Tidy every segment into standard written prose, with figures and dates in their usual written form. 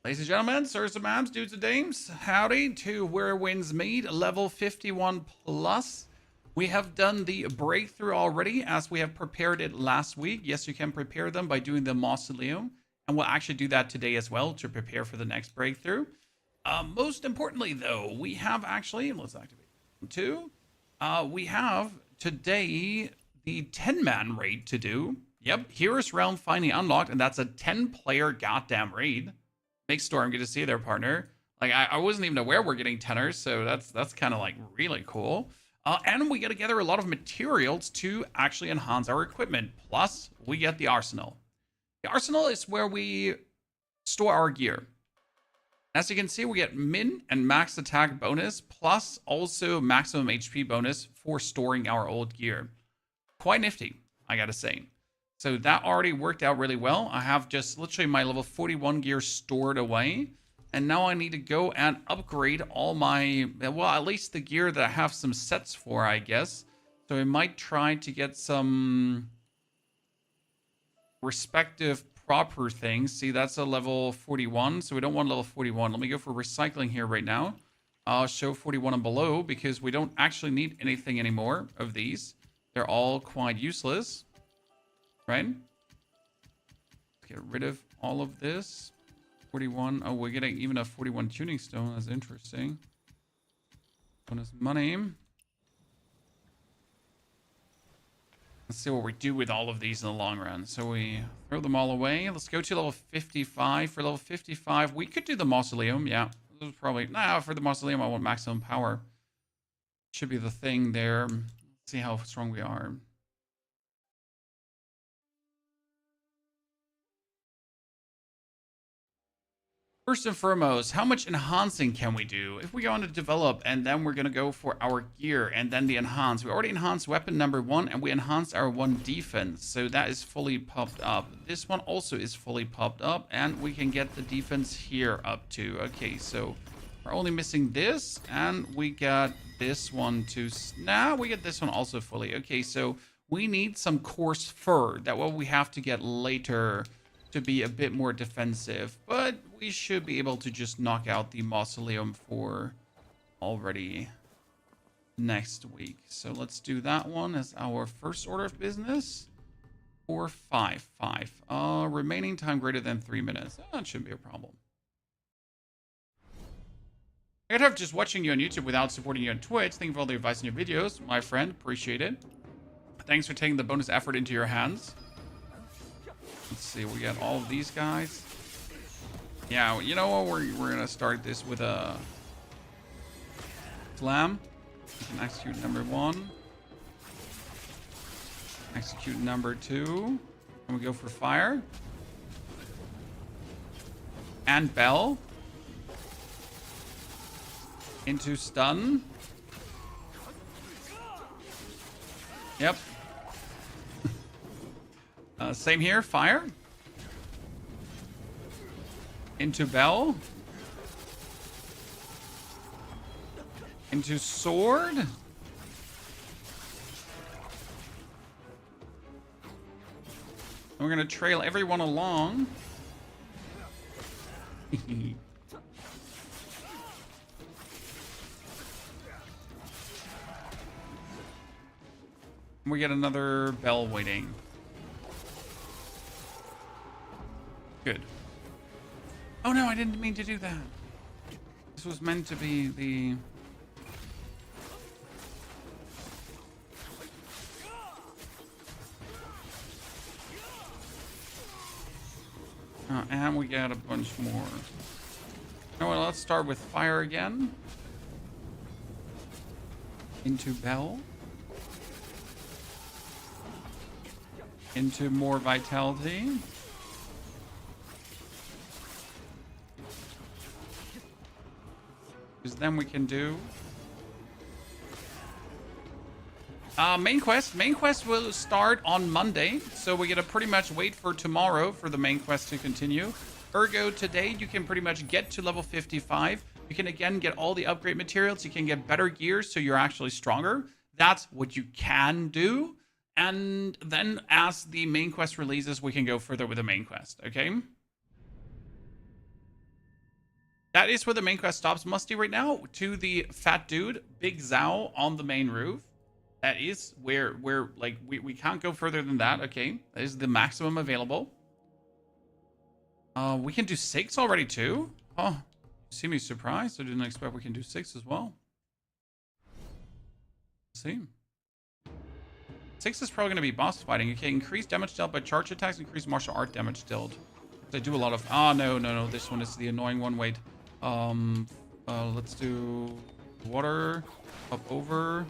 Ladies and gentlemen, sirs and ma'ams, dudes and dames, howdy to Where Winds Meet, level 51 plus. We have done the breakthrough already as we have prepared it last week. Yes, you can prepare them by doing the Mausoleum, and we'll actually do that today as well to prepare for the next breakthrough. Most importantly, though, we have actually, let's activate two. We have today the 10-man raid to do. Yep, Heroes Realm finally unlocked, and that's a 10-player goddamn raid. Make Storm, good to see you there, partner. Like I wasn't even aware we're getting tenors, so that's kind of like really cool. And we get together a lot of materials to actually enhance our equipment. Plus, we get the arsenal. The arsenal is where we store our gear. As you can see, we get min and max attack bonus, plus also maximum HP bonus for storing our old gear. Quite nifty, I gotta say. So that already worked out really well. I have just literally my level 41 gear stored away. And now I need to go and upgrade all my, well, at least the gear that I have some sets for, I guess. So I might try to get some respective proper things. See, that's a level 41, so we don't want level 41. Let me go for recycling here right now. I'll show 41 and below because we don't actually need anything anymore of these. They're all quite useless. Right? Let's get rid of all of this. 41. Oh, we're getting even a 41 tuning stone. That's interesting. Bonus money. Let's see what we do with all of these in the long run. So we throw them all away. Let's go to level 55. For level 55, we could do the Mausoleum. Yeah, this is probably... Nah, for the Mausoleum, I want maximum power. Should be the thing there. Let's see how strong we are. First and foremost, how much enhancing can we do? If we go on to develop, and then we're going to go for our gear, and then the enhance. We already enhanced weapon number 1, and we enhanced our 1 defense. So that is fully popped up. This one also is fully popped up, and we can get the defense here up to. Okay, so we're only missing this, and we got this one too. Now we get this one also fully. Okay, so we need some coarse fur. That what we have to get later to be a bit more defensive, but we should be able to just knock out the Mausoleum for already next week. So let's do that one as our first order of business. 4, 5, 5. Remaining time greater than 3 minutes. That shouldn't be a problem. I'd have just watching you on YouTube without supporting you on Twitch. Thank you for all the advice in your videos, my friend. Appreciate it. Thanks for taking the bonus effort into your hands. Let's see, we got all of these guys. Yeah, you know what? We're gonna start this with a slam. We can execute number 1. Execute number 2. And we go for fire. And bell. Into stun. Yep. Same here, fire. Into bell. Into sword. And we're gonna trail everyone along. We get another bell waiting. Good. Oh no, I didn't mean to do that. This was meant to be the... and we got a bunch more. You know what, let's start with fire again. Into bell. Into more vitality. Because then we can do main quest. Main quest will start on Monday, so we gotta pretty much wait for tomorrow for the main quest to continue. Ergo, today you can pretty much get to level 55. You can again get all the upgrade materials. You can get better gear, so you're actually stronger. That's what you can do. And then as the main quest releases, we can go further with the main quest, okay? That is where the main quest stops, Musty, right now. To the fat dude, Big Zhao on the main roof. That is where like we can't go further than that. Okay, that is the maximum available. We can do 6 already too. Oh, you see me surprised? I didn't expect we can do 6 as well. Let's see. 6 is probably going to be boss fighting. Okay, increase damage dealt by charge attacks, increase martial art damage dealt. I do a lot of... Oh, no. This one is the annoying one. Wait. Let's do water up over.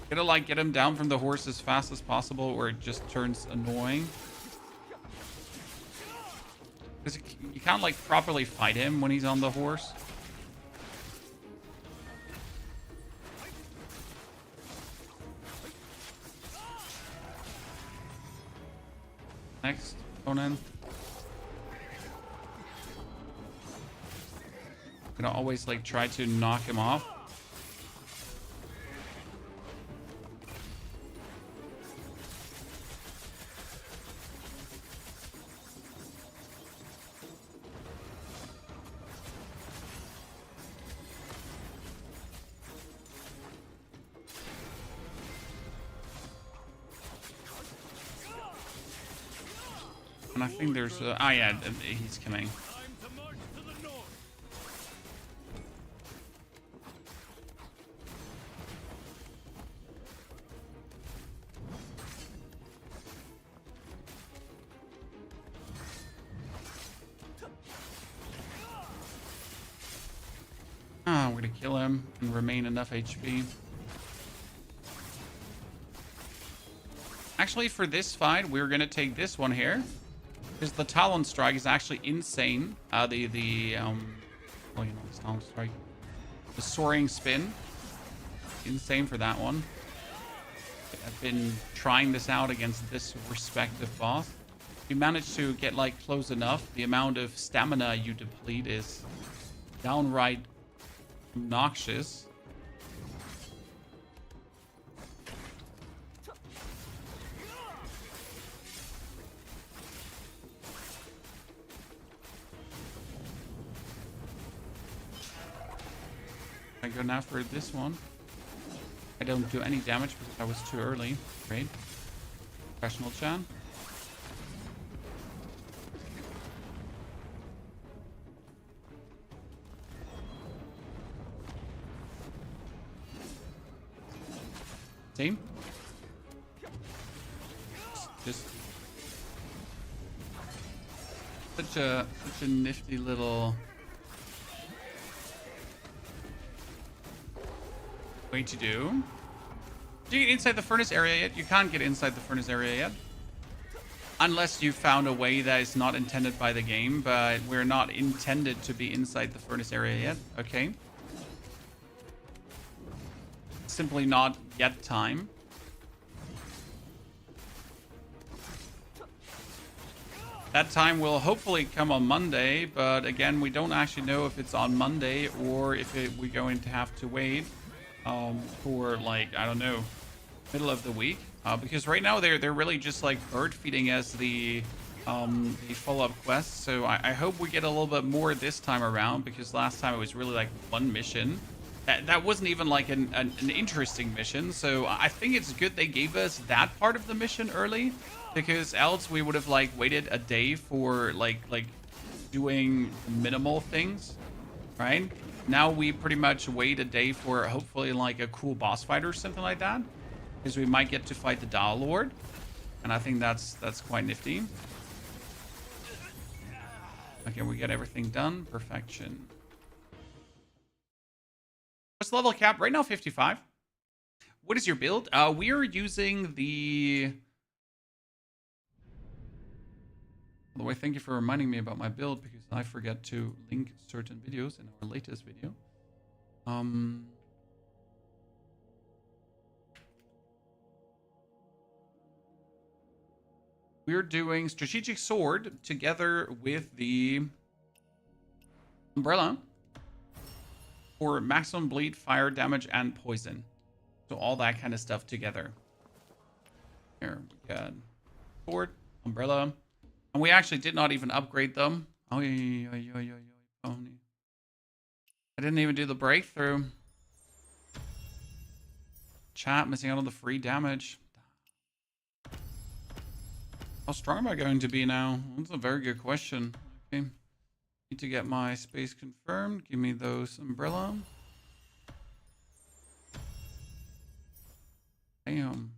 Gotta like get him down from the horse as fast as possible, or it just turns annoying. Because you can't like properly fight him when he's on the horse. Next opponent. Gonna always like try to knock him off. And I think there's yeah, he's coming. We're gonna kill him and remain enough HP. Actually, for this fight, we're gonna take this one here. Because the Talon Strike is actually insane. Oh, you know, the Talon Strike. The Soaring Spin. Insane for that one. I've been trying this out against this respective boss. If you manage to get, like, close enough, the amount of stamina you deplete is downright obnoxious. I go now for this one. I don't do any damage because I was too early. Great. Professional Chan. Same. Just such a nifty little way to do. Do you get inside the furnace area yet? You can't get inside the furnace area yet. Unless you found a way that is not intended by the game, but we're not intended to be inside the furnace area yet. Okay. Simply not yet time. That time will hopefully come on Monday, but again, we don't actually know if it's on Monday or if we're going to have to wait for, like, I don't know, middle of the week. Because right now they're really just like bird feeding us the follow-up quests. So I hope we get a little bit more this time around, because last time it was really like one mission. That wasn't even like an interesting mission. So I think it's good they gave us that part of the mission early, because else we would have like waited a day for like doing minimal things, right? Now we pretty much wait a day for hopefully like a cool boss fight or something like that, because we might get to fight the Dial Lord, and I think that's quite nifty. Okay, we get everything done. Perfection. What's the level cap? Right now, 55. What is your build? We are using the... By the way, thank you for reminding me about my build, because I forget to link certain videos in our latest video. We're doing Strategic Sword together with the Umbrella for maximum bleed, fire damage, and poison. So all that kind of stuff together. Here we got sword, umbrella. And we actually did not even upgrade them. Oh, I didn't even do the breakthrough. Chat, missing out on the free damage. How strong am I going to be now? That's a very good question. Okay. Need to get my space confirmed. Give me those umbrella. Damn.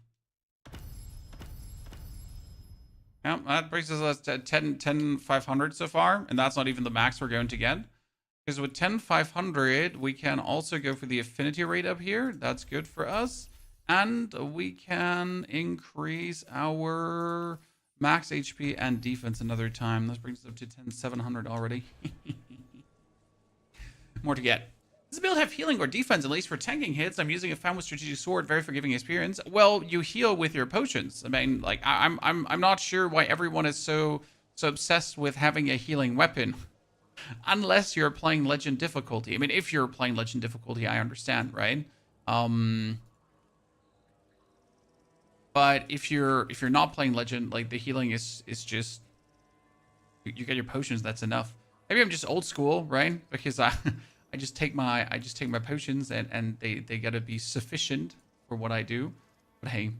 Yeah, that brings us to 10,500 so far. And that's not even the max we're going to get. Because with 10,500, we can also go for the affinity rate up here. That's good for us. And we can increase our max HP and defense another time. That brings us up to 10,700 already. More to get. Does the build have healing or defense, at least for tanking hits? I'm using a found with strategic sword, very forgiving experience. Well, you heal with your potions. I mean, like, I'm not sure why everyone is so obsessed with having a healing weapon. Unless you're playing legend difficulty. I mean, if you're playing legend difficulty, I understand, right? But if you're not playing legend, like, the healing is just you get your potions, that's enough. Maybe I'm just old school, right? Because I just take my potions and they gotta be sufficient for what I do. But hey,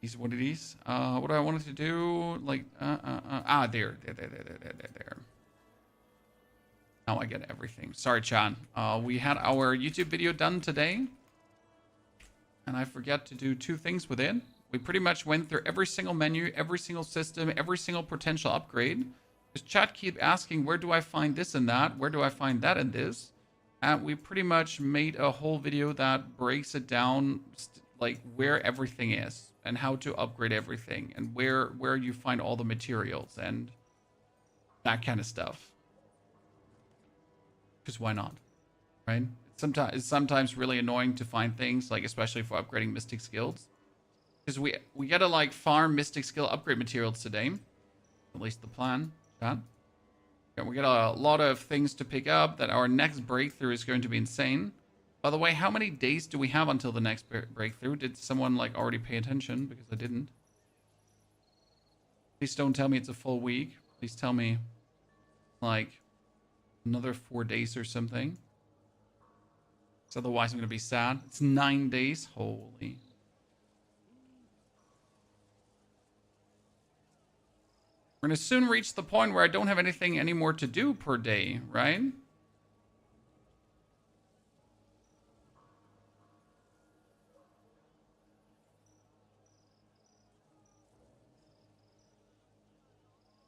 these are what it is. What do I wanted to do? Like there. Now I get everything. Sorry, Chan. We had our YouTube video done today, and I forgot to do 2 things with it. We pretty much went through every single menu, every single system, every single potential upgrade. Because chat keep asking, where do I find this and that? Where do I find that and this? And we pretty much made a whole video that breaks it down, like where everything is and how to upgrade everything and where you find all the materials and that kind of stuff. Because why not, right? It's sometimes really annoying to find things, like especially for upgrading mystic skills. Because we gotta like farm mystic skill upgrade materials today. At least the plan. Yeah, we got a lot of things to pick up. That our next breakthrough is going to be insane. By the way, how many days do we have until the next breakthrough? Did someone like already pay attention? Because I didn't. Please don't tell me it's a full week. Please tell me like another 4 days or something. So otherwise I'm gonna be sad. It's 9 days. Holy. We're gonna soon reach the point where I don't have anything anymore to do per day, right?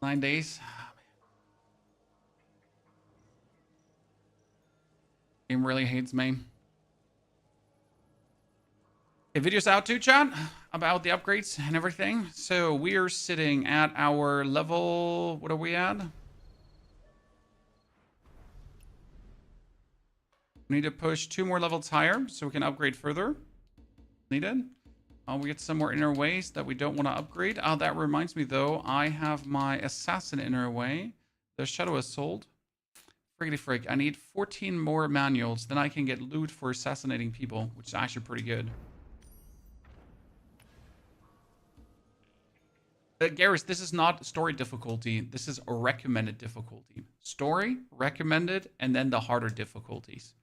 Nine days. Game really hates me. Okay, video's out too, chat, about the upgrades and everything. So we are sitting at our level. What are we at? We need to push 2 more levels higher so we can upgrade further. Needed. We get some more inner ways that we don't want to upgrade. That reminds me though, I have my assassin inner way. The shadow is sold. Friggity frig. I need 14 more manuals. Then I can get loot for assassinating people, which is actually pretty good. Garrus, this is not story difficulty. This is a recommended difficulty. Story, recommended, and then the harder difficulties.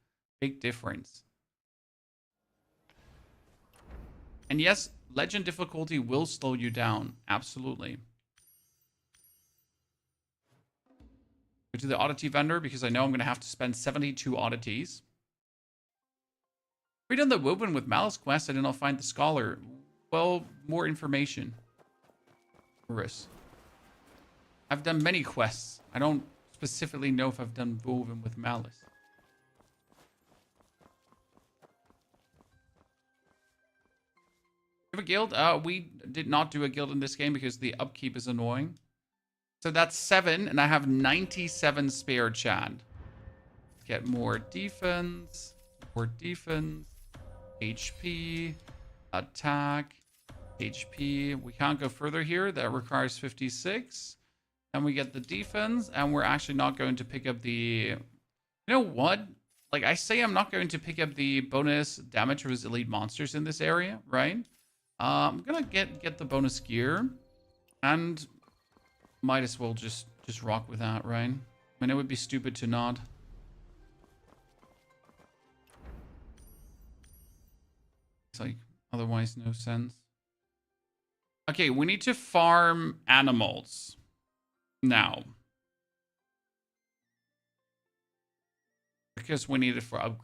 Big difference. And yes, legend difficulty will slow you down. Absolutely. Go to the oddity vendor because I know I'm going to have to spend 72 oddities. We done the woven with Malice quest. I did not find the scholar. Well, more information. I've done many quests. I don't specifically know if I've done woven with Malice. We have a guild? We did not do a guild in this game because the upkeep is annoying. So that's 7, and I have 97 spare, Chad. Get more defense, HP, attack, HP. We can't go further here. That requires 56. And we get the defense, and we're actually not going to pick up the... You know what? Like, I say I'm not going to pick up the bonus damage of his elite monsters in this area, right? I'm gonna get the bonus gear, and might as well just rock with that, right? I mean, it would be stupid to not. It's like otherwise no sense. Okay, we need to farm animals now because we need it for upgrades.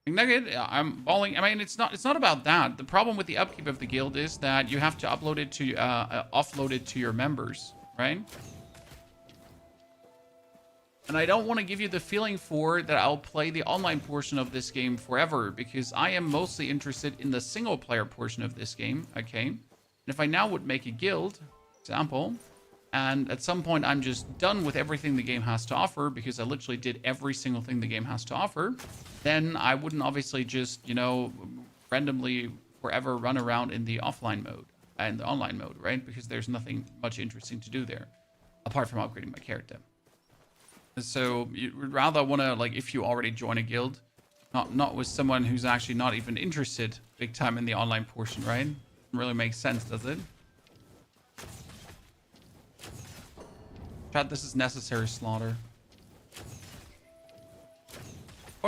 Nugget, I'm balling. I mean, it's not about that. The problem with the upkeep of the guild is that you have to upload it to offload it to your members, right? And I don't want to give you the feeling for that I'll play the online portion of this game forever, because I am mostly interested in the single player portion of this game, okay? And if I now would make a guild, example, and at some point I'm just done with everything the game has to offer because I literally did every single thing the game has to offer, then I wouldn't obviously just, you know, randomly forever run around in the offline mode and the online mode, right? Because there's nothing much interesting to do there apart from upgrading my character. So you'd rather want to, like, if you already join a guild, not with someone who's actually not even interested big time in the online portion, right? Doesn't really make sense, does it? Chat, this is necessary slaughter.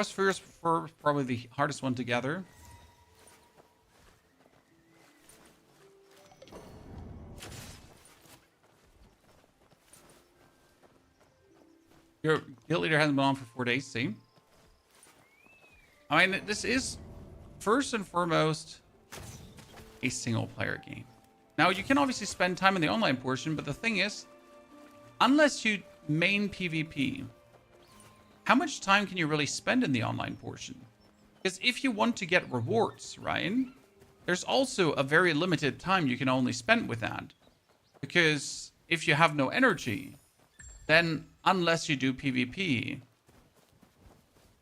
Spheres for probably the hardest one to gather. Your guild leader hasn't been on for 4 days, see? I mean, this is first and foremost a single player game. Now, you can obviously spend time in the online portion, but the thing is, unless you main PvP, how much time can you really spend in the online portion? Because if you want to get rewards, right, there's also a very limited time you can only spend with that. Because if you have no energy, then unless you do PvP,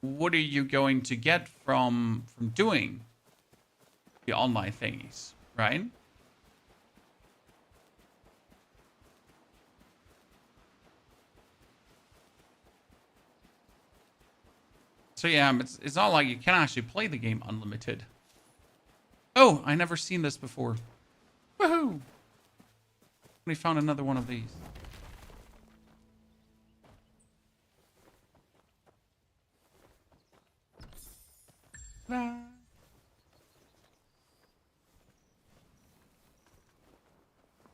what are you going to get from doing the online thingies, right? So yeah, it's not like you can actually play the game unlimited. Oh, I never seen this before. Woohoo! We found another one of these. Ta-da!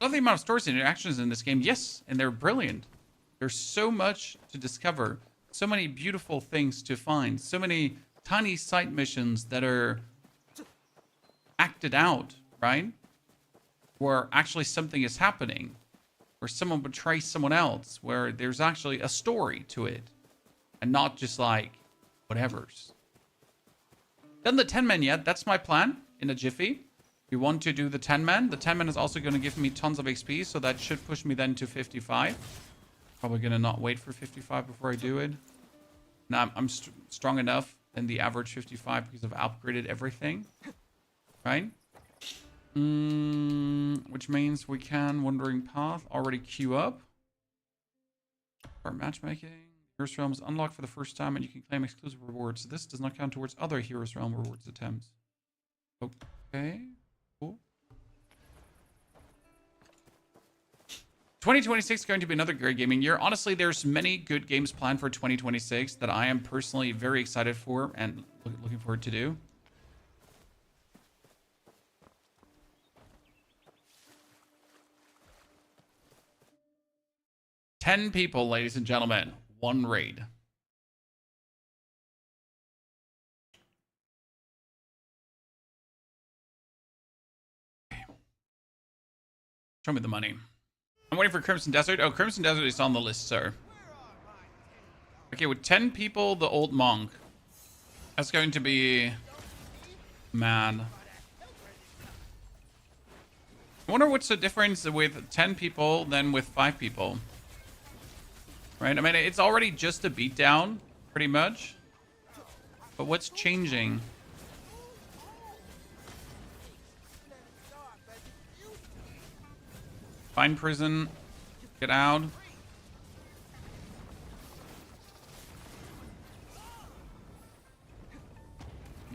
Love the amount of stories and interactions in this game. Yes, and they're brilliant. There's so much to discover. So many beautiful things to find. So many tiny side missions that are acted out, right? Where actually something is happening. Where someone betrays someone else. Where there's actually a story to it. And not just like, whatever's. Done the 10-man yet? That's my plan in a jiffy. We want to do the 10-man. The 10-man is also going to give me tons of XP. So that should push me then to 55. Probably gonna not wait for 55 before I do it. Now I'm strong enough than the average 55 because I've upgraded everything, right? Which means we can Wandering Path already queue up. Start matchmaking. Heroes Realm is unlocked for the first time, and you can claim exclusive rewards. This does not count towards other Heroes Realm rewards attempts. Okay, cool. 2026 is going to be another great gaming year. Honestly, there's many good games planned for 2026 that I am personally very excited for and looking forward to do. Ten people, ladies and gentlemen. One raid. Show me the money. I'm waiting for Crimson Desert. Oh, Crimson Desert is on the list, sir. Okay, with 10 people, the old monk. That's going to be mad. I wonder what's the difference with 10 people than with 5 people. Right? I mean, it's already just a beatdown, pretty much. But what's changing? Find prison. Get out.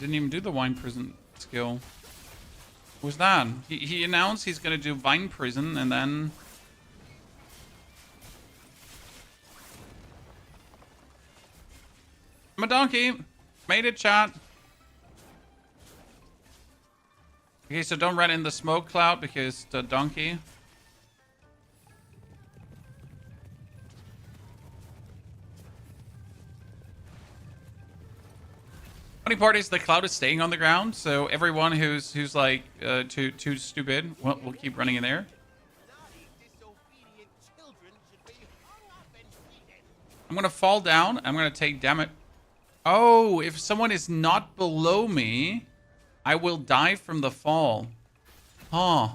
didn't even do the wine prison skill. Who's that? He announced he's gonna do vine prison and then... I'm a donkey. Made it, chat. Okay, so don't run in the smoke cloud because the donkey. Funny part is the cloud is staying on the ground, so everyone who's like too stupid, we'll keep running in there. I'm gonna fall down. I'm gonna take damage. Oh, if someone is not below me, I will die from the fall. Huh.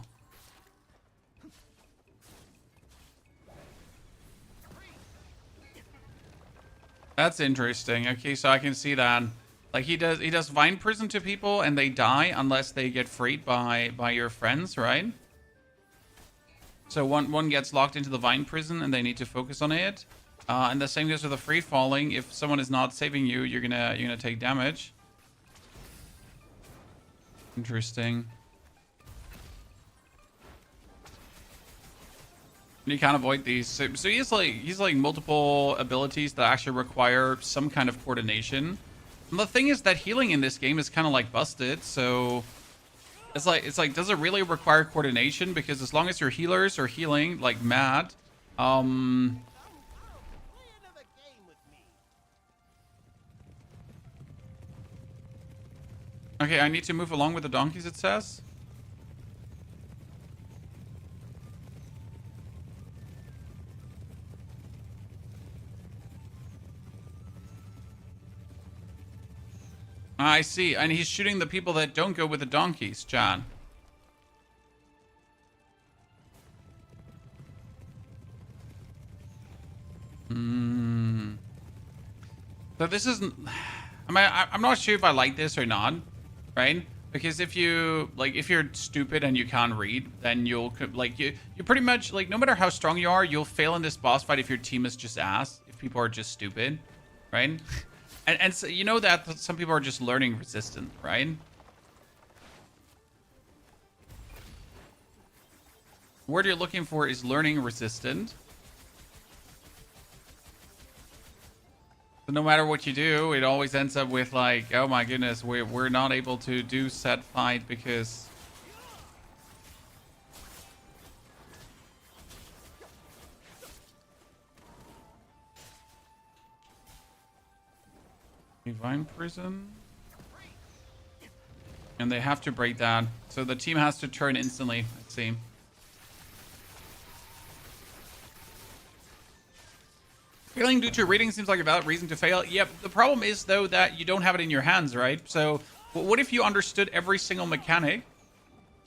That's interesting. Okay, so I can see that. Like he does vine prison to people and they die unless they get freed by your friends, right? So one gets locked into the vine prison and they need to focus on it. And the same goes with the free falling. If someone is not saving you, you're gonna take damage. Interesting. And you can't avoid these. So he's like multiple abilities that actually require some kind of coordination. And the thing is that healing in this game is kind of like busted. So it's like does it really require coordination? Because as long as your healers are healing like mad, okay, I need to move along with the donkeys, it says. I see. And he's shooting the people that don't go with the donkeys, John. So this isn't... I mean, I'm not sure if I like this or not, right? Because if you're stupid and you can't read, then you pretty much, like, no matter how strong you are, you'll fail in this boss fight if your team is just ass, if people are just stupid, right? And so you know that some people are just learning resistant, right? The word you're looking for is learning resistant. So no matter what you do, it always ends up with like, oh my goodness, we're not able to do set fight because... Divine prison. And they have to break that. So the team has to turn instantly, it seems. Failing due to reading seems like a valid reason to fail. Yep, the problem is, though, that you don't have it in your hands, right? So what if you understood every single mechanic,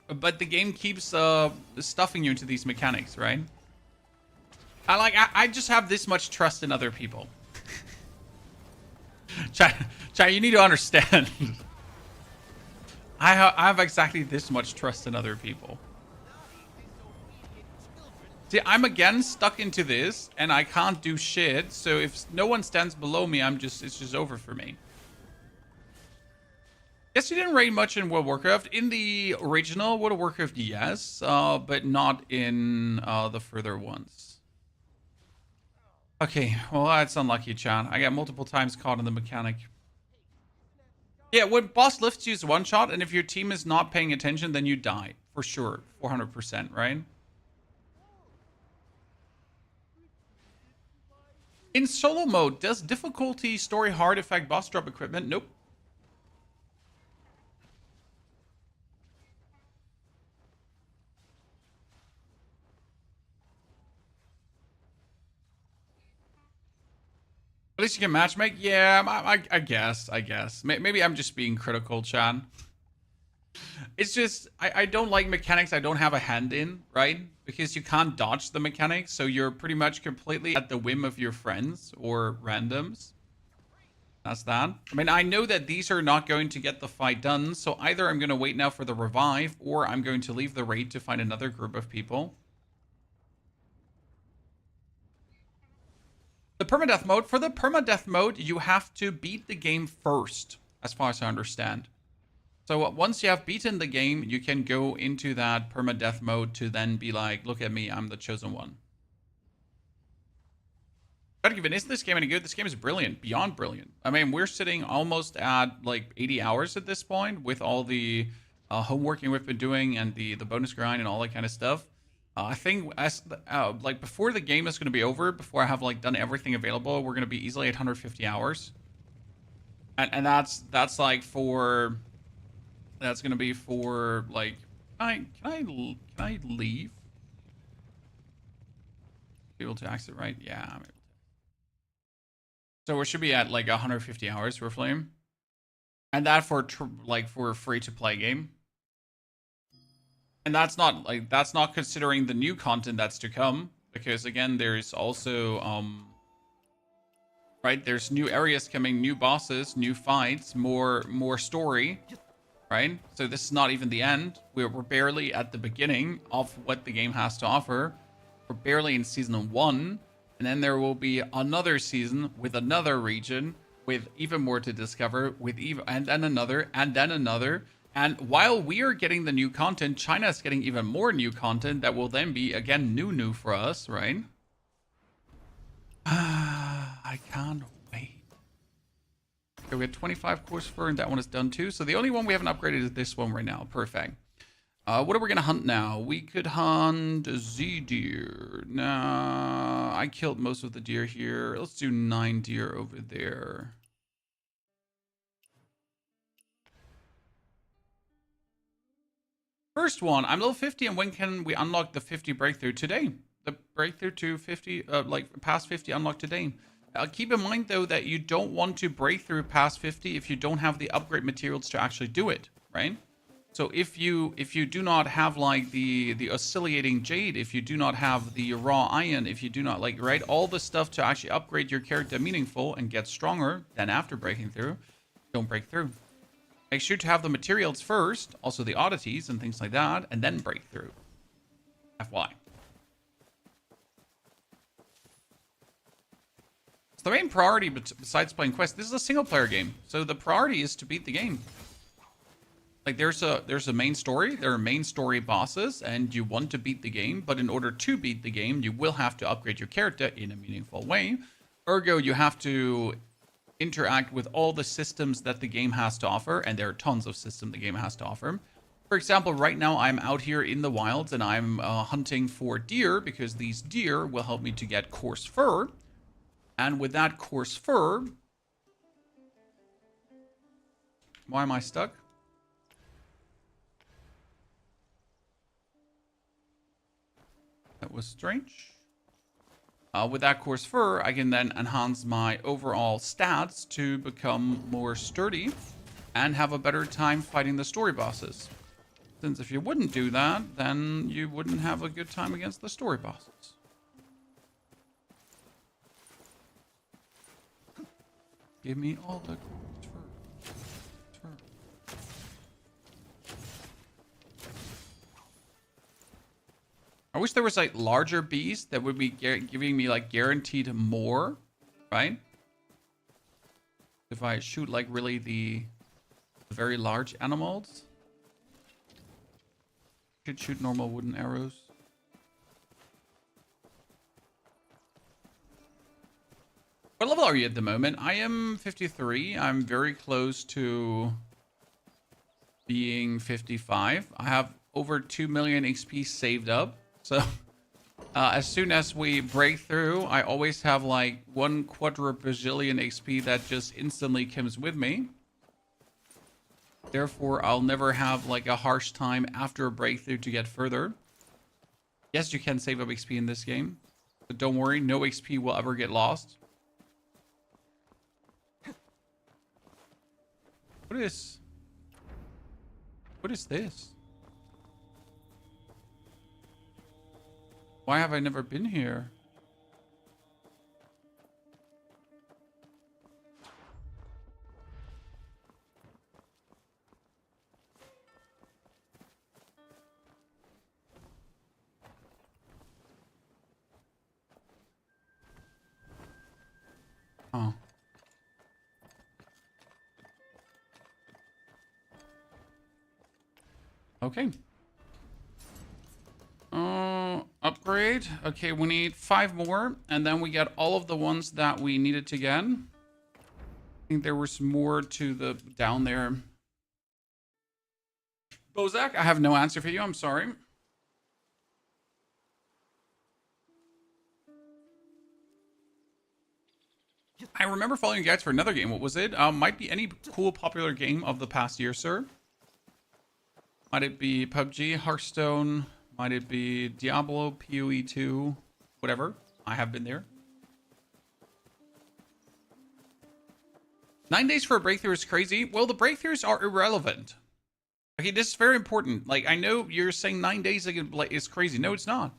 but the game keeps stuffing you into these mechanics, right? I just have this much trust in other people. Chai, you need to understand. I have exactly this much trust in other people. See, I'm again stuck into this, and I can't do shit. So if no one stands below me, it's just over for me. Yes, you didn't raid much in World of Warcraft. In the original World of Warcraft, yes, but not in the further ones. Okay, well, that's unlucky, Chan. I got multiple times caught in the mechanic. Yeah, when boss lifts you is one shot, and if your team is not paying attention, then you die. For sure. 400%, right? In solo mode, does difficulty story hard affect boss drop equipment? Nope. At least you can matchmake? Yeah, I guess. Maybe I'm just being critical, Chan. It's just, I don't like mechanics I don't have a hand in, right? Because you can't dodge the mechanics, so you're pretty much completely at the whim of your friends or randoms. That's that. I mean, I know that these are not going to get the fight done, so either I'm going to wait now for the revive, or I'm going to leave the raid to find another group of people. The permadeath mode. For the permadeath mode, you have to beat the game first. as far as I understand. So once you have beaten the game, you can go into that permadeath mode to then be like, look at me, I'm the chosen one. Gotta give it, isn't this game any good? This game is brilliant, beyond brilliant. I mean, we're sitting almost at like 80 hours at this point with all the homeworking we've been doing and the bonus grind and all that kind of stuff. I think as like before the game is going to be over, before I have like done everything available, we're going to be easily 850 hours. And that's like for, that's going to be for like, can I leave? Be able to exit, right? Yeah, I'm able to. So we should be at like 150 hours for Flame. And that for like for a free to play game. And that's not considering the new content that's to come, because again there's also right, there's new areas coming, new bosses, new fights, more story, right? So this is not even the end. We're barely at the beginning of what the game has to offer. We're barely in season 1, and then there will be another season with another region with even more to discover, with even and then another and then another. And while we are getting the new content, China is getting even more new content that will then be, again, new for us, right? I can't wait. Okay, we had 25 course fur, and that one is done too. So the only one we haven't upgraded is this one right now. Perfect. What are we going to hunt now? We could hunt Z deer. Nah, I killed most of the deer here. Let's do 9 deer over there. First one, I'm level 50, and when can we unlock the 50 breakthrough? Today. The breakthrough to 50, like past 50 unlocked today. Keep in mind though that you don't want to break through past 50 if you don't have the upgrade materials to actually do it, right? So if you do not have like the oscillating jade, if you do not have the raw iron, if you do not like, right, all the stuff to actually upgrade your character meaningful and get stronger, then after breaking through, don't break through. Make sure to have the materials first, also the oddities and things like that, and then break through. FY. So the main priority besides playing quests, this is a single player game. So the priority is to beat the game. Like there's a main story, there are main story bosses, and you want to beat the game, but in order to beat the game, you will have to upgrade your character in a meaningful way. Ergo, you have to interact with all the systems that the game has to offer, and there are tons of systems the game has to offer. For example, right now I'm out here in the wilds and I'm hunting for deer, because these deer will help me to get coarse fur. And with that coarse fur... Why am I stuck? That was strange. With that coarse fur, I can then enhance my overall stats to become more sturdy and have a better time fighting the story bosses. Since if you wouldn't do that, then you wouldn't have a good time against the story bosses. Give me all the fur. I wish there was like larger bees that would be giving me like guaranteed more, right? If I shoot like really the very large animals. Should shoot normal wooden arrows. What level are you at the moment? I am 53. I'm very close to being 55. I have over 2 million XP saved up. So as soon as we break through, I always have like 1 quadrupazillion XP that just instantly comes with me. Therefore, I'll never have like a harsh time after a breakthrough to get further. Yes, you can save up XP in this game, but don't worry, no XP will ever get lost. What is this? Why have I never been here? Oh. Okay. Upgrade. Okay, we need 5 more, and then we get all of the ones that we needed to get. I think there was more to the down there. Bozak, I have no answer for you. I'm sorry. I remember following guides for another game. What was it? Might be any cool popular game of the past year, sir. Might it be PUBG, Hearthstone? Might it be Diablo, PoE 2? Whatever. I have been there. 9 days for a breakthrough is crazy. Well, the breakthroughs are irrelevant. Okay, this is very important. Like, I know you're saying 9 days is crazy. No, it's not.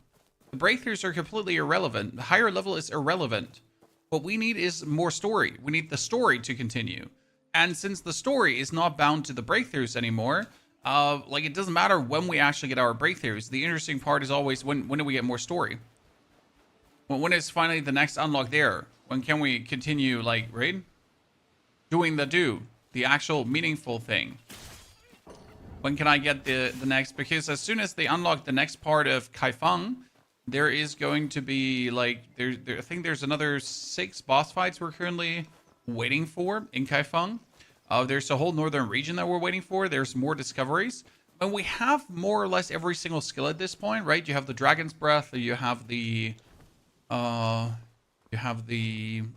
The breakthroughs are completely irrelevant. The higher level is irrelevant. What we need is more story. We need the story to continue. And since the story is not bound to the breakthroughs anymore, like, it doesn't matter when we actually get our breakthroughs. The interesting part is always when do we get more story? When is finally the next unlock there? When can we continue, like, right? Doing the actual meaningful thing. When can I get the next? Because as soon as they unlock the next part of Kaifeng, there is going to be, like, I think there's another 6 boss fights we're currently waiting for in Kaifeng. There's a whole northern region that we're waiting for. There's more discoveries. And we have more or less every single skill at this point, right? You have the Dragon's Breath, you have the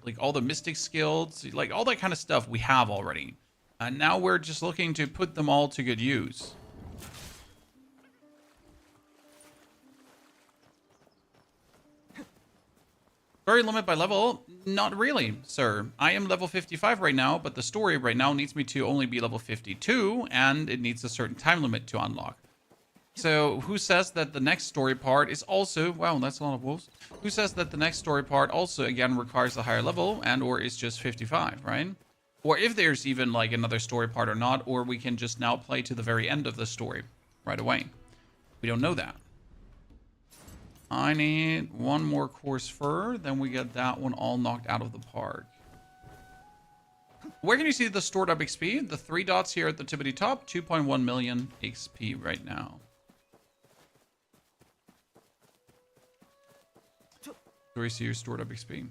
like, all the mystic skills, like, all that kind of stuff we have already. And now we're just looking to put them all to good use. Story limit by level? Not really, sir. I am level 55 right now, but the story right now needs me to only be level 52, and it needs a certain time limit to unlock. So, who says that the next story part is also... Wow, that's a lot of wolves. Who says that the next story part also, again, requires a higher level and or is just 55, right? Or if there's even, like, another story part or not, or we can just now play to the very end of the story right away. We don't know that. I need 1 more coarse fur, then we get that one all knocked out of the park. Where can you see the stored up XP? The 3 dots here at the tippity top, 2.1 million XP right now. Where you see your stored up XP?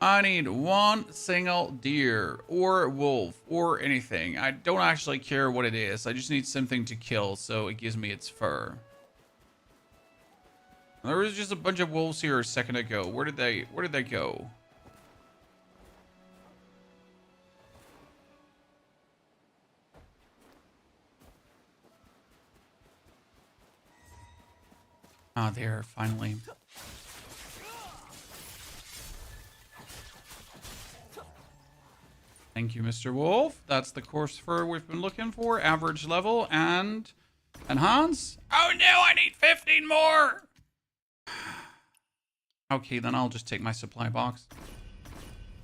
I need 1 single deer or wolf or anything. I don't actually care what it is. I just need something to kill so it gives me its fur. There was just a bunch of wolves here a second ago. Where did they go? Ah, there, finally. Thank you, Mr. Wolf. That's the coarse fur we've been looking for. Average level and enhance. Oh no, I need 15 more. Okay, then I'll just take my supply box.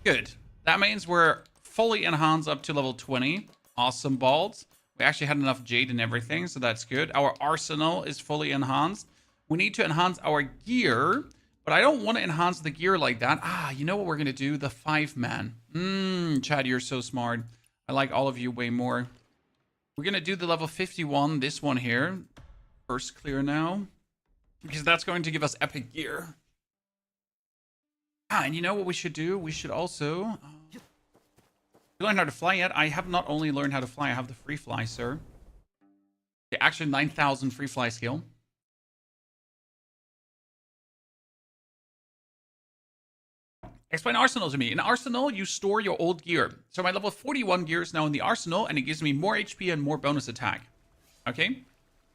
Good. That means we're fully enhanced up to level 20. Awesome balls. We actually had enough jade and everything, so that's good. Our arsenal is fully enhanced. We need to enhance our gear, but I don't want to enhance the gear like that. Ah, you know what we're going to do? The 5-man. Chad, you're so smart. I like all of you way more. We're going to do the level 51, this one here. First clear now. Because that's going to give us epic gear. Ah, and you know what we should do? We should also... learn how to fly yet? I have not only learned how to fly, I have the free fly, sir. Okay, actually 9,000 free fly skill. Explain arsenal to me. In arsenal, you store your old gear. So my level 41 gear is now in the arsenal, and it gives me more HP and more bonus attack. Okay?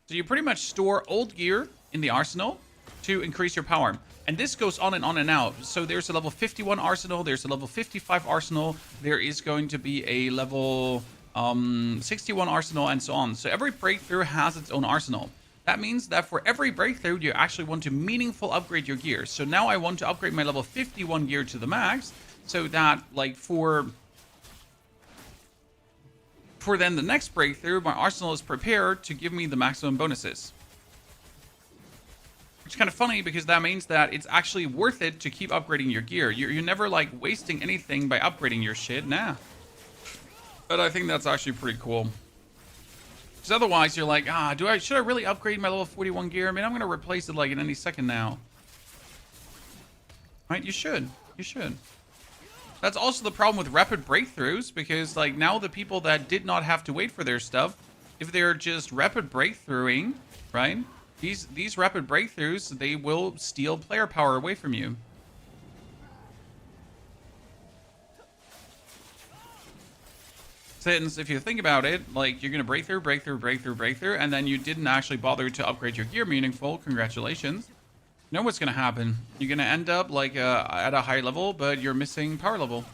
So you pretty much store old gear in the arsenal to increase your power. And this goes on and out. So there's a level 51 arsenal, there's a level 55 arsenal, there is going to be a level 61 arsenal, and so on. So every breakthrough has its own arsenal. That means that for every breakthrough, you actually want to meaningful upgrade your gear. So now I want to upgrade my level 51 gear to the max, so that, like, for then the next breakthrough, my arsenal is prepared to give me the maximum bonuses. Which is kind of funny, because that means that it's actually worth it to keep upgrading your gear. You're never, like, wasting anything by upgrading your shit. Nah. But I think that's actually pretty cool. Because otherwise you're like, should I really upgrade my level 41 gear? I mean, I'm going to replace it like in any second now. Right? You should. You should. That's also the problem with rapid breakthroughs, because like now the people that did not have to wait for their stuff, if they're just rapid breakthroughing, right? These rapid breakthroughs, they will steal player power away from you. Since if you think about it, like you're gonna break through, and then you didn't actually bother to upgrade your gear meaningful. Congratulations. You know what's gonna happen? You're gonna end up like at a high level, but you're missing power level.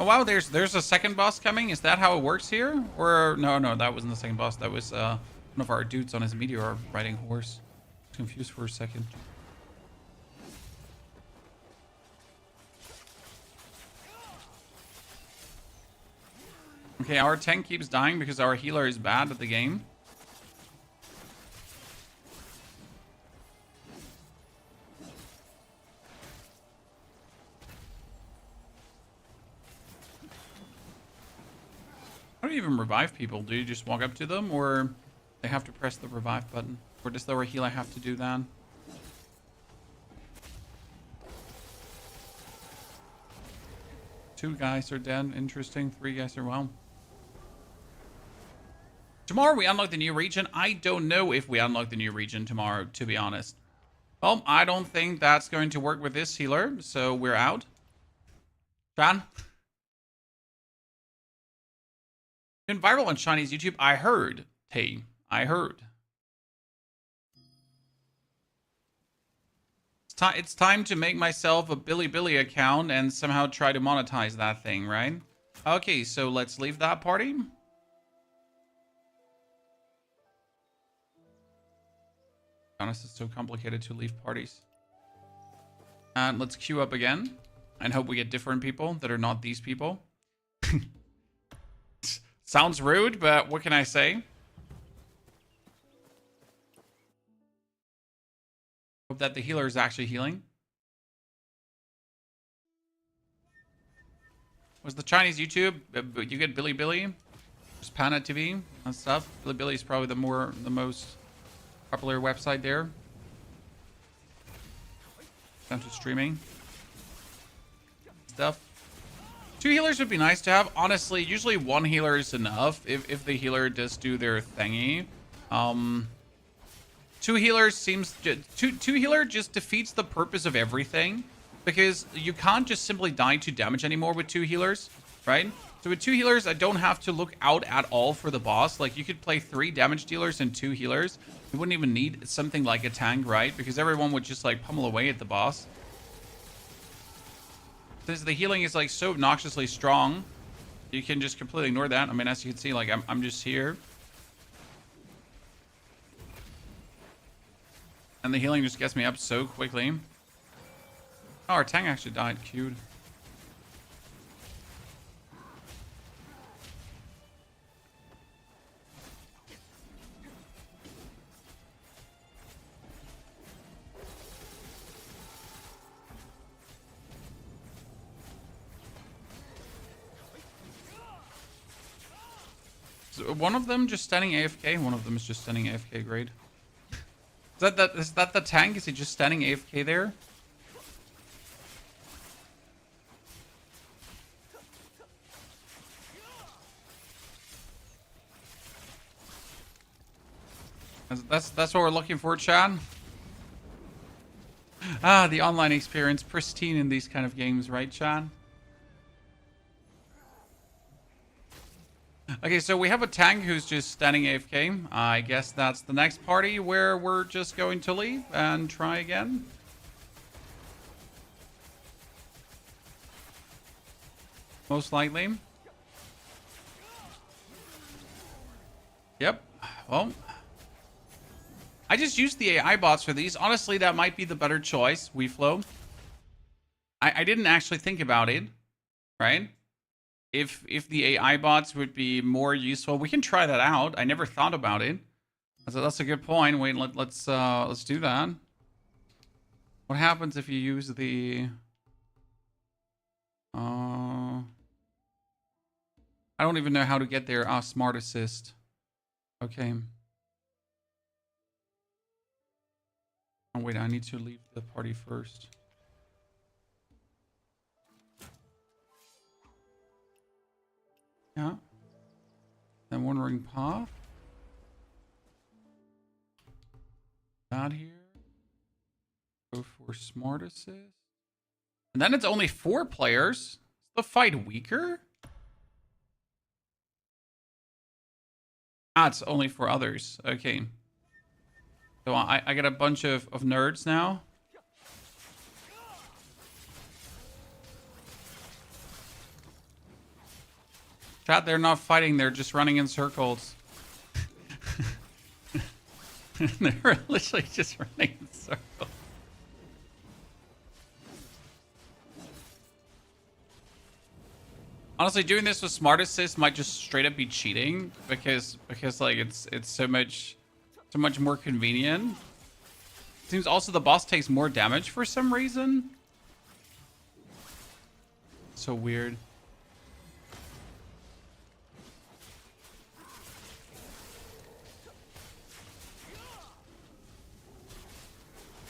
Oh wow, there's a second boss coming. Is that how it works here? Or no, that wasn't the second boss. That was one of our dudes on his meteor riding horse. I was confused for a second. Okay, our tank keeps dying because our healer is bad at the game. How do you even revive people? Do you just walk up to them, or they have to press the revive button? Or does our healer have to do that? Two guys are dead. Interesting. Three guys are well. Tomorrow we unlock the new region. I don't know if we unlock the new region tomorrow, to be honest. Well, I don't think that's going to work with this healer, so we're out. John? Been viral on Chinese YouTube. I heard. Hey, I heard. It's time to make myself a Bilibili account and somehow try to monetize that thing, right? Okay, so let's leave that party. Honestly, it's so complicated to leave parties. And let's queue up again and hope we get different people that are not these people. Sounds rude, but what can I say? Hope that the healer is actually healing. Was the Chinese YouTube? You get Bilibili? There's Pana TV and stuff. Bilibili is probably the most popular website there. Down to streaming stuff. Two healers would be nice to have. Honestly, usually one healer is enough if the healer does do their thingy. Two healers seems two healer just defeats the purpose of everything, because you can't just simply die to damage anymore with two healers, right? So with two healers, I don't have to look out at all for the boss. Like you could play 3 damage dealers and 2 healers. You wouldn't even need something like a tank, right? Because everyone would just like pummel away at the boss. Since the healing is like so obnoxiously strong, you can just completely ignore that. I mean, as you can see, like I'm just here. And the healing just gets me up so quickly. Oh, our tank actually died. Cute. So one of them just standing AFK. One of them is just standing AFK. Great. Is that the tank? Is he just standing AFK there? That's what we're looking for, Chad. Ah, the online experience, pristine in these kind of games, right, Chad? Okay, so we have a tank who's just standing AFK. I guess that's the next party where we're just going to leave and try again. Most likely. Yep. Well, I just used the AI bots for these. Honestly, that might be the better choice, WeFlow. I didn't actually think about it, right? If the AI bots would be more useful, we can try that out. I never thought about it. That's a good point. Wait, let's do that. What happens if you use the I don't even know how to get there. Smart assist. Okay. Oh wait, I need to leave the party first. Yeah. Then wandering path. That here. Go for smart assist. And then it's only 4 players. Is the fight weaker? It's only for others. Okay. So I get a bunch of nerds now. Chat, they're not fighting. They're just running in circles. They're literally just running in circles. Honestly, doing this with Smart Assist might just straight up be cheating because like it's so much more convenient. Seems also the boss takes more damage for some reason. So weird.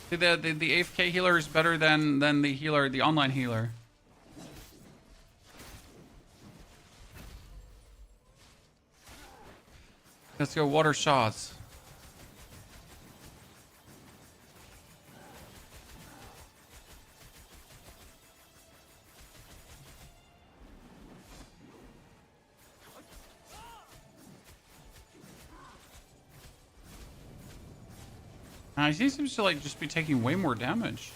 The AFK healer is better than the healer, the online healer. Let's go water shots. He seems to like just be taking way more damage.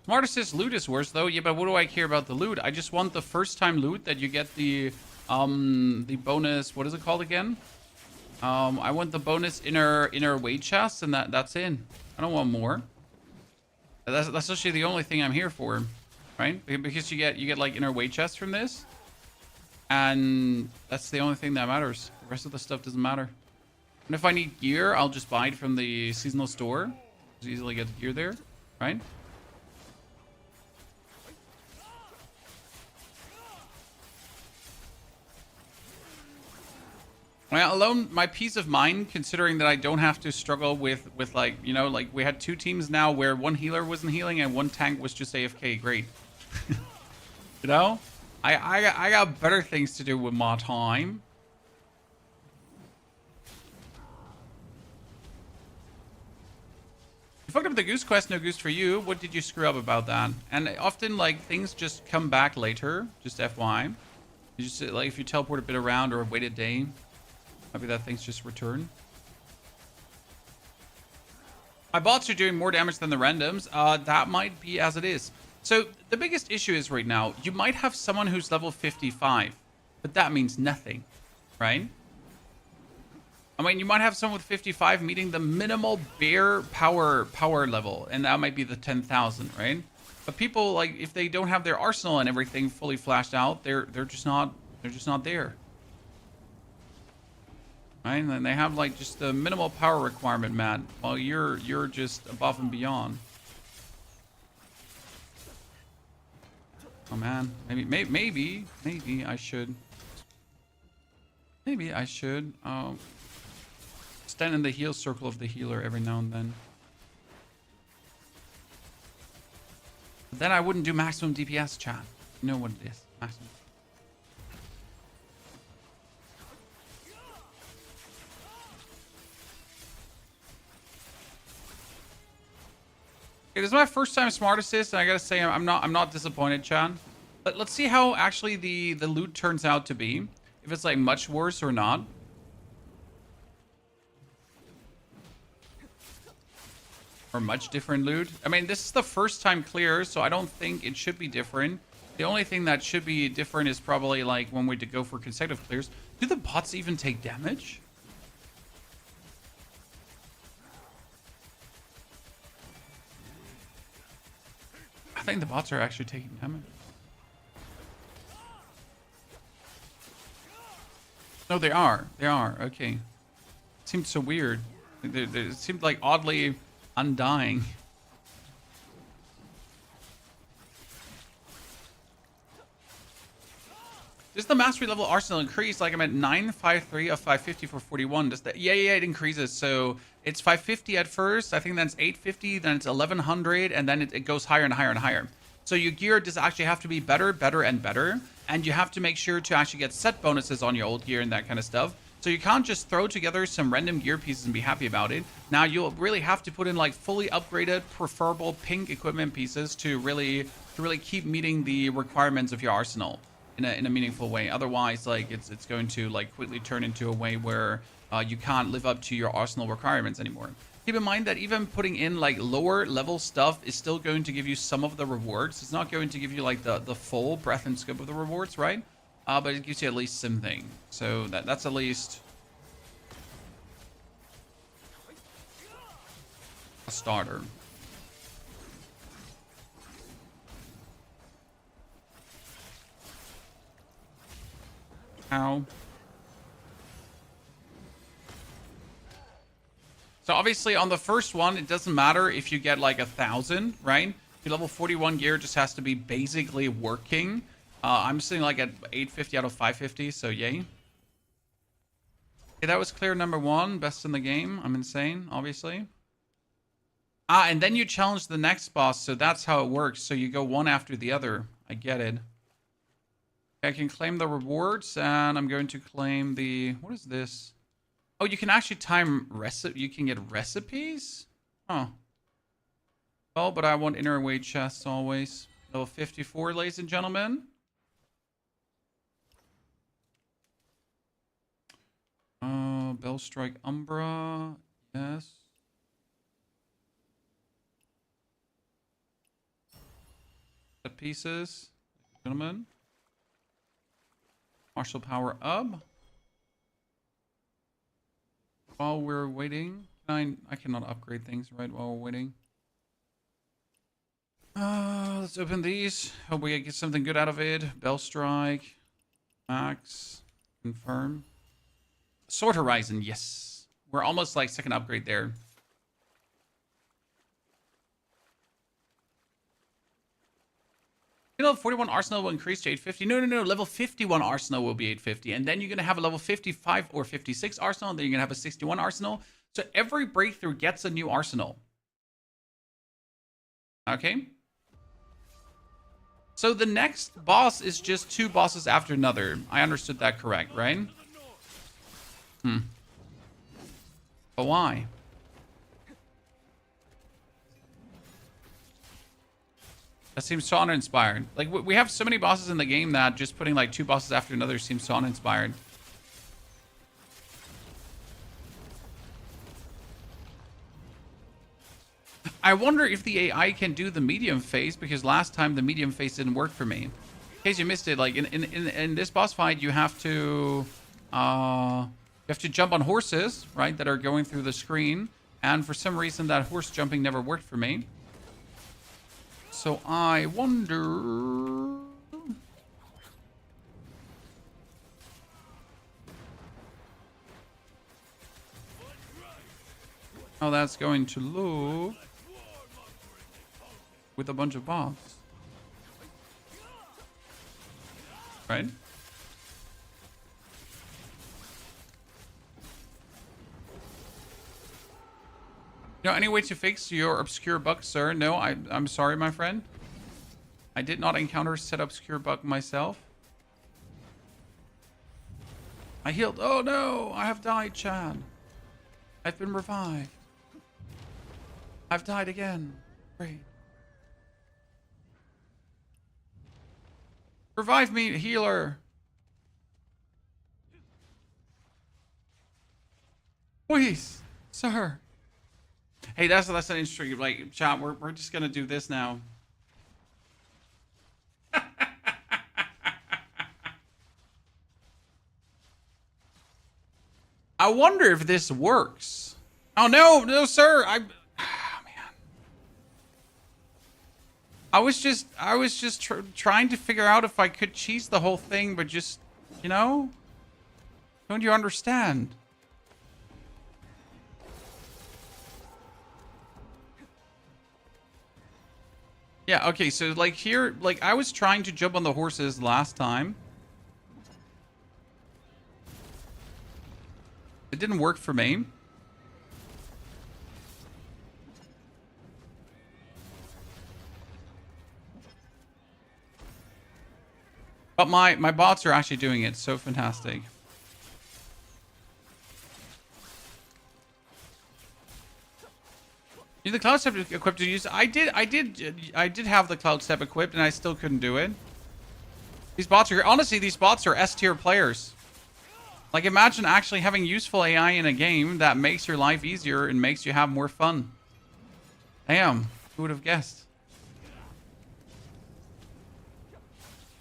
Smart Assist loot is worse though. Yeah, but what do I care about the loot? I just want the first time loot that you get the bonus. What is it called again? I want the bonus inner weight chest, and that's in. I don't want more. That's actually the only thing I'm here for, right? Because you get like inner weight chests from this, and that's the only thing that matters. The rest of the stuff doesn't matter. And if I need gear, I'll just buy it from the seasonal store. Just easily get the gear there, right? Well, alone, my peace of mind, considering that I don't have to struggle with like, you know, like we had 2 teams now where 1 healer wasn't healing and 1 tank was just AFK. Great. You know? I got better things to do with my time. You fucked up the goose quest, no goose for you. What did you screw up about that? And often, like, things just come back later. Just FYI. You just, like, if you teleport a bit around or wait a day, maybe that thing's just return. My bots are doing more damage than the randoms. That might be as it is. So the biggest issue is right now, you might have someone who's level 55, but that means nothing, right? I mean, you might have someone with 55 meeting the minimal bare power level, and that might be the 10,000, right? But people, like, if they don't have their arsenal and everything fully flashed out, they're just not there. Right? And then they have like just the minimal power requirement, Matt, while you're just above and beyond. Oh man, maybe I should. Maybe I should stand in the heal circle of the healer every now and then. But then I wouldn't do maximum DPS, chat. You know what it is, maximum. Okay, this is my first time Smart Assist, and I gotta say I'm not disappointed, Chan. But let's see how actually the loot turns out to be. If it's like much worse or not. Or much different loot. I mean, this is the first time clear, so I don't think it should be different. The only thing that should be different is probably like when we go for consecutive clears. Do the bots even take damage? I think the bots are actually taking damage. No, they are. They are. Okay. Seemed so weird. It seemed like oddly undying. Does the mastery level arsenal increase? Like I'm at 953 of 550 for 41. Does that? Yeah, it increases. So it's 550 at first. I think then it's 850. Then it's 1100, and then it goes higher and higher and higher. So your gear does actually have to be better, better, and better. And you have to make sure to actually get set bonuses on your old gear and that kind of stuff. So you can't just throw together some random gear pieces and be happy about it. Now you'll really have to put in like fully upgraded, preferable pink equipment pieces to really keep meeting the requirements of your arsenal in a meaningful way. Otherwise, like it's going to like quickly turn into a way where you can't live up to your arsenal requirements anymore. Keep in mind that even putting in like lower level stuff is still going to give you some of the rewards. It's not going to give you like the full breadth and scope of the rewards, right? But it gives you at least something. So that's at least a starter. Ow. So obviously on the first one, it doesn't matter if you get like 1,000, right? Your level 41 gear just has to be basically working. I'm sitting like at 850 out of 550, so yay. Okay, that was clear number 1, best in the game. I'm insane, obviously. And then you challenge the next boss, so that's how it works. So you go one after the other. I get it. I can claim the rewards, and I'm going to claim the... What is this? Oh, you can actually time recipe. You can get recipes? Oh. Well, but I want inner weight chests always. Level 54, ladies and gentlemen. Bellstrike Umbra. Yes. Set pieces. Gentlemen. Martial power up. While we're waiting, I cannot upgrade things right while we're waiting. Let's open these. Hope we get something good out of it. Bell strike, max, confirm. Sword Horizon, yes. We're almost like second upgrade there. Level 41 Arsenal will increase to 850. No. Level 51 Arsenal will be 850. And then you're going to have a level 55 or 56 Arsenal. And then you're going to have a 61 Arsenal. So every breakthrough gets a new Arsenal. Okay. So the next boss is just 2 bosses after another. I understood that correct, right? But why? That seems so uninspired. Like, we have so many bosses in the game that just putting like 2 bosses after another seems so uninspired. I wonder if the AI can do the medium phase, because last time the medium phase didn't work for me. In case you missed it, like in this boss fight, you have to jump on horses, right, that are going through the screen. And for some reason, that horse jumping never worked for me. So I wonder... how that's going to look with a bunch of bombs. Right? You know, any way to fix your obscure bug, sir? No, I'm sorry, my friend. I did not encounter said obscure bug myself. I healed. Oh no, I have died, Chad. I've been revived. I've died again. Great. Revive me, healer. Please, sir. Hey, that's an interesting, like, chat. We're just gonna do this now. I wonder if this works. Oh no, sir. Oh, man. I was just trying to figure out if I could cheese the whole thing, but just, you know. Don't you understand? Yeah, okay, so like here, like I was trying to jump on the horses last time. It didn't work for me. But my bots are actually doing it. So fantastic. The cloud step equipped to use. I did have the cloud step equipped, and I still couldn't do it. These bots are honestly, these bots are S tier players. Like, imagine actually having useful AI in a game that makes your life easier and makes you have more fun. Damn, who would have guessed?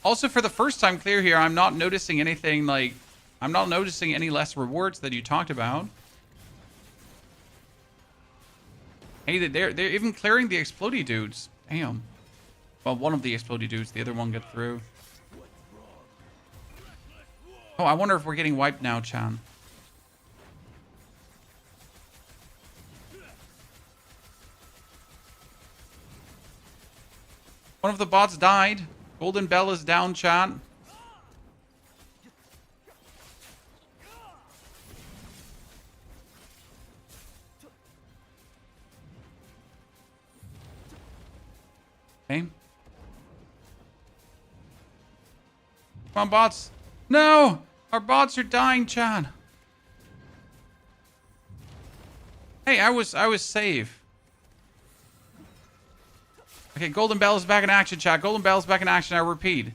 Also, for the first time clear here, I'm not noticing anything like, I'm not noticing any less rewards that you talked about. Hey, they're even clearing the explodey dudes. Damn. Well, one of the explodey dudes, the other one got through. Oh, I wonder if we're getting wiped now, Chan. One of the bots died. Golden Bell is down, Chan. Okay. Come on, bots. No! Our bots are dying, Chan. Hey, I was safe. Okay, Golden Bell is back in action, chat. Golden Bell is back in action, I repeat.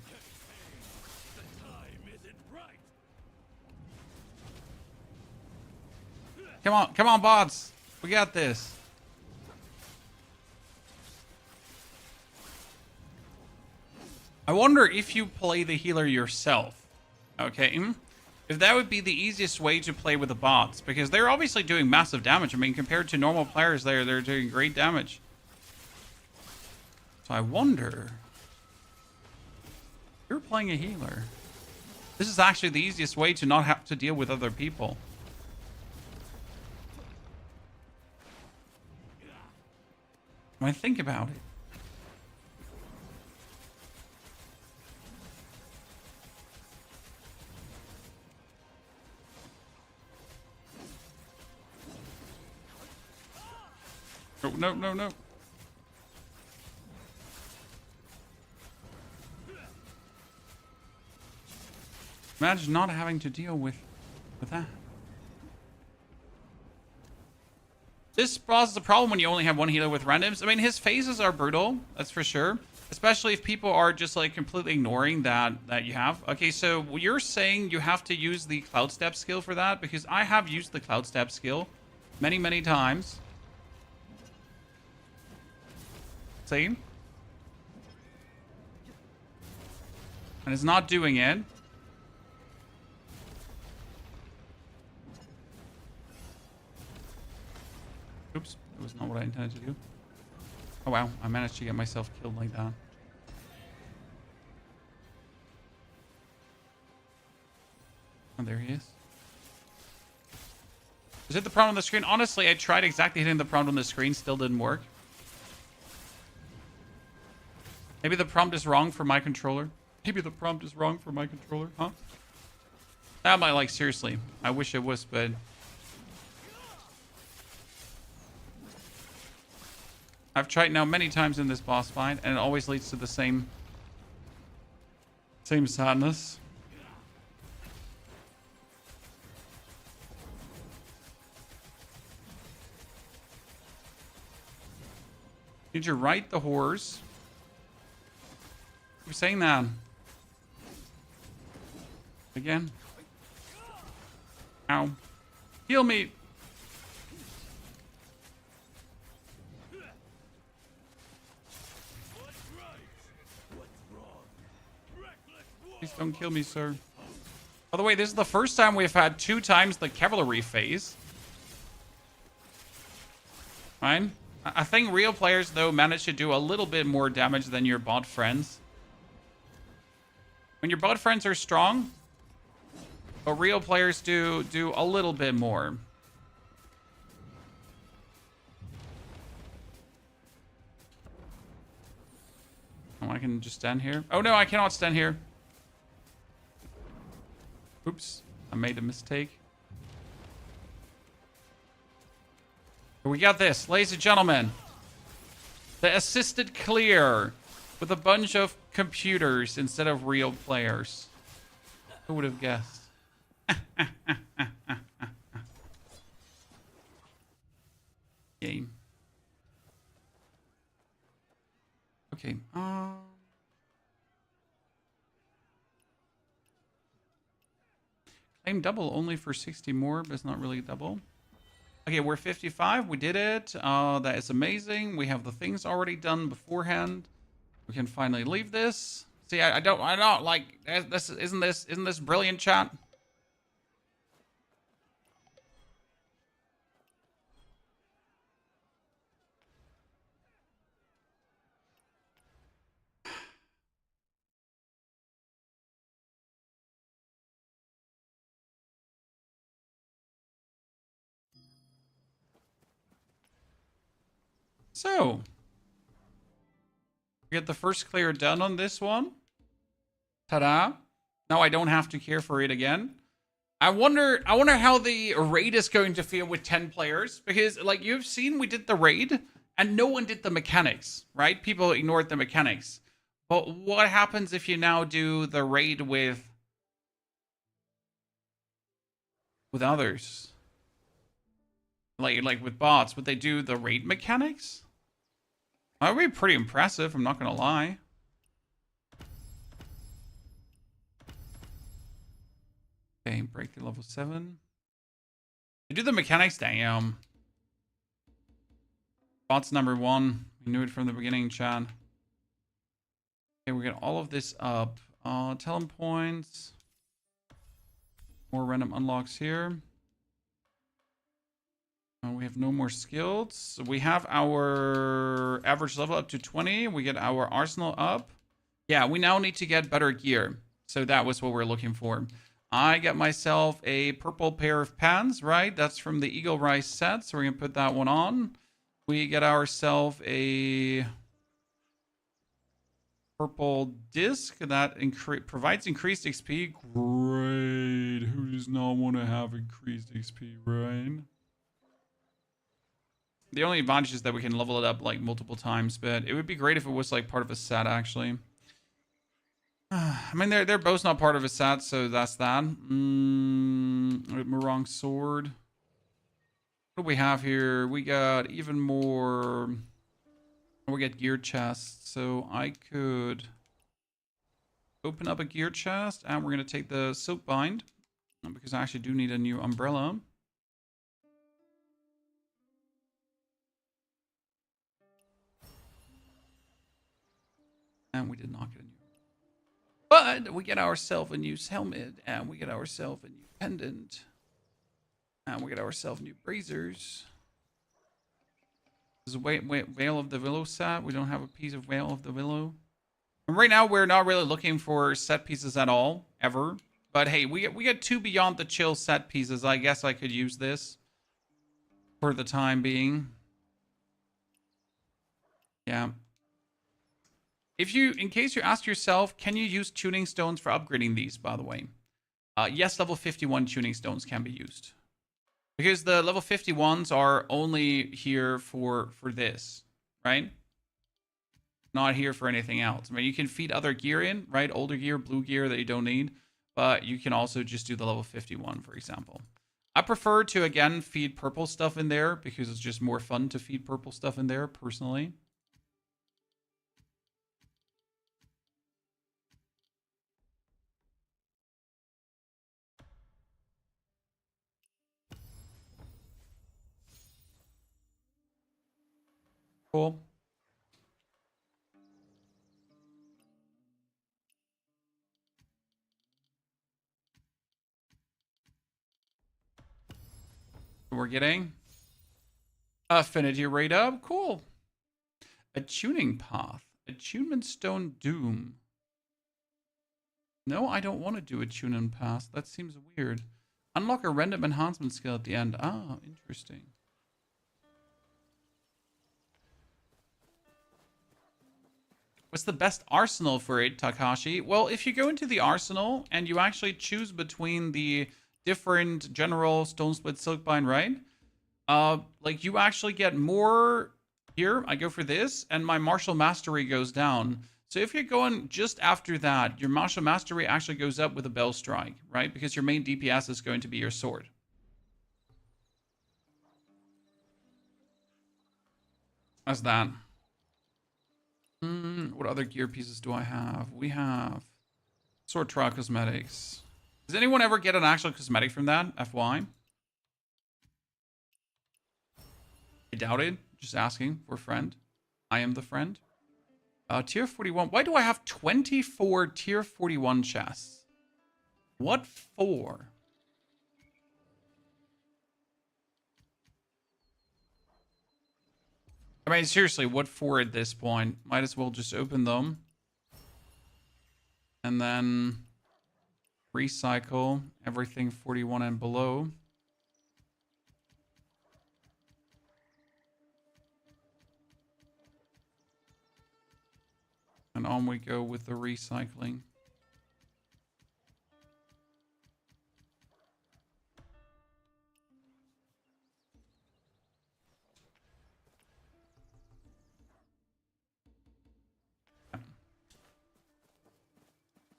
Come on, bots. We got this. I wonder if you play the healer yourself. Okay. If that would be the easiest way to play with the bots, because they're obviously doing massive damage. I mean, compared to normal players, they're doing great damage. So I wonder, if you're playing a healer, this is actually the easiest way to not have to deal with other people. When I think about it. No, no, no. Imagine not having to deal with that. This causes a problem when you only have one healer with randoms. I mean, his phases are brutal, that's for sure. Especially if people are just like completely ignoring that you have. Okay, so you're saying you have to use the cloud step skill for that? Because I have used the cloud step skill many, many times. See? And it's not doing it. Oops, that was not what I intended to do. Oh wow, I managed to get myself killed like that. Oh, there he is. Is it the prompt on the screen? Honestly, I tried exactly hitting the prompt on the screen, still didn't work. Maybe the prompt is wrong for my controller. Maybe the prompt is wrong for my controller, huh? That might, like, seriously. I wish it was, but... I've tried now many times in this boss fight, and it always leads to the same sadness. Need you right the whores. Keep saying that. Again. Ow. Heal me. Please don't kill me, sir. By the way, this is the first time we've had 2 times the cavalry phase. Fine. I think real players, though, manage to do a little bit more damage than your bot friends. When your bot friends are strong, But real players do a little bit more. Oh, I can just stand here. Oh no, I cannot stand here. Oops, I made a mistake. We got this, ladies and gentlemen. The assisted clear with a bunch of computers instead of real players. Who would have guessed? Game. Okay. Claim double only for 60 more, but it's not really double. Okay, we're 55. We did it. That is amazing. We have the things already done beforehand. We can finally leave this. See, I don't like this. Isn't this brilliant, chat? So, we get the first clear done on this one. Ta-da! Now I don't have to care for it again. I wonder how the raid is going to feel with 10 players, because like you've seen, we did the raid and no one did the mechanics, right? People ignored the mechanics. But what happens if you now do the raid with others? Like with bots, would they do the raid mechanics? That would be pretty impressive, I'm not gonna lie. Okay, break to level 7. You do the mechanics, damn. Bots number 1. We knew it from the beginning, Chan. Okay, we get all of this up. Talent points. More random unlocks here. We have no more skills. So we have our average level up to 20. We get our arsenal up. Yeah, we now need to get better gear. So that was what we're looking for. I get myself a purple pair of pants, right? That's from the Eagle Rise set. So we're going to put that one on. We get ourselves a purple disc that provides increased XP. Great. Who does not want to have increased XP, right? The only advantage is that we can level it up like multiple times, but it would be great if it was like part of a set, actually. I mean, they're both not part of a set, so that's that. Wrong sword. What do we have here? We got even more. We get gear chests, so I could open up a gear chest, and we're gonna take the silk bind because I actually do need a new umbrella. And we did not get a new. But we get ourselves a new helmet, and we get ourselves a new pendant, and we get ourselves new braziers. This is Veil of the Willow set. We don't have a piece of Veil of the Willow. And right now, we're not really looking for set pieces at all, ever. But hey, we get 2 Beyond the Chill set pieces. I guess I could use this for the time being. Yeah. In case you ask yourself, can you use tuning stones for upgrading these, by the way? Yes, level 51 tuning stones can be used. Because the level 51s are only here for this, right? Not here for anything else. I mean, you can feed other gear in, right? Older gear, blue gear that you don't need. But you can also just do the level 51, for example. I prefer to, again, feed purple stuff in there because it's just more fun to feed purple stuff in there, personally. Cool. We're getting affinity rate up. Cool. A tuning path. Attunement stone doom. No, I don't want to do a tune and pass. That seems weird. Unlock a random enhancement skill at the end. Ah, interesting. What's the best arsenal for it, Takashi? Well, if you go into the arsenal and you actually choose between the different general stone split silkbind, right? Like you actually get more here. I go for this and my martial mastery goes down. So if you're going just after that, your martial mastery actually goes up with a bell strike, right? Because your main DPS is going to be your sword. That's that. What other gear pieces do I have? We have sword trial cosmetics. Does anyone ever get an actual cosmetic from that? FY? I doubt it. Just asking for a friend. I am the friend. Tier 41. Why do I have 24 tier 41 chests? What for? I mean, seriously, what for at this point? Might as well just open them. And then recycle everything 41 and below. And on we go with the recycling.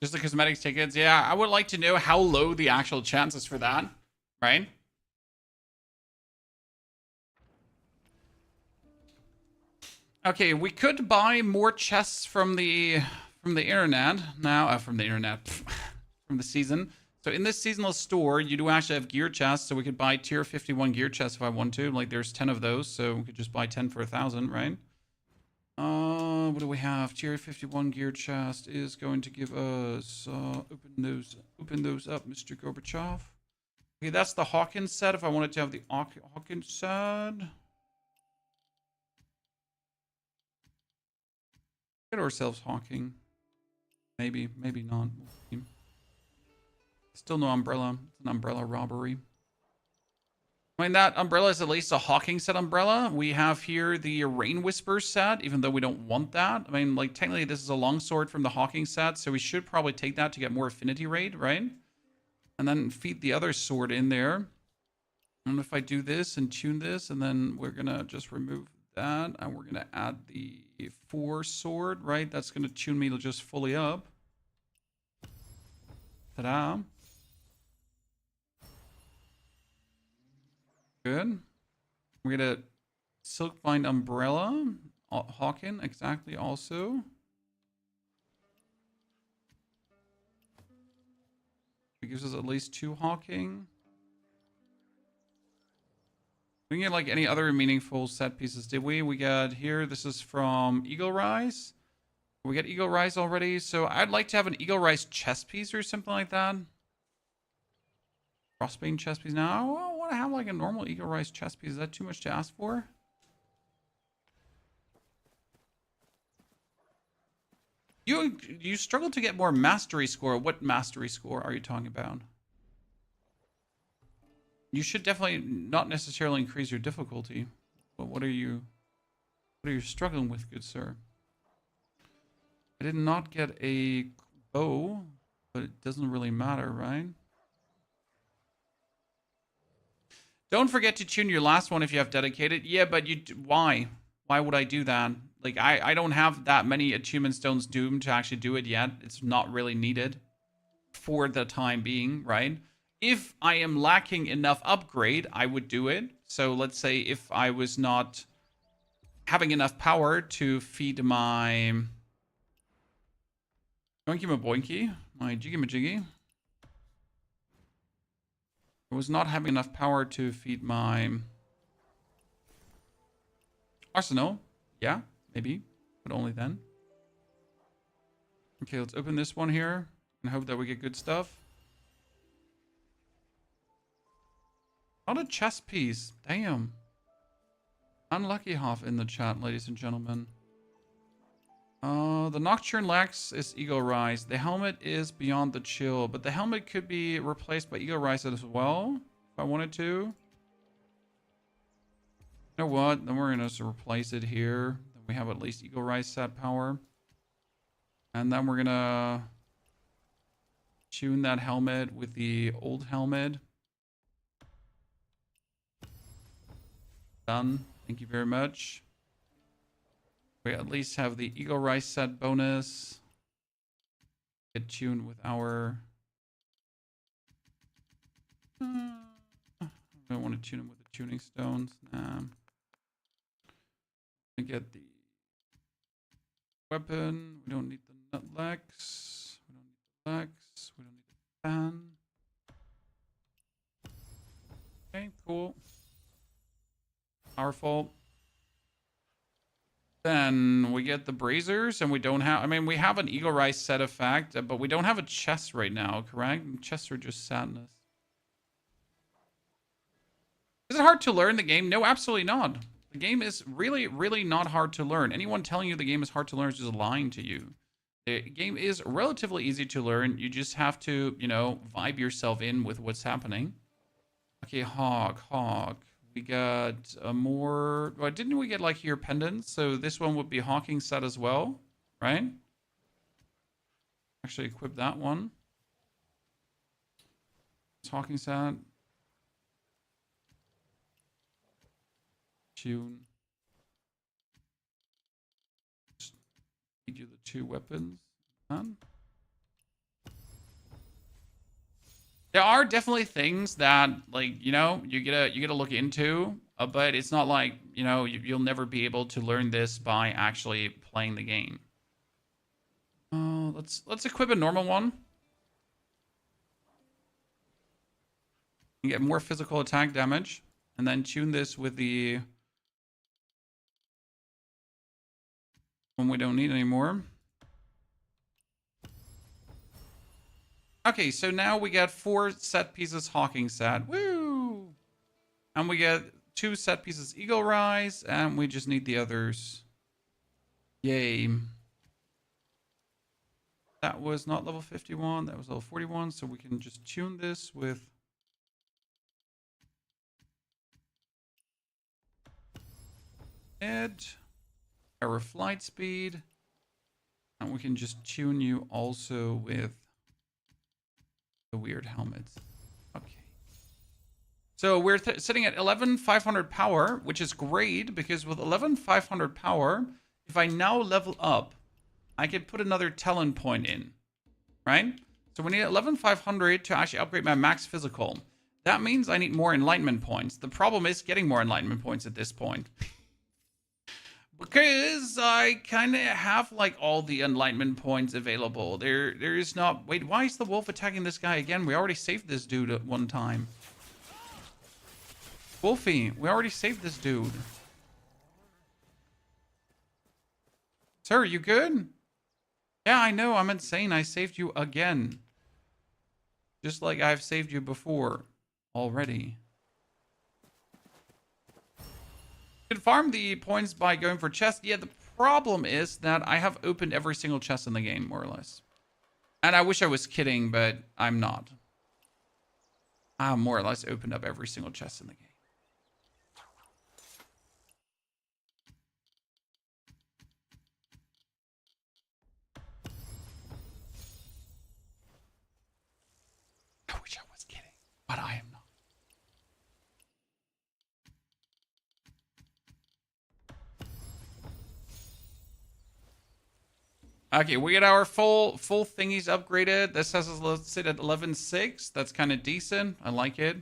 Just the cosmetics tickets. Yeah, I would like to know how low the actual chances for that, right? Okay, we could buy more chests from the internet now. From the internet, from the season. So in this seasonal store, you do actually have gear chests. So we could buy tier 51 gear chests if I want to. Like there's 10 of those, so we could just buy 10 for 1,000, right? What do we have? Tier 51 gear chest is going to give us open those up, Mr. Gorbachev. Okay, that's the Hawkins set. If I wanted to have the Hawkins set, get ourselves Hawking. Maybe not. Still no umbrella. It's an umbrella robbery. I mean, that umbrella is at least a Hawking set umbrella. We have here the Rain Whisper set, even though we don't want that. I mean, like, technically this is a longsword from the Hawking set, so we should probably take that to get more affinity rate, right? And then feed the other sword in there. And if I do this and tune this, and then we're going to just remove that, and we're going to add the 4 sword, right? That's going to tune me to just fully up. Ta-da. Good. We're going to Silkbind Umbrella. Hawking, exactly, also. It gives us at least 2 Hawking. We didn't get like any other meaningful set pieces, did we? We got here, this is from Eagle Rise. We got Eagle Rise already, so I'd like to have an Eagle Rise chest piece or something like that. Crossbane chest piece. Now, I want to have like a normal Eagle Rise chest piece. Is that too much to ask for? You struggle to get more mastery score. What mastery score are you talking about? You should definitely not necessarily increase your difficulty. But what are you struggling with, good sir? I did not get a bow, but it doesn't really matter, right? Don't forget to tune your last one if you have dedicated. Yeah, but why? Why would I do that? Like, I don't have that many achievement stones doomed to actually do it yet. It's not really needed for the time being, right? If I am lacking enough upgrade, I would do it. So let's say if I was not having enough power to feed my Boinky my boinky, my jiggy my jiggy. I was not having enough power to feed my arsenal. Yeah, maybe, but only then. Okay, let's open this one here and hope that we get good stuff. Not a chest piece. Damn. Unlucky half in the chat, ladies and gentlemen. The Nocturne Lax is Eagle Rise. The helmet is Beyond the Chill, but the helmet could be replaced by Eagle Rise as well, if I wanted to. You know what? Then we're going to just replace it here. Then we have at least Eagle Rise set power. And then we're going to tune that helmet with the old helmet. Done. Thank you very much. We at least have the Eagle Rise set bonus. Get tuned with our... I don't want to tune him with the tuning stones. Nah. We get the weapon. We don't need the nutlex. We don't need the lex. We don't need the fan. Okay, cool. Powerful. Then we get the Brazers, and we don't have... I mean, we have an Eagle Rise set effect, but we don't have a chest right now, correct? Chests are just sadness. Is it hard to learn the game? No, absolutely not. The game is really, really not hard to learn. Anyone telling you the game is hard to learn is just lying to you. The game is relatively easy to learn. You just have to, you know, vibe yourself in with what's happening. Okay, Hawk. We got a more... Well, didn't we get, like, here pendants? So this one would be Hawking set as well, right? Actually equip that one. It's Hawking set. Tune. Just need you the 2 weapons. Done. There are definitely things that, like, you know, you gotta look into, but it's not like, you know, you'll never be able to learn this by actually playing the game. Let's equip a normal one. And get more physical attack damage, and then tune this with the one we don't need anymore. Okay, so now we got 4 set pieces Hawking set. Woo! And we get 2 set pieces Eagle Rise, and we just need the others. Yay. That was not level 51, that was level 41, so we can just tune this with... Our flight speed. And we can just tune you also with... the weird helmets. Okay. So we're sitting at 11,500 power, which is great because with 11,500 power, if I now level up, I can put another talent point in, right? So we need 11,500 to actually upgrade my max physical. That means I need more enlightenment points. The problem is getting more enlightenment points at this point. Because I kind of have, like, all the enlightenment points available. There is not... Wait, why is the wolf attacking this guy again? We already saved this dude at one time. Wolfie, we already saved this dude. Sir, you good? Yeah, I know. I'm insane. I saved you again. Just like I've saved you before already. You can farm the points by going for chests. Yeah, the problem is that I have opened every single chest in the game, more or less. And I wish I was kidding, but I'm not. I have more or less opened up every single chest in the game. I wish I was kidding, but I am not. Okay, we get our full thingies upgraded. This has us, let's sit at 11.6. That's kind of decent. I like it.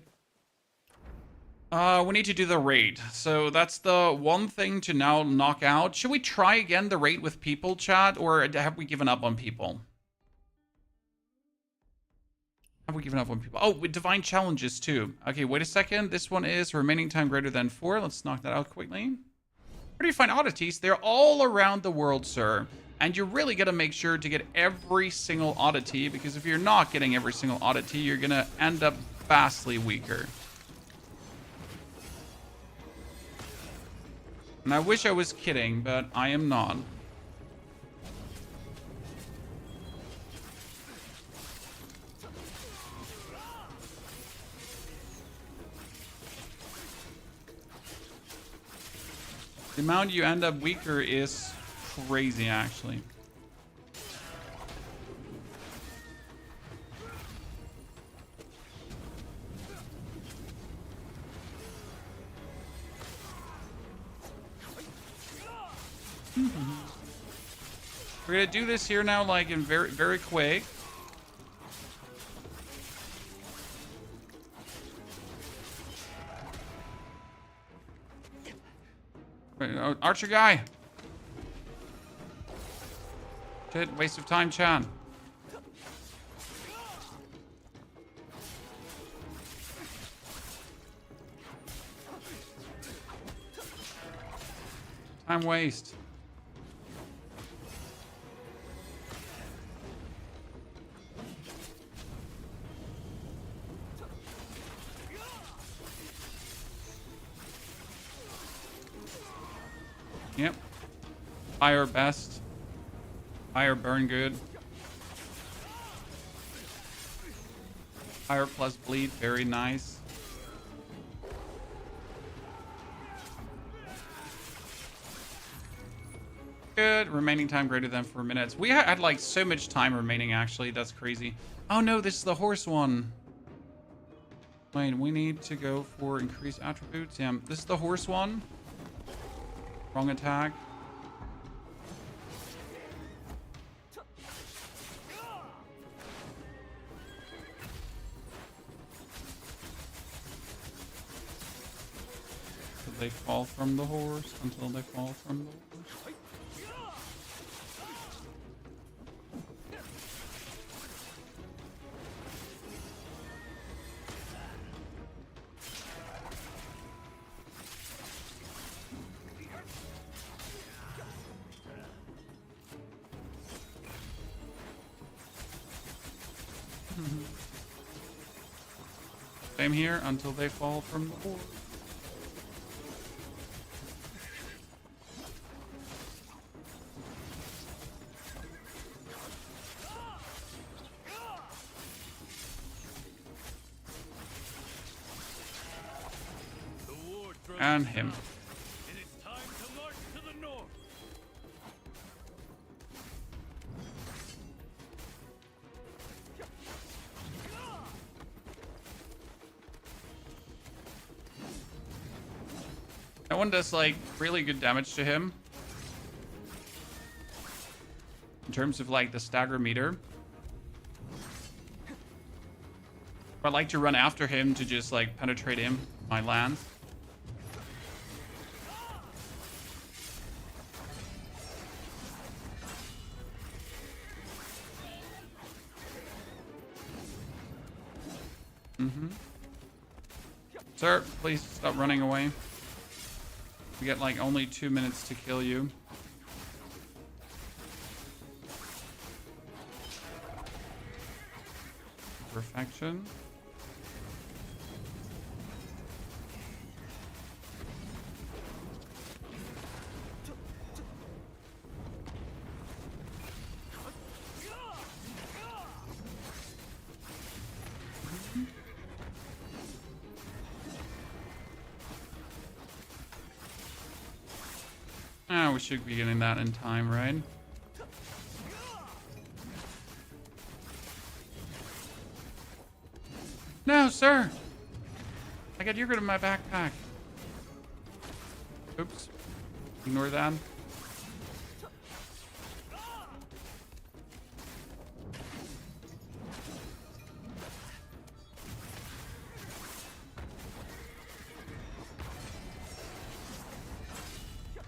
We need to do the raid. So that's the one thing to now knock out. Should we try again the raid with people, chat? Or have we given up on people? Have we given up on people? Oh, with divine challenges too. Okay, wait a second. This one is remaining time greater than 4. Let's knock that out quickly. Where do you find oddities? They're all around the world, sir. And you're really going to make sure to get every single oddity, because if you're not getting every single oddity, you're going to end up vastly weaker. And I wish I was kidding, but I am not. The amount you end up weaker is crazy, actually. We're gonna do this here now, like in very, very quick. Archer guy. Shit, waste of time, Chan. Time waste. Yep. Fire best. Fire burn good. Fire plus bleed, very nice. Good. Remaining time greater than 4 minutes. We had like so much time remaining, actually. That's crazy. Oh no, this is the horse one. Wait, we need to go for increased attributes. Yeah, this is the horse one. Wrong attack. Until they fall from the horse. Until they fall from the horse. Same here until they fall from the horse. And him. It is time to march to the north. That one does like really good damage to him. In terms of like the stagger meter. I like to run after him to just like penetrate him, my lance. Sir, please stop running away. We get like only 2 minutes to kill you. Perfection. We should be getting that in time, right? No, sir! I got yogurt in my backpack. Oops. Ignore that.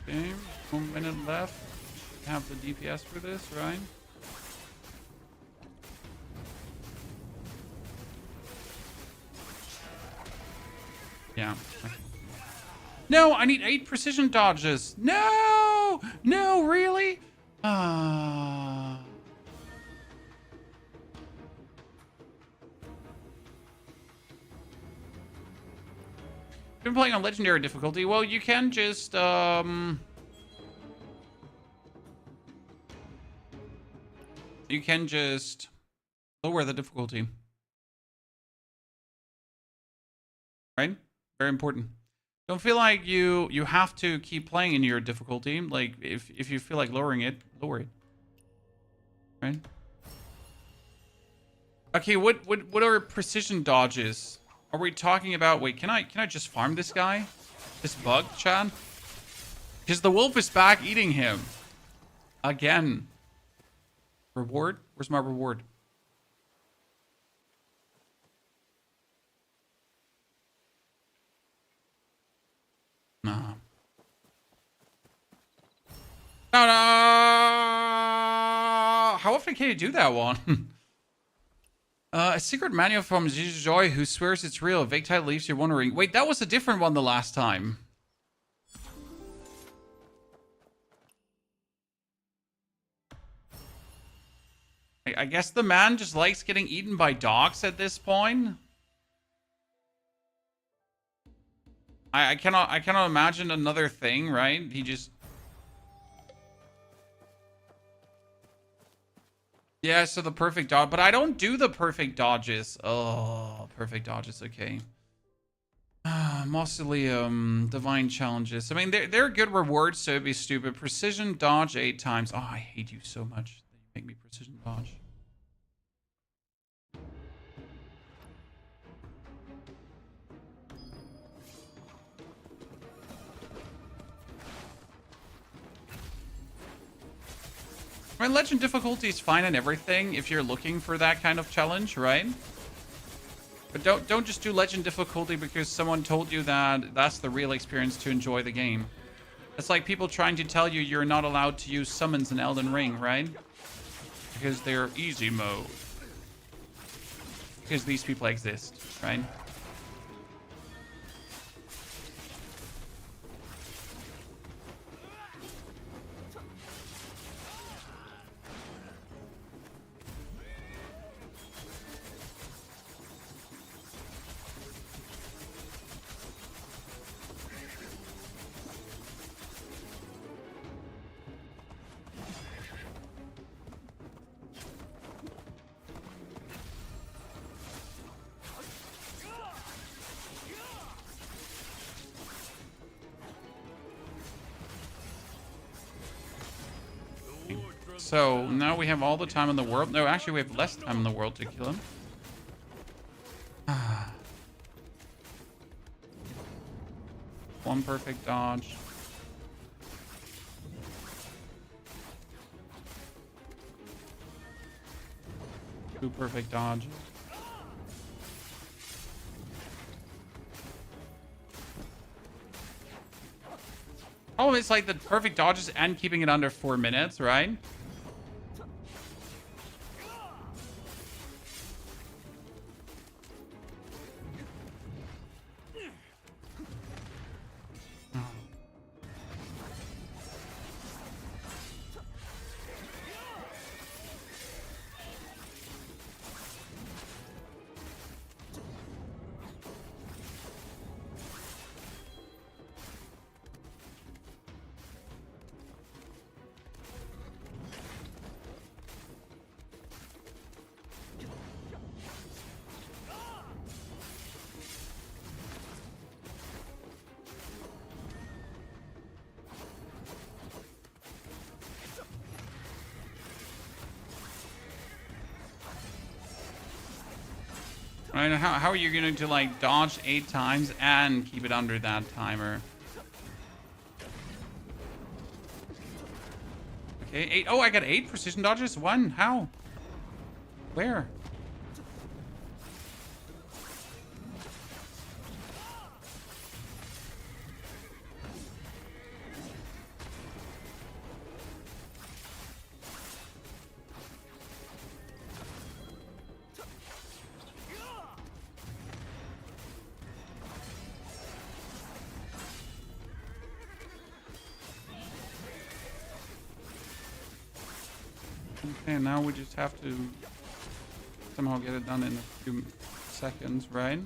Okay, 1 minute left. Have the DPS for this, right? Yeah. Okay. No, I need 8 precision dodges. No! No, really? Been playing on legendary difficulty. Well, you can just you can just lower the difficulty. Right? Very important. Don't feel like you have to keep playing in your difficulty. Like if you feel like lowering it, lower it. Right? Okay, what are precision dodges? Are we talking about? Wait, can I just farm this guy? This bug, Chad? Because the wolf is back eating him again. Reward? Where's my reward? Nah. No, no. How often can you do that one? A secret manual from Joy who swears it's real. Vague title leaves you wondering. Wait, that was a different one the last time. I guess the man just likes getting eaten by dogs at this point. I cannot imagine another thing, right? He just... Yeah, so the perfect dodge. But I don't do the perfect dodges. Oh, perfect dodges, okay. Mausoleum, divine challenges. I mean, they're good rewards, so it'd be stupid. Precision dodge 8 times. Oh, I hate you so much that you make me precision dodge. I mean, legend difficulty is fine and everything if you're looking for that kind of challenge, right? But don't just do legend difficulty because someone told you that that's the real experience to enjoy the game. It's like people trying to tell you you're not allowed to use summons in Elden Ring, right? Because they're easy mode. Because these people exist, right? So now we have all the time in the world. No, actually we have less time in the world to kill him. One perfect dodge. Two perfect dodge. Oh, it's like the perfect dodges and keeping it under 4 minutes, right? Right, how are you going to like dodge 8 times and keep it under that timer? Okay, 8. Oh, I got 8 precision dodges? 1? How? Where? Okay, now we just have to somehow get it done in a few seconds, right?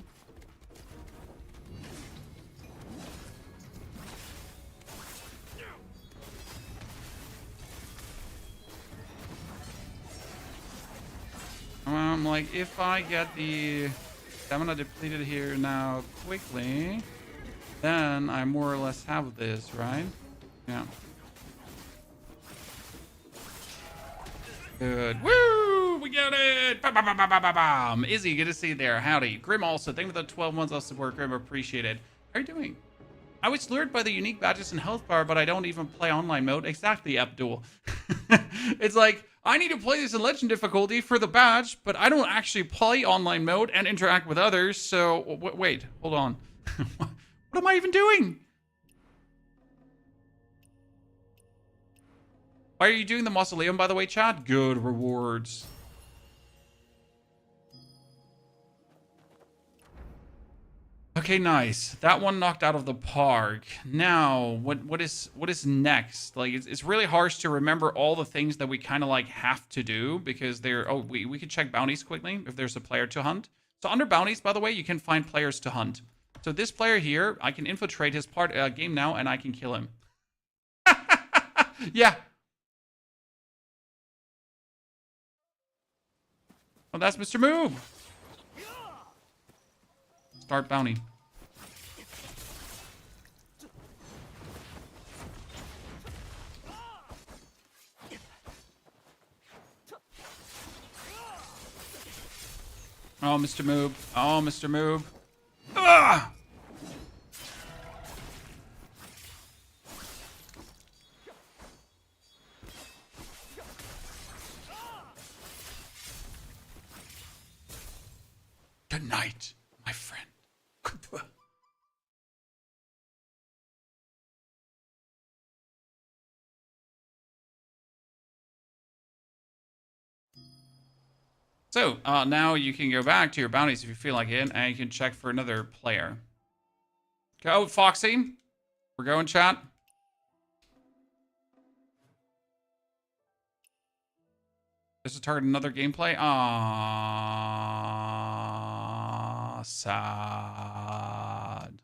Like, if I get the stamina depleted here now quickly... then I more or less have this, right? Yeah. Good. Woo! We got it! Ba, ba, ba, ba, ba, ba, bam. Izzy, good to see you there. Howdy. Grim also. Thank you for the 12 months of support. Grim, appreciate it. How are you doing? I was lured by the unique badges and health bar, but I don't even play online mode. Exactly, Abdul. It's like, I need to play this in legend difficulty for the badge, but I don't actually play online mode and interact with others, so... Wait, hold on. What am I even doing? Why are you doing the Mausoleum, by the way, chat? Good rewards. Okay, nice. That one knocked out of the park. Now, what is next? Like, it's really harsh to remember all the things that we kind of like have to do because they're... Oh, we could check bounties quickly if there's a player to hunt. So under bounties, by the way, you can find players to hunt. So this player here, I can infiltrate his game now and I can kill him. Yeah. Oh, that's Mr. Move. Start bounty. Oh, Mr. Move. Oh, Mr. Move. Ah! Good night, my friend. So, now you can go back to your bounties if you feel like it, and you can check for another player. Go, Foxy. We're going, chat. Just to target another gameplay? Ah, sad.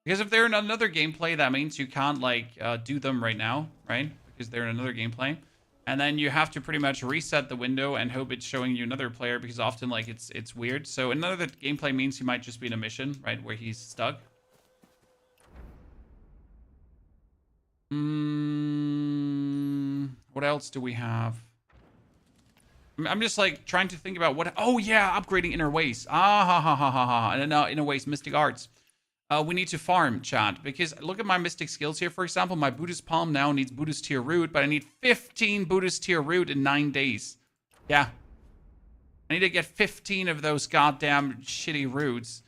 Because if they're in another gameplay, that means you can't, like, do them right now, right? Because they're in another gameplay. And then you have to pretty much reset the window and hope it's showing you another player because often, like, it's weird. So another gameplay means he might just be in a mission, right, where he's stuck. What else do we have? I'm just, like, trying to think about what... Oh, yeah, upgrading Inner Waste. Ah, ha, ha, ha, ha, ha. And then Inner Waste, Mystic Arts. We need to farm, chat, because look at my mystic skills here. For example, my Buddhist Palm now needs Buddhist Tier Root, but I need 15 Buddhist Tier Root in 9 days. Yeah. I need to get 15 of those goddamn shitty roots.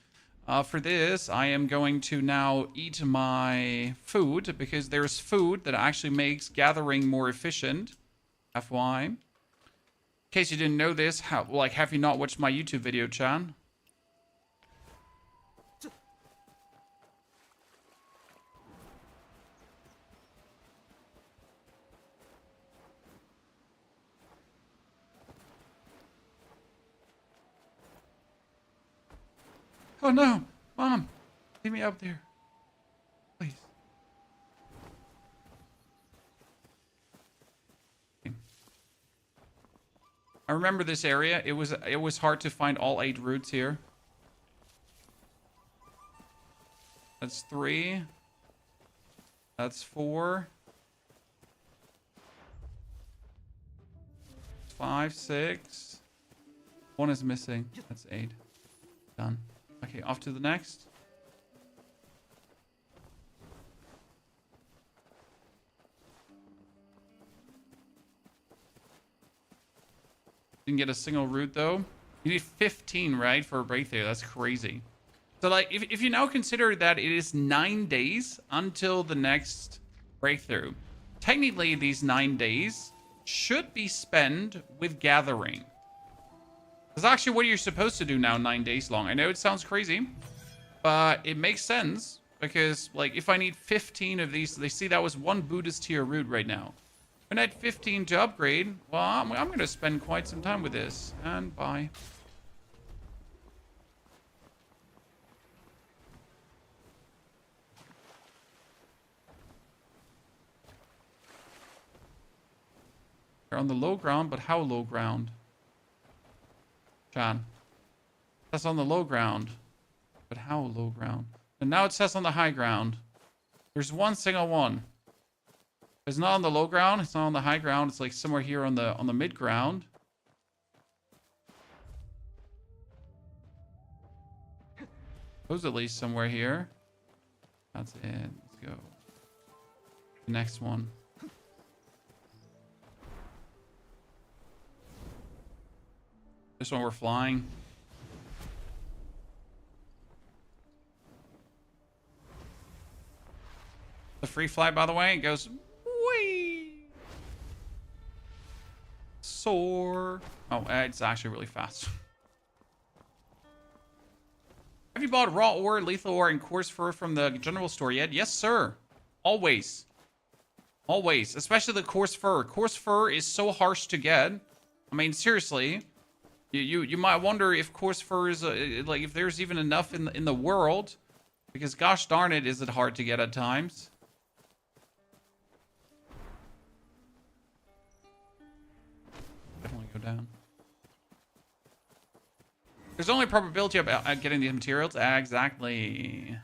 For this, I am going to now eat my food, because there's food that actually makes gathering more efficient. FY. In case you didn't know this, have you not watched my YouTube video, Chan? Oh no, Mom, leave me up there, please. I remember this area. It was hard to find all 8 roots here. That's 3. That's 4. 5, 6. 1 is missing. That's 8. Done. Okay, off to the next. Didn't get a single root though. You need 15, right, for a breakthrough. That's crazy. So, like, if you now consider that it is 9 days until the next breakthrough, technically these 9 days should be spent with gathering. That's actually what you're supposed to do now, 9 days long. I know it sounds crazy, but it makes sense because, like, if I need 15 of these, they see that was 1 Buddhist tier root right now. When I had 15 to upgrade, well, I'm going to spend quite some time with this. And bye. They're on the low ground, but how low ground? John. That's on the low ground. But how low ground? And now it says on the high ground. There's one single one. It's not on the low ground. It's not on the high ground. It's like somewhere here on the mid ground. Supposedly somewhere here. That's it. Let's go. The next one. This one we're flying. The free fly, by the way, it goes whee. Soar. Oh, it's actually really fast. Have you bought raw ore, lethal ore, and coarse fur from the general store yet? Yes, sir. Always. Always. Especially the coarse fur. Coarse fur is so harsh to get. I mean, seriously. You might wonder if coarse fur is like if there's even enough in the world, because gosh darn it, is it hard to get at times. Definitely go down. There's only probability of getting the materials. Exactly.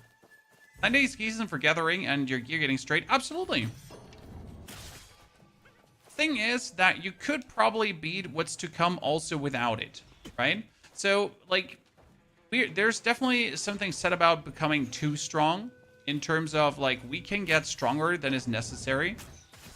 9 days season for gathering and your gear getting straight. Absolutely. Thing is that you could probably beat what's to come also without it, right? So like there's definitely something said about becoming too strong in terms of like we can get stronger than is necessary.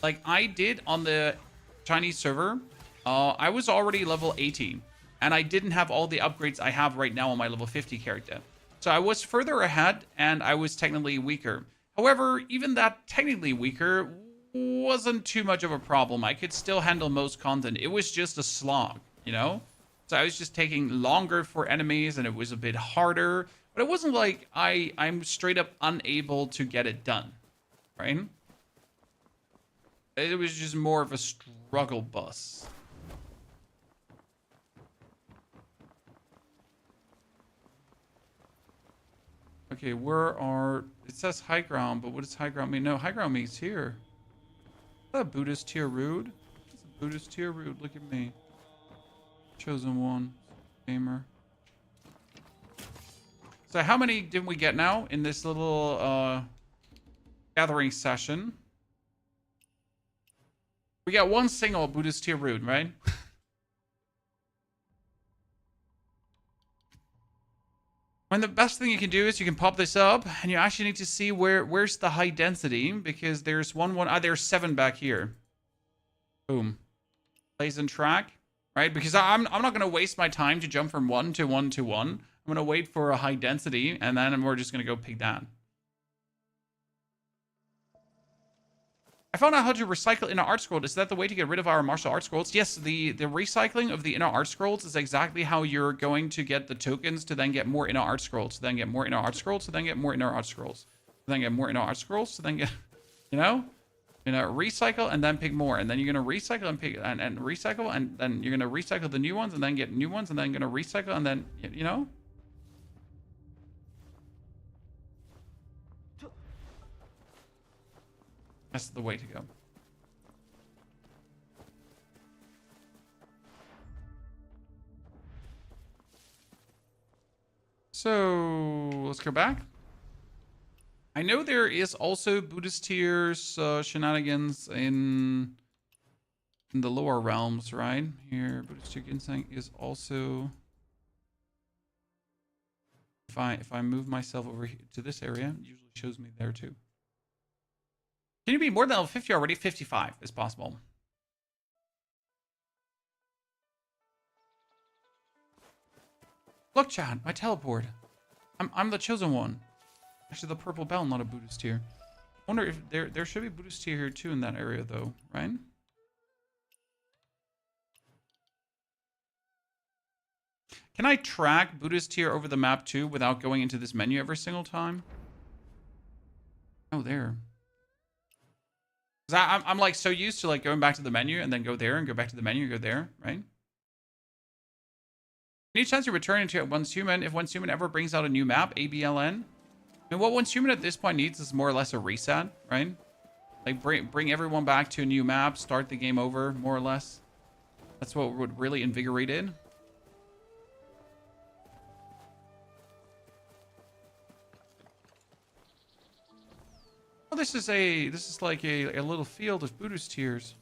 Like I did on the Chinese server. I was already level 18 and I didn't have all the upgrades I have right now on my level 50 character. So I was further ahead and I was technically weaker. However, even that technically weaker wasn't too much of a problem. I could still handle most content. It was just a slog, you know? So I was just taking longer for enemies and it was a bit harder. But it wasn't like I'm straight up unable to get it done, right? It was just more of a struggle bus. Okay, where are... It says high ground, but what does high ground mean? No, high ground means here. Is that a Buddhist tier rude? It's a Buddhist tier rude. Look at me. Chosen one. Gamer. So how many did we get now in this little gathering session? We got one single Buddhist tier rude, right? And the best thing you can do is you can pop this up and you actually need to see where's the high density, because there's there's 7 back here. Boom. Plays and track, right? Because I'm not going to waste my time to jump from 1 to 1 to 1. I'm going to wait for a high density and then we're just going to go pick that. I found out how to recycle inner art scroll. Is that the way to get rid of our martial art scrolls? Yes, the recycling of the inner art scrolls is exactly how you're going to get the tokens to then get more inner art scrolls, to then get more inner art scrolls, to then get more inner art scrolls, to then get more inner art scrolls, to then get, you know, recycle and then pick more, and then you're gonna recycle and pick and recycle, and then you're gonna recycle the new ones and then get new ones, and then you're gonna recycle and then you know. That's the way to go. So let's go back. I know there is also Buddhist tiers shenanigans in the lower realms, right? Here, Buddhist tier ginseng is also. If I move myself over here to this area, it usually shows me there too. Can you be more than level 50 already? 55 is possible. Look, chat, my teleport. I'm the chosen one. Actually, the purple bell, not a Buddhist tier. I wonder if there should be Buddhist tier here too in that area though, right? Can I track Buddhist tier over the map too without going into this menu every single time? Oh, there. I'm like so used to like going back to the menu and then go there and go back to the menu and go there, right? Any chance you return into Once Human if Once Human ever brings out a new map, ABLN? I mean, what Once Human at this point needs is more or less a reset, right? Like bring everyone back to a new map, start the game over, more or less. That's what would really invigorate it. this is like a little field of Buddhist tears.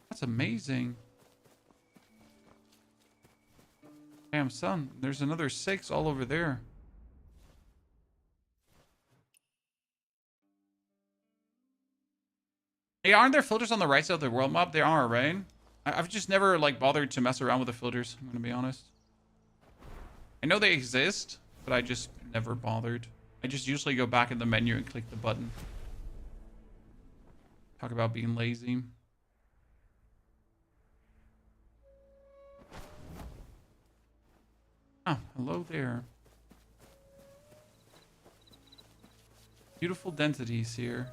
That's amazing. Damn, son. There's another 6 all over there. Hey, aren't there filters on the right side of the world map? There are, right? I've just never, like, bothered to mess around with the filters, I'm gonna be honest. I know they exist, but I just never bothered. I just usually go back in the menu and click the button. Talk about being lazy. Oh, hello there. Beautiful densities here.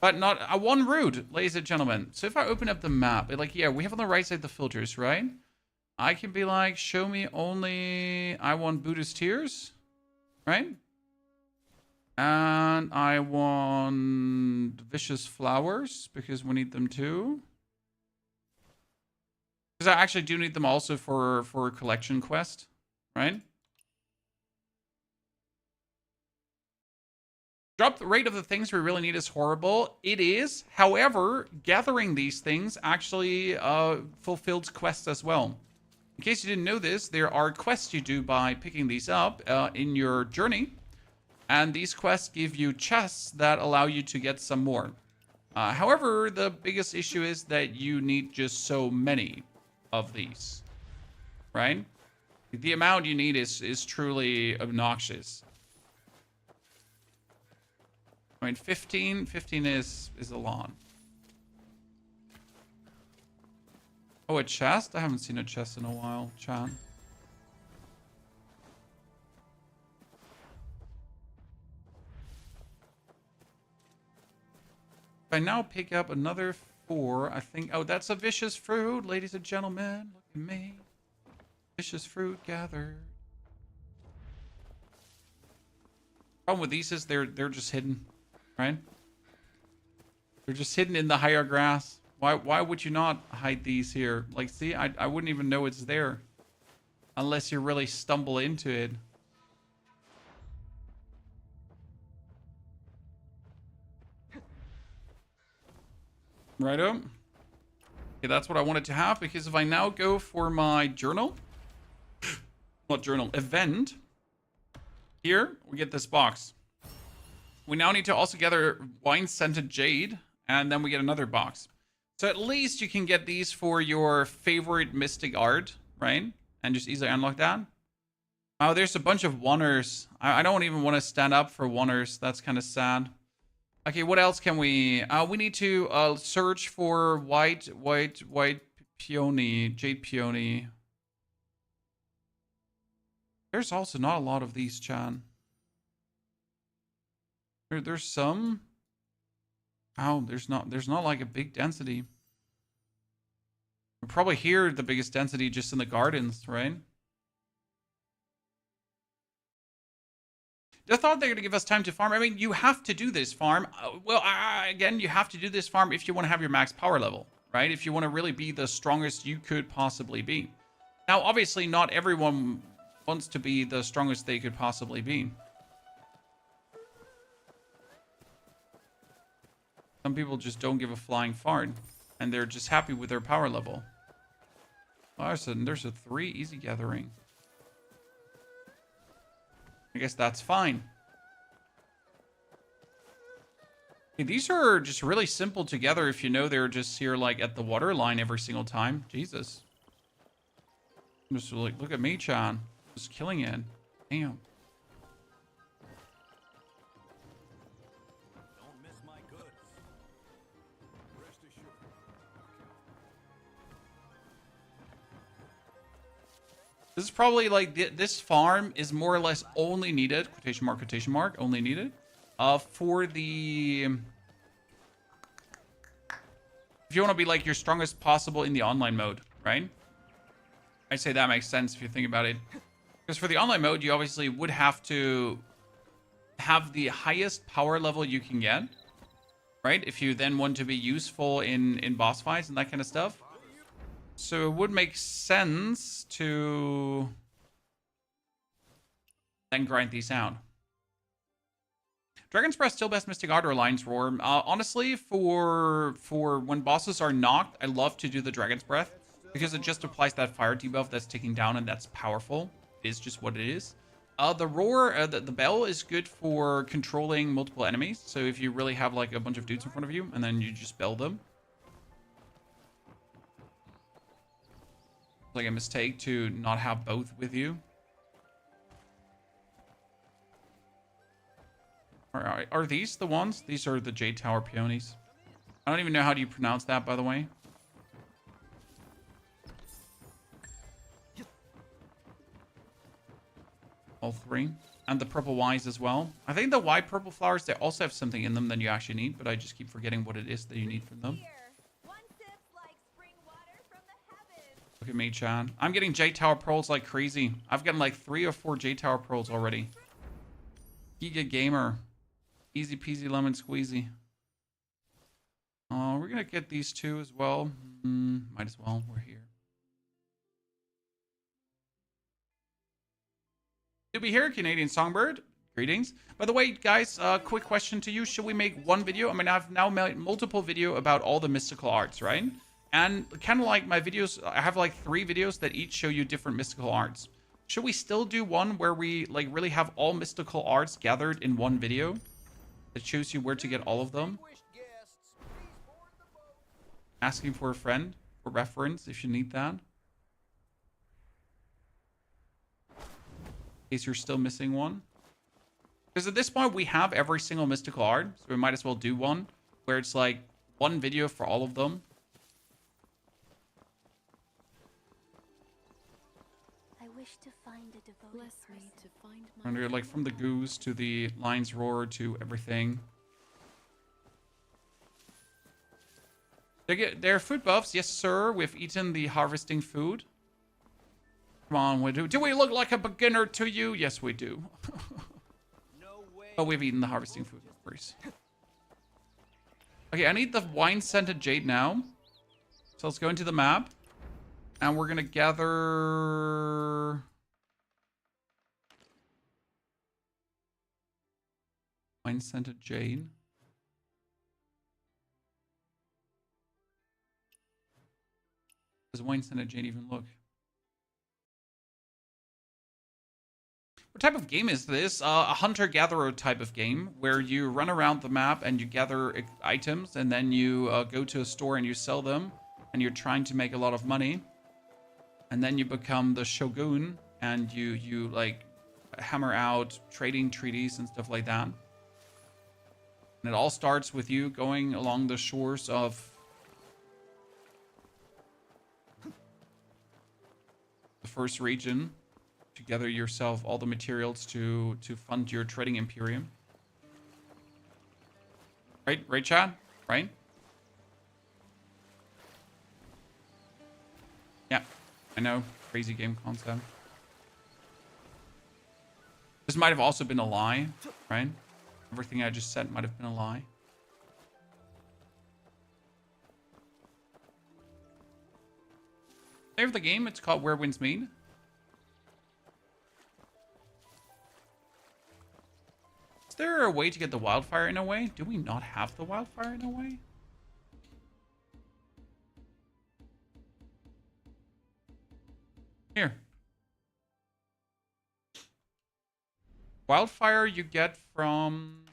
But not a one route, ladies and gentlemen. So if I open up the map, like, yeah, we have on the right side the filters, right? I can be like, show me only, I want Buddhist tears, right? And I want vicious flowers because we need them too. Because I actually do need them also for a collection quest, right? Drop the rate of the things we really need is horrible. It is. However, gathering these things actually fulfills quests as well. In case you didn't know this, there are quests you do by picking these up in your journey. And these quests give you chests that allow you to get some more. However, the biggest issue is that you need just so many of these, right? The amount you need is truly obnoxious. I mean, 15 is a lot. Oh, a chest? I haven't seen a chest in a while, chat. If I now pick up another 4, I think... Oh, that's a vicious fruit, ladies and gentlemen. Look at me. Vicious fruit gathered. Problem with these is they're just hidden, right? They're just hidden in the higher grass. Why would you not hide these here? Like, see, I wouldn't even know it's there. Unless you really stumble into it. Righto. Okay, that's what I wanted to have, because if I now go for my journal... Not journal, event. Here, we get this box. We now need to also gather wine-scented jade, and then we get another box. So at least you can get these for your favorite mystic art, right? And just easily unlock that. Oh, there's a bunch of wonders. I don't even want to stand up for wonders. That's kind of sad. Okay, what else can we... we need to search for white peony, jade peony. There's also not a lot of these, Chan. There's some. Oh, there's not like a big density. We probably hear the biggest density just in the gardens, right? I thought they were going to give us time to farm. I mean, you have to do this farm. Well, again, you have to do this farm if you want to have your max power level, right? If you want to really be the strongest you could possibly be. Now, obviously, not everyone wants to be the strongest they could possibly be. Some people just don't give a flying fart, and they're just happy with their power level. Oh, there's a 3 easy gathering. I guess that's fine. Okay, these are just really simple together if you know they're just here like at the water line every single time. Jesus. Just like, look at me, Chan. Just killing it. Damn. Don't miss my goods. Rest assured. This is probably like this farm is more or less only needed, quotation mark, only needed, for the... If you want to be like your strongest possible in the online mode, right? I'd say that makes sense if you think about it. Because for the online mode, you obviously would have to have the highest power level you can get, right? If you then want to be useful in boss fights and that kind of stuff. So it would make sense to then grind these out. Dragon's Breath still best Mystic Art or Lion's Roar. Honestly, for when bosses are knocked, I love to do the Dragon's Breath because it just applies that fire debuff that's ticking down and that's powerful. It is just what it is. The Roar, the Bell is good for controlling multiple enemies. So if you really have like a bunch of dudes in front of you and then you just bell them. It's like a mistake to not have both with you. Are these the ones? These are the Jade Tower peonies. I don't even know how do you pronounce that, by the way. All three. And the purple Ys as well. I think the white purple flowers, they also have something in them that you actually need, but I just keep forgetting what it is that you need from them. Look at me, Chan. I'm getting Jade Tower pearls like crazy. I've gotten like 3 or 4 Jade Tower pearls already. Giga Gamer. Easy peasy lemon squeezy. We're gonna get these two as well. Might as well. We're here. You'll be here, Canadian Songbird. Greetings. By the way, guys, quick question to you. Should we make one video? I mean, I've now made multiple video about all the mystical arts, right? And kind of like my videos, I have like 3 videos that each show you different mystical arts. Should we still do one where we like really have all mystical arts gathered in one video? That shows you where to get all of them. Asking for a friend for reference if you need that. In case you're still missing one. Because at this point we have every single mystical art. So we might as well do one where it's like one video for all of them. I wish to find a devoted person. And you're like from the goose to the lion's roar to everything. They're food buffs, yes sir. We've eaten the harvesting food. Come on, we do. Do we look like a beginner to you? Yes, we do. No way. Oh, we've eaten the harvesting food, of course. Okay, I need the wine-scented jade now. So let's go into the map. And we're gonna gather... wine-scented jade. Does wine-scented jade even look? What type of game is this? A hunter-gatherer type of game where you run around the map and you gather items and then you go to a store and you sell them and you're trying to make a lot of money. And then you become the shogun and you like hammer out trading treaties and stuff like that. And it all starts with you going along the shores of the first region to gather yourself all the materials to fund your trading imperium. Right, Chad? Right? Yeah, I know. Crazy game concept. This might have also been a lie, right? Everything I just said might have been a lie. Name of the game, it's called Where Winds Meet. Is there a way to get the wildfire in a way? Do we not have the wildfire in a way? Here. Wildfire you get from...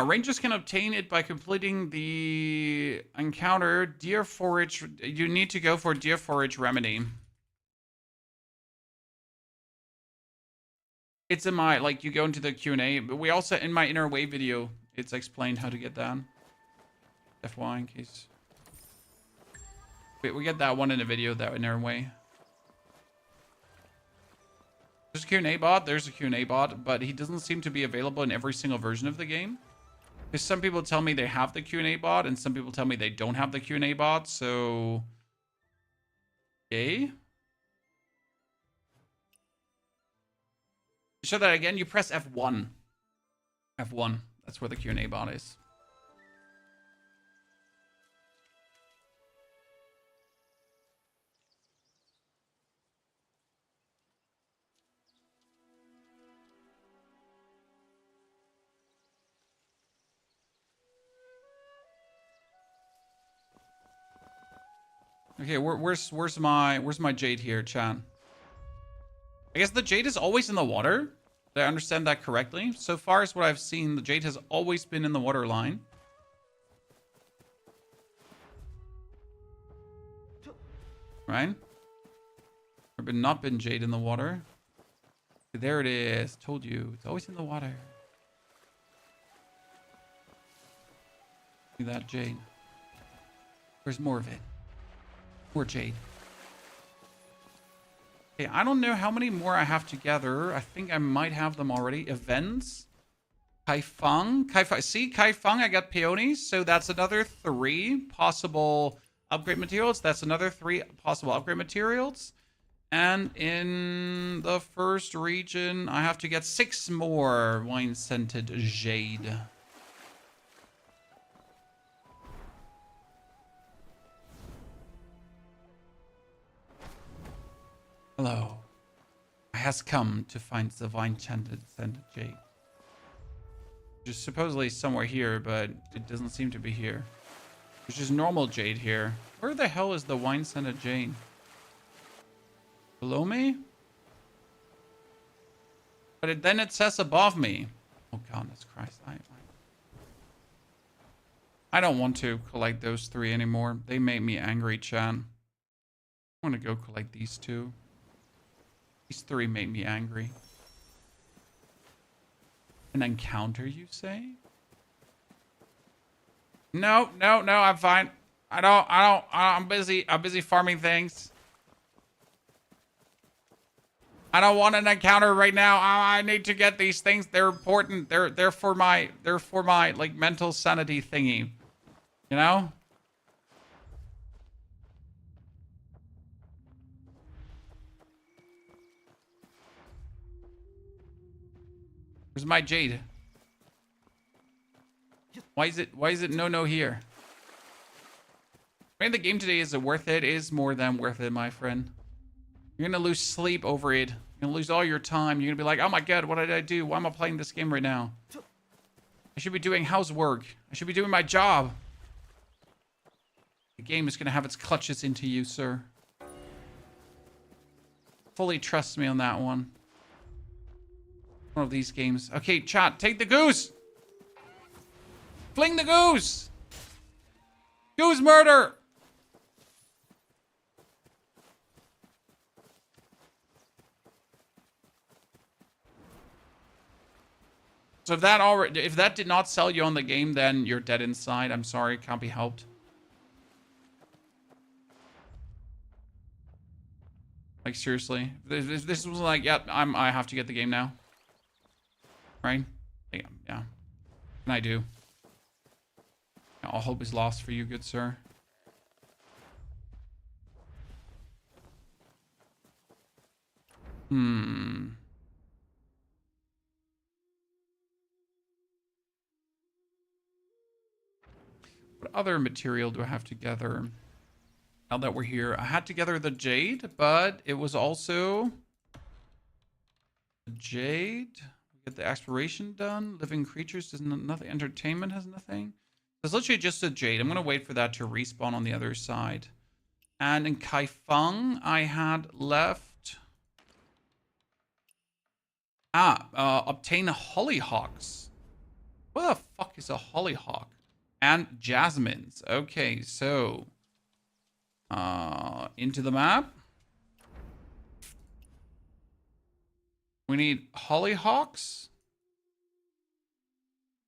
Rangers can obtain it by completing the encounter. Deer Forage. You need to go for Deer Forage Remedy. It's in my, like, you go into the Q&A, but we also, in my Inner Way video, it's explained how to get that. FYI, in case. Wait, we get that one in a video, that Inner Way. There's a Q&A bot, there's a Q&A bot, but he doesn't seem to be available in every single version of the game. Because some people tell me they have the Q&A bot, and some people tell me they don't have the Q&A bot, so... Okay. To show that again, you press F1. F1, that's where the Q&A bot is. Okay, where's my jade here, Chan? I guess the jade is always in the water. Did I understand that correctly? So far as what I've seen, the jade has always been in the water line. Right? Or not been jade in the water. There it is. Told you. It's always in the water. See that jade? Where's more of it? More jade. Okay, I don't know how many more I have to gather. I think I might have them already. Events. Kaifeng. See, Kaifeng, I got peonies. So that's another 3 possible upgrade materials. That's another 3 possible upgrade materials. And in the first region, I have to get 6 more wine-scented jade. Hello. I has come to find the wine-scented jade. Which is supposedly somewhere here, but it doesn't seem to be here. There's just normal jade here. Where the hell is the wine-scented jade? Below me? But then it says above me. Oh, goodness Christ. I don't want to collect those 3 anymore. They made me angry, Chan. I want to go collect these 2. These 3 made me angry. An encounter, you say? No, I'm fine. I'm busy farming things. I don't want an encounter right now. I need to get these things. They're important. They're for my like mental sanity thingy. You know? Where's my jade? Why is it no here? Playing the game today, is it worth it? It is more than worth it, my friend. You're gonna lose sleep over it. You're gonna lose all your time. You're gonna be like, oh my god, what did I do? Why am I playing this game right now? I should be doing housework. I should be doing my job. The game is gonna have its clutches into you, sir. Fully trust me on that one. One of these games. Okay, chat, take the goose! Fling the goose! Goose murder! So if that did not sell you on the game, then you're dead inside. I'm sorry, can't be helped. Like seriously, if this was like, yeah, I have to get the game now, right? Yeah. And I do. All hope is lost for you, good sir. What other material do I have to gather? Now that we're here, I had to gather the jade, but it was also the jade. We get the exploration done. Living creatures does nothing. Entertainment has nothing. It's literally just a jade. I'm gonna wait for that to respawn on the other side. And in Kaifeng, I had left. Obtain hollyhocks. What the fuck is a hollyhock? And jasmines. Okay, so into the map. We need hollyhocks.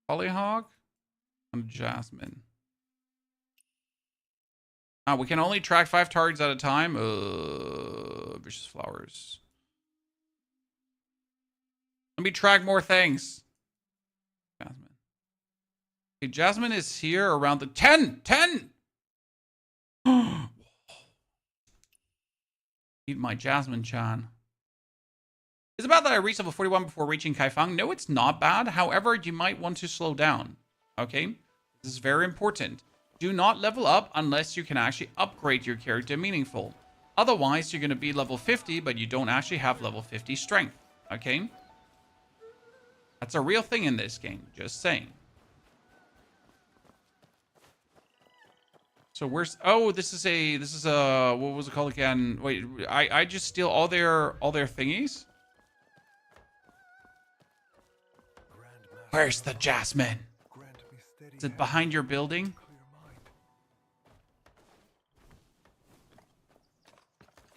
Hollyhock and jasmine. We can only track 5 targets at a time. Vicious flowers. Let me track more things. Jasmine. Okay, jasmine is here around the 10. Eat my jasmine, Chan. Is it bad that I reached level 41 before reaching Kaifeng? No, it's not bad. However, you might want to slow down. Okay? This is very important. Do not level up unless you can actually upgrade your character meaningful. Otherwise, you're going to be level 50, but you don't actually have level 50 strength. Okay? That's a real thing in this game. Just saying. So where's... Oh, this is a... What was it called again? Wait, I just steal all their thingies? Grandmaster, Where's the jasmine? grant me steady Is it hand, behind your building? clear mind.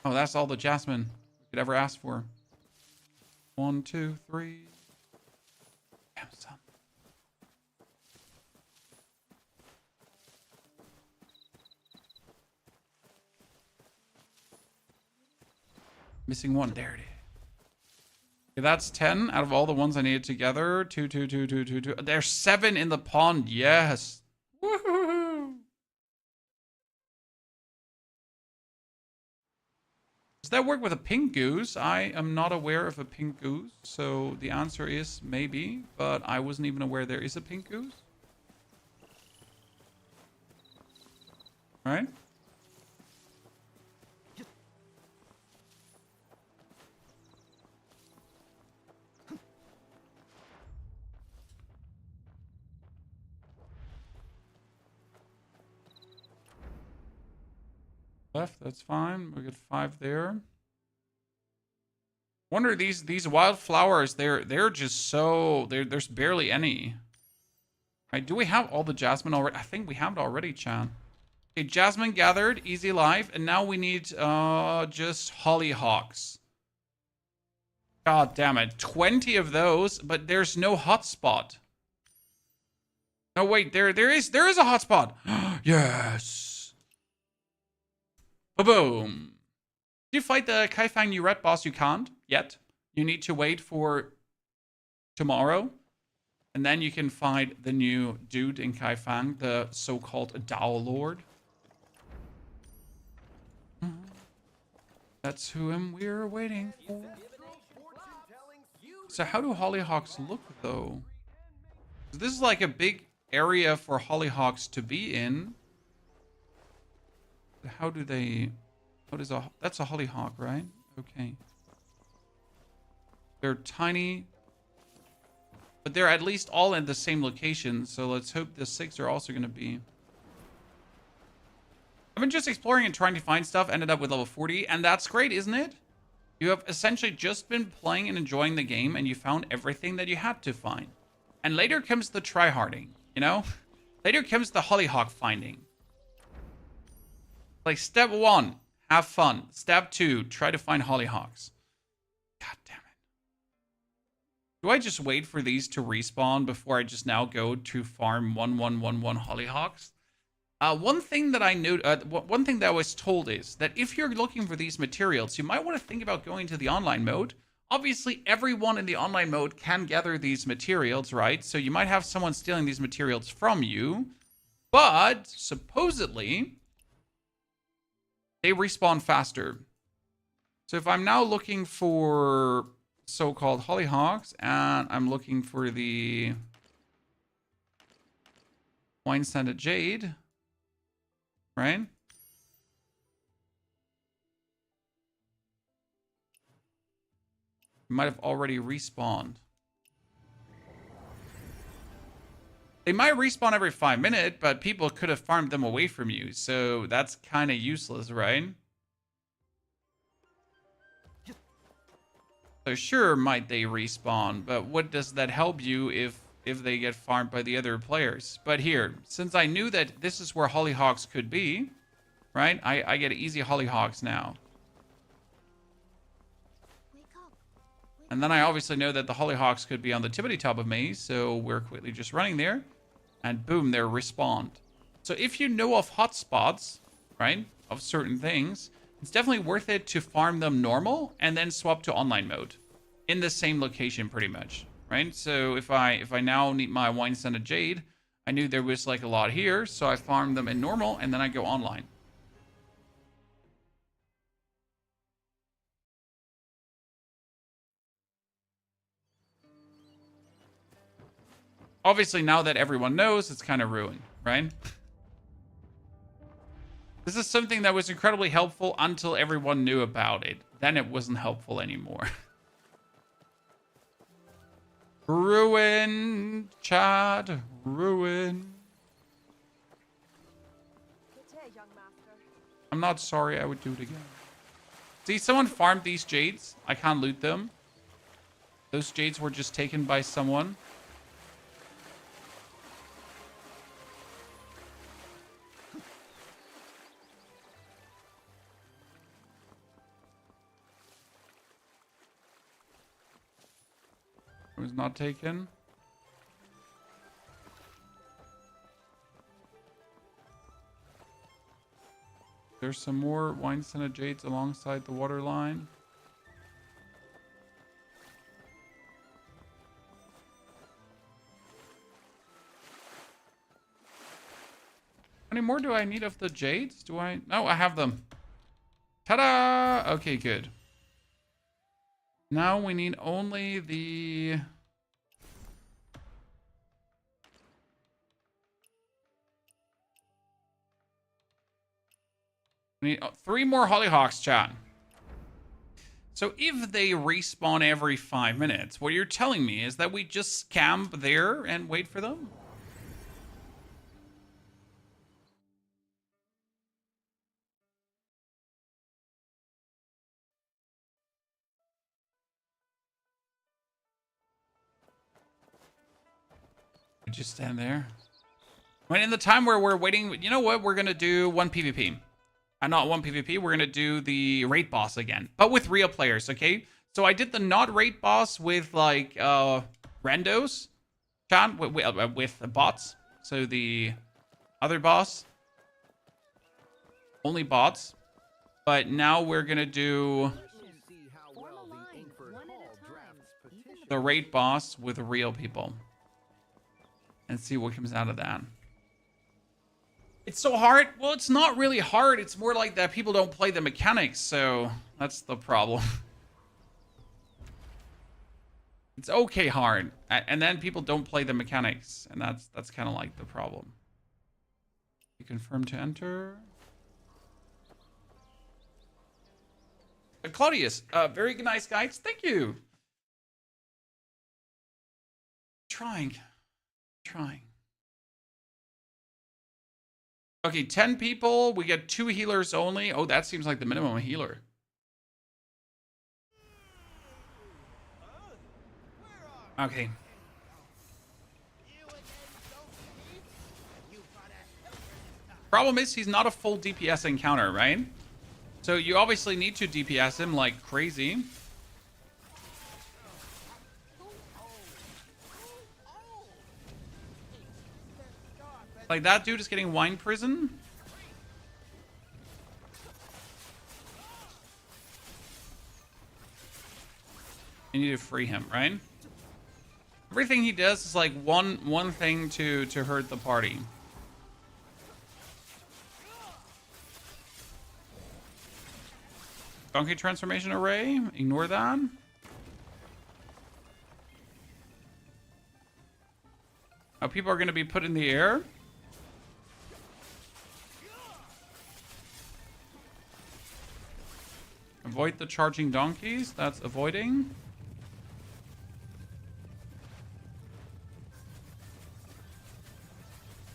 Oh, that's all the jasmine we could ever ask for. 1, 2, 3. Damn, son. Missing one. There it is. Okay, that's 10 out of all the ones I needed together. 2, 2, 2, 2, 2, 2. There's 7 in the pond. Yes. Woohoo. Does that work with a pink goose? I am not aware of a pink goose. So the answer is maybe, but I wasn't even aware there is a pink goose. Right? Left, that's fine. We get 5 there. Wonder these wildflowers, they're just so there's barely any. Right, do we have all the jasmine already? I think we have it already, Chan. Okay, jasmine gathered, easy life, and now we need just hollyhocks. God damn it. 20 of those, but there's no hotspot. No, wait, there is a hotspot. Yes. Boom. Did you fight the Kaifang new red boss? You can't yet. You need to wait for tomorrow. And then you can fight the new dude in Kaifang, the so-called Dao Lord. That's who we're waiting for. So how do hollyhocks look, though? This is like a big area for hollyhocks to be in. How do they... What is a... That's a hollyhock, right? Okay. They're tiny. But they're at least all in the same location. So let's hope the 6 are also going to be... I've been just exploring and trying to find stuff. Ended up with level 40. And that's great, isn't it? You have essentially just been playing and enjoying the game. And you found everything that you had to find. And later comes the tryharding, you know? Later comes the hollyhock finding. Like step 1, have fun. Step 2, try to find hollyhocks. God damn it. Do I just wait for these to respawn before I just now go to farm 1111 hollyhocks? One thing that one thing that I was told is that if you're looking for these materials, you might want to think about going to the online mode. Obviously, everyone in the online mode can gather these materials, right? So you might have someone stealing these materials from you, but supposedly they respawn faster. So if I'm now looking for so-called hollyhocks and I'm looking for the wine-scented jade, right? Might have already respawned. They might respawn every 5 minutes, but people could have farmed them away from you, so that's kind of useless, right? So sure, might they respawn, but what does that help you if they get farmed by the other players? But here, since I knew that this is where hollyhocks could be, right? I get easy hollyhocks now. And then I obviously know that the hollyhocks could be on the tippity top of me, so we're quickly just running there. And boom, they're respawned. So if you know of hotspots, right, of certain things, it's definitely worth it to farm them normal and then swap to online mode. In the same location, pretty much, right? So if I now need my wine-scented jade, I knew there was like a lot here, so I farmed them in normal and then I go online. Obviously, now that everyone knows, it's kind of ruined, right? This is something that was incredibly helpful until everyone knew about it. Then it wasn't helpful anymore. Ruined, Chad. Ruined. I'm not sorry. I would do it again. See, someone farmed these jades. I can't loot them. Those jades were just taken by someone. It was not taken. There's some more wine scented jades alongside the water line. How many more do I need of the jades? Do I? No, I have them. Ta-da! Okay, good. Now we need only the... We need 3 more hollyhocks, chat. So if they respawn every 5 minutes, what you're telling me is that we just camp there and wait for them? We just stand there. When in the time where we're waiting, you know what? We're going to do 1 PvP. Not 1 PvP. We're going to do the raid boss again, but with real players, okay? So I did the not raid boss with like randos, chat, with bots. So the other boss, only bots. But now we're going to do the raid boss with real people. And see what comes out of that. It's so hard. Well, it's not really hard. It's more like that people don't play the mechanics. So that's the problem. It's okay hard. And then people don't play the mechanics. And that's kind of like the problem. You confirm to enter. Claudius, very nice guys. Thank you. Trying. Okay, 10 people. We get 2 healers only. Oh, that seems like the minimum healer. Okay. Problem is, he's not a full DPS encounter, right? So you obviously need to DPS him like crazy. Like, that dude is getting wine prison. You need to free him, right? Everything he does is like one thing to hurt the party. Donkey transformation array. Ignore that. Now people are going to be put in the air. Avoid the charging donkeys. That's avoiding.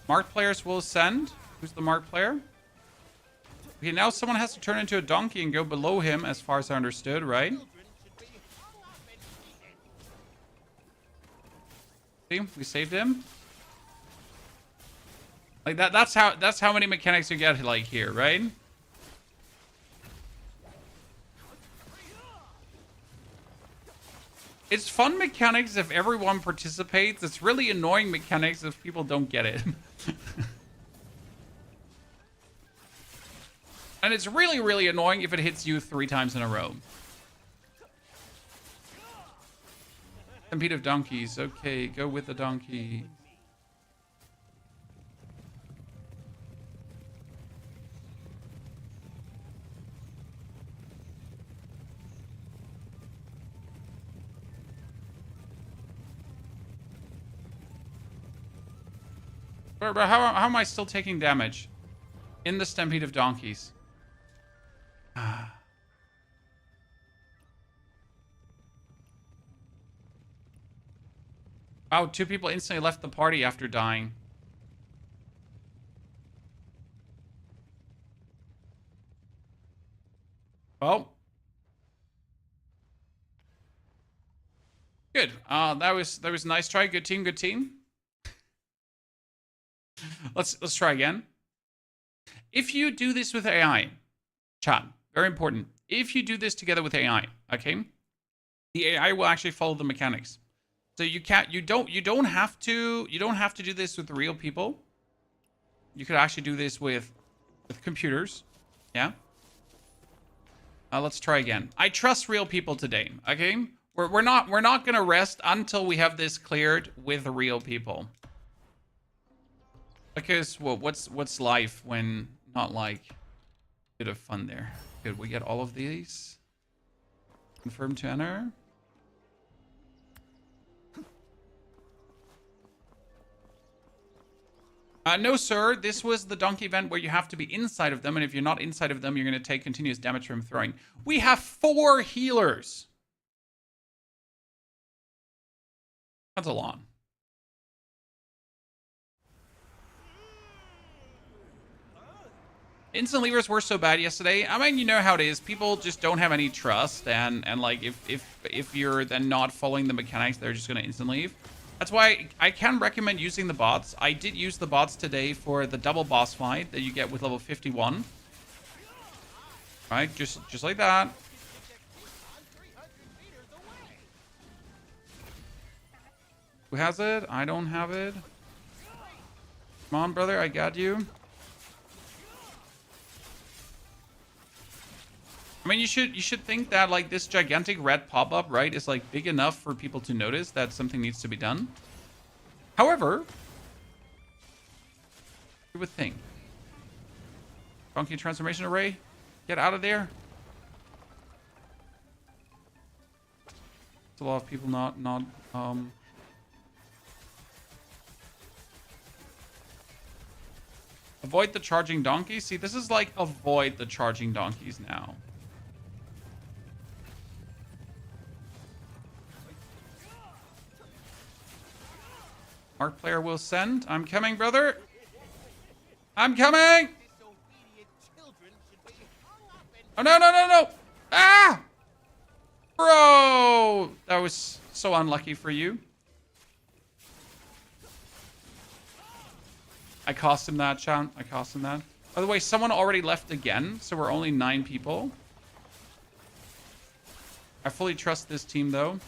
Marked players will ascend. Who's the marked player? Okay, now someone has to turn into a donkey and go below him, as far as I understood, right? See, we saved him. Like that's how many mechanics you get like here, right? It's fun mechanics if everyone participates. It's really annoying mechanics if people don't get it. And it's really, really annoying if it hits you 3 times in a row. Stampede of donkeys. Okay, go with the donkey. But how am I still taking damage? In the Stampede of Donkeys. Oh, 2 people instantly left the party after dying. Well. Good. That was a nice try. Good team, good team. Let's try again. If you do this with AI, chat, very important. If you do this together with AI, okay, the AI will actually follow the mechanics. So you don't have to do this with real people. You could actually do this with computers. Yeah. Let's try again. I trust real people today. Okay. We're not gonna rest until we have this cleared with real people. Because well, what's life when not like a bit of fun there? Good, we get all of these. Confirm to enter. No, sir. This was the donkey event where you have to be inside of them, and if you're not inside of them, you're going to take continuous damage from throwing. We have 4 healers. That's a lot. Instant levers were so bad yesterday. I mean, you know how it is. People just don't have any trust, and like if you're then not following the mechanics, they're just going to instant leave. That's why I can recommend using the bots. I did use the bots today for the double boss fight that you get with level 51. Right, just like that. Who has it? I don't have it. Come on, brother, I got you. I mean, you should think that like this gigantic red pop-up, right, is like big enough for people to notice that something needs to be done. However, you would think. Donkey transformation array, get out of there. There's a lot of people not avoid the charging donkeys. See, this is like avoid the charging donkeys now. Mark player will send. I'm coming, brother. I'm coming. Oh, no, no, no, no. Ah! Bro! That was so unlucky for you. I cost him that, chat. I cost him that. By the way, someone already left again, so we're only 9 people. I fully trust this team, though.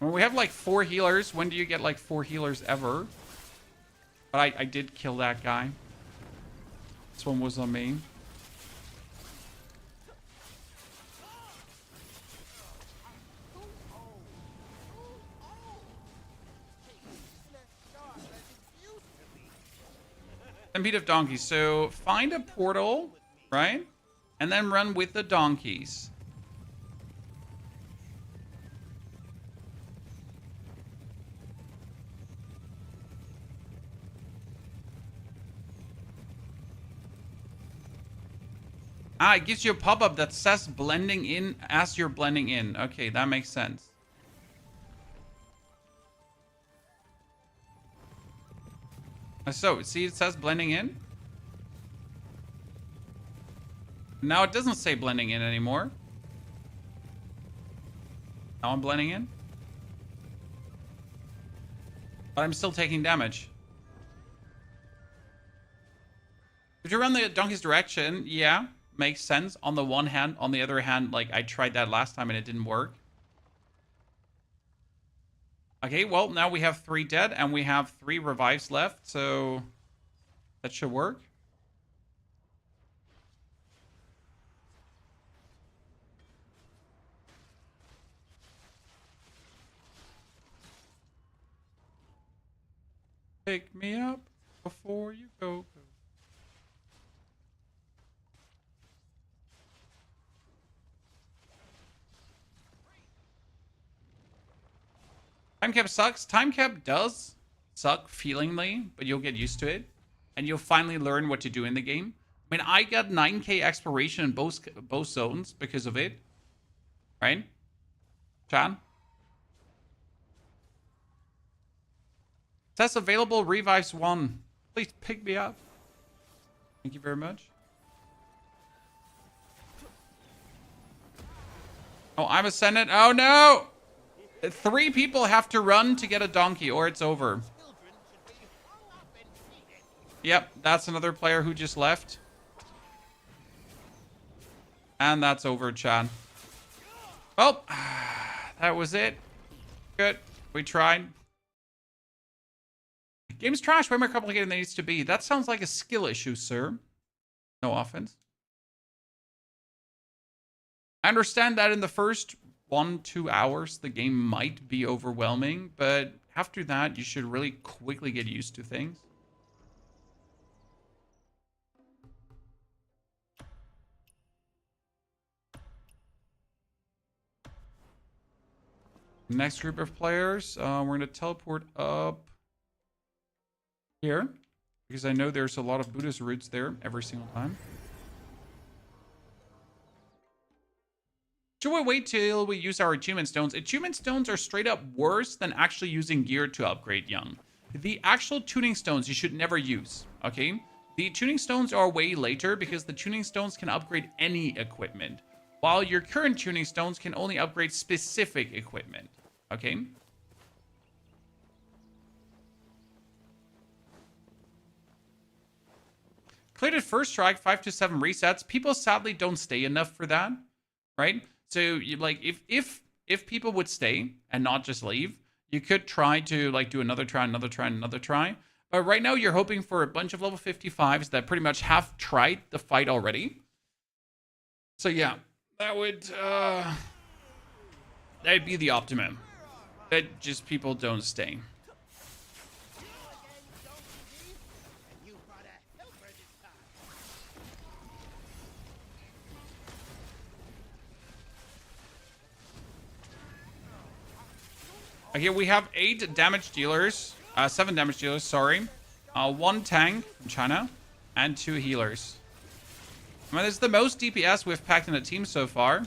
When we have like 4 healers, when do you get like 4 healers ever? But I did kill that guy. This one was on me. Stampede of donkeys. So find a portal, right? And then run with the donkeys. Ah, it gives you a pop-up that says blending in as you're blending in. Okay, that makes sense. So, see, it says blending in. Now it doesn't say blending in anymore. Now I'm blending in. But I'm still taking damage. If you run the donkey's direction, yeah, makes sense. On the one hand, on the other hand, like I tried that last time and it didn't work. Okay, well, now we have 3 dead and we have 3 revives left, so that should work. Pick me up before you go. Time cap sucks. Time cap does suck feelingly, but you'll get used to it. And you'll finally learn what to do in the game. I mean, I got 9k exploration in both zones because of it. Right? Chan? Says available revives 1. Please pick me up. Thank you very much. Oh, I'm ascendant. Oh, no! 3 people have to run to get a donkey, or it's over. Yep, that's another player who just left. And that's over, Chan. Well, that was it. Good. We tried. Game's trash. Way more complicated than it needs to be. That sounds like a skill issue, sir. No offense. I understand that in the first 1-2 hours, the game might be overwhelming, but after that, you should really quickly get used to things. Next group of players, we're going to teleport up here, because I know there's a lot of Buddhist roots there every single time. Should we wait till we use our achievement stones? Achievement stones are straight up worse than actually using gear to upgrade Young. The actual tuning stones you should never use, okay? The tuning stones are way later because the tuning stones can upgrade any equipment, while your current tuning stones can only upgrade specific equipment, okay? Cleared at first strike, 5 to 7 resets. People sadly don't stay enough for that, right? So you like if people would stay and not just leave, you could try to like do another try, another try, another try. But right now you're hoping for a bunch of level 55s that pretty much have tried the fight already. So yeah, that'd be the optimum. That just people don't stay. Okay, we have 8 damage dealers, 7 damage dealers, sorry. 1 tank from China, and 2 healers. I mean, this is the most DPS we've packed in a team so far.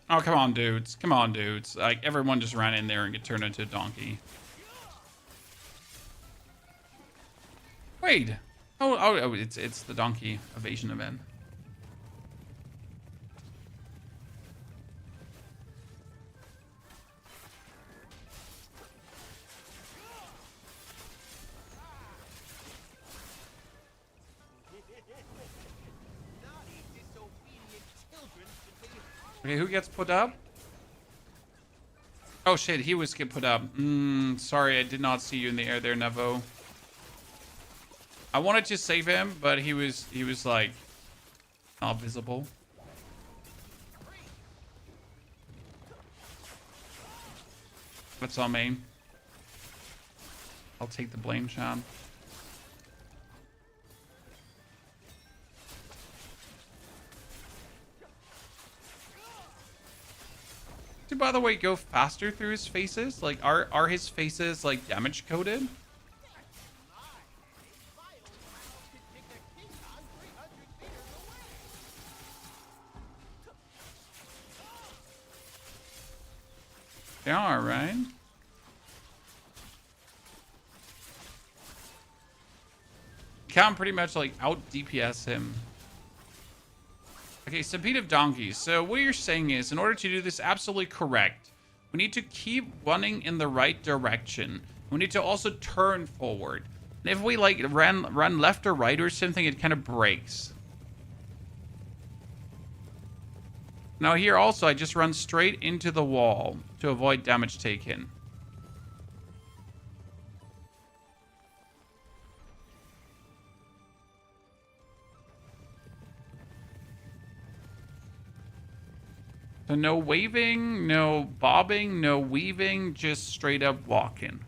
Oh, come on, dudes. Come on, dudes. Like, everyone just ran in there and get turned into a donkey. Wait. Oh, it's the donkey evasion event. Okay, who gets put up? Oh shit, he was get put up. Sorry, I did not see you in the air there, Nevo. I wanted to save him, but he was like not visible. That's on me. I'll take the blame, Sean. To, by the way, go faster through his faces? Like, are his faces like damage coded? They are, right? Can pretty much like out DPS him. Okay, Stampede of Donkeys. So what you're saying is, in order to do this absolutely correct, we need to keep running in the right direction. We need to also turn forward. And if we like run left or right or something, it kind of breaks. Now here also, I just run straight into the wall to avoid damage taken. So no waving, no bobbing, no weaving, just straight up walking.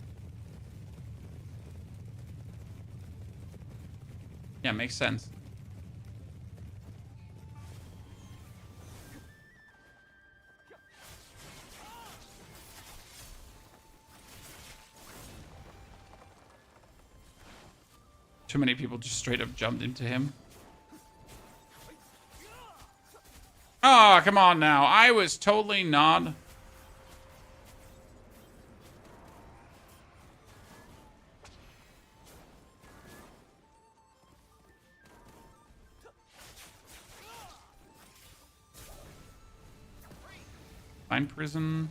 Yeah, makes sense. Too many people just straight up jumped into him. Oh, come on now. I was totally not... Find prison.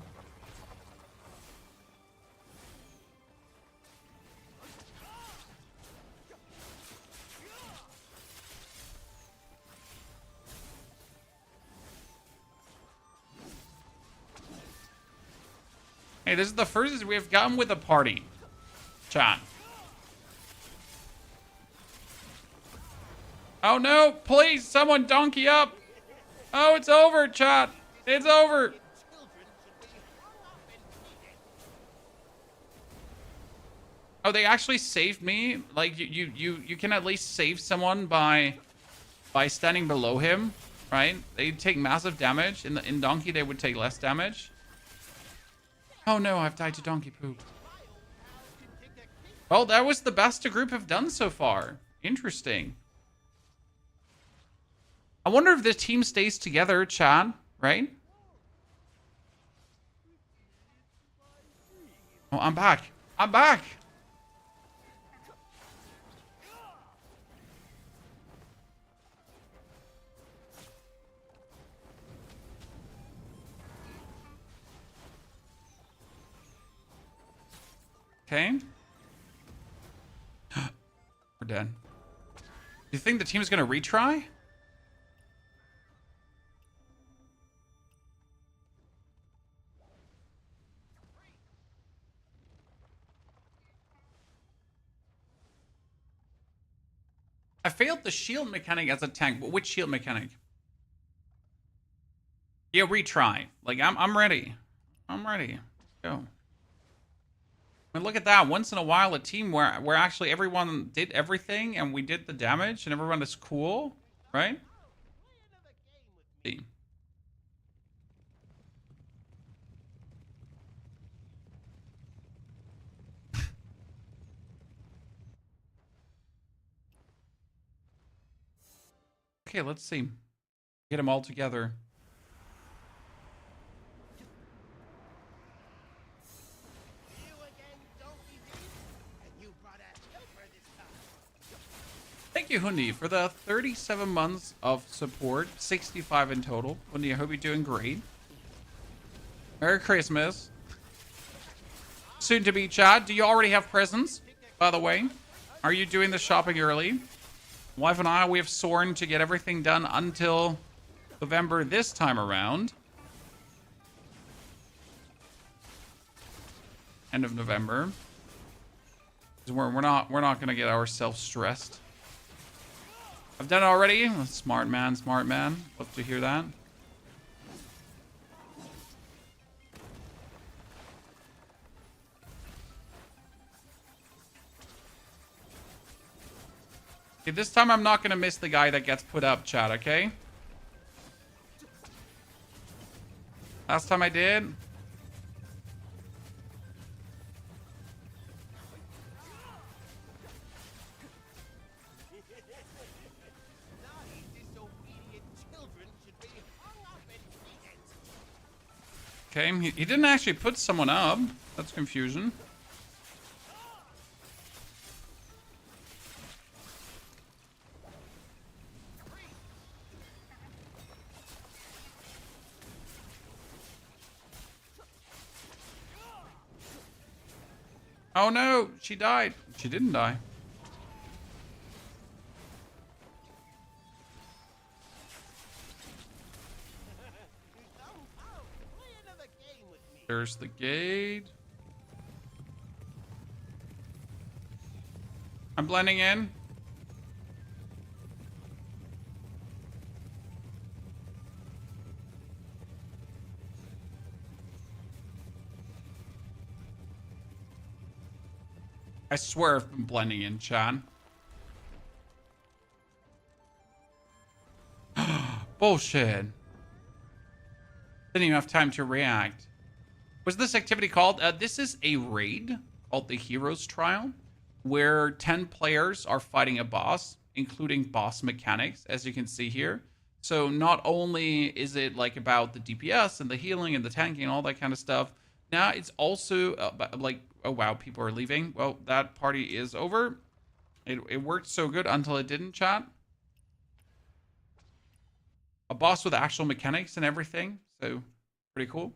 Hey, this is the first we have gotten with a party. Chat. Oh no, please, someone donkey up. Oh, it's over, chat. It's over. Oh, they actually saved me. Like you can at least save someone by standing below him, right? They take massive damage. In Donkey, they would take less damage. Oh no, I've died to donkey poop. Well, that was the best the group have done so far. Interesting. I wonder if the team stays together, Chad, right? Oh, I'm back. I'm back. Okay. We're dead. Do you think the team is going to retry? I failed the shield mechanic as a tank, but which shield mechanic? Yeah, retry. Like, I'm ready. I'm ready. Go. I mean, look at that. Once in a while, a team where actually everyone did everything and we did the damage and everyone is cool, right? See. Okay, let's see. Get them all together. Thank you, Hundi, for the 37 months of support. 65 in total. Hundi, I hope you're doing great. Merry Christmas. Soon to be, Chad. Do you already have presents, by the way? Are you doing the shopping early? Wife and I, we have sworn to get everything done until November this time around. End of November. We're not gonna get ourselves stressed. I've done it already. Smart man, smart man. Love to hear that. Okay, this time I'm not gonna miss the guy that gets put up, chat, okay? Last time I did. Okay, he didn't actually put someone up. That's confusion. Oh no, she died. She didn't die. There's the gate. I'm blending in. I swear I've been blending in, Chan. Bullshit. Didn't even have time to react. What's this activity called? This is a raid called the Heroes Trial. where 10 players are fighting a boss, including boss mechanics, as you can see here. So not only is it like about the DPS and the healing and the tanking and all that kind of stuff, now it's also like, oh wow, people are leaving. Well, that party is over. It worked so good until it didn't, chat. A boss with actual mechanics and everything. So pretty cool.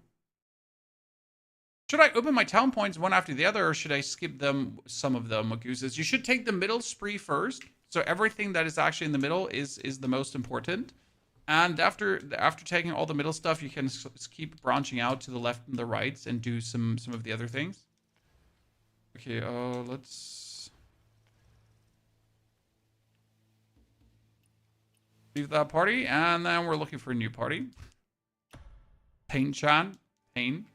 Should I open my town points one after the other, or should I skip them, some of them, Magooses? You should take the middle spree first. So everything that is actually in the middle is the most important. And after taking all the middle stuff, you can keep branching out to the left and the right and do some of the other things. Okay, let's leave that party, and then we're looking for a new party. Pain-chan. Pain.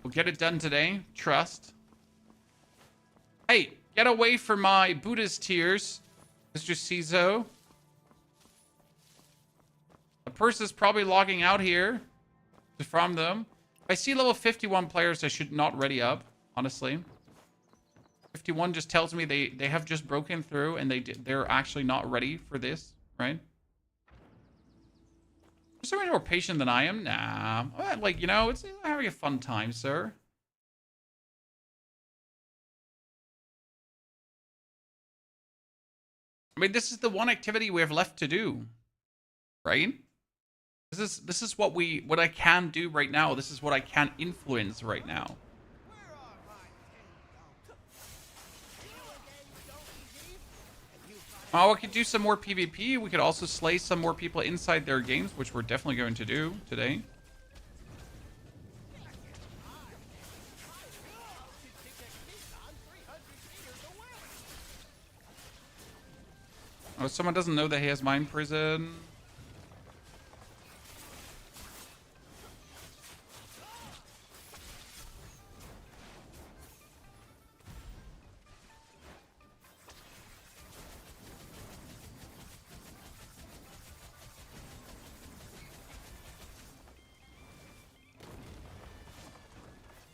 We'll get it done today. Trust. Hey, get away from my Buddhist tears, Mr. Cizo. The person is probably logging out here to farm them. If I see level 51 players, I should not ready up, honestly. 51 just tells me they have just broken through and they're actually not ready for this, right? Is someone more patient than I am? Nah. Like, you know, it's having a fun time, sir. I mean, this is the one activity we have left to do, right? This is what I can do right now. This is what I can influence right now. Oh, we could do some more PvP. We could also slay some more people inside their games, which we're definitely going to do today. Oh, someone doesn't know that he has Mind Prison.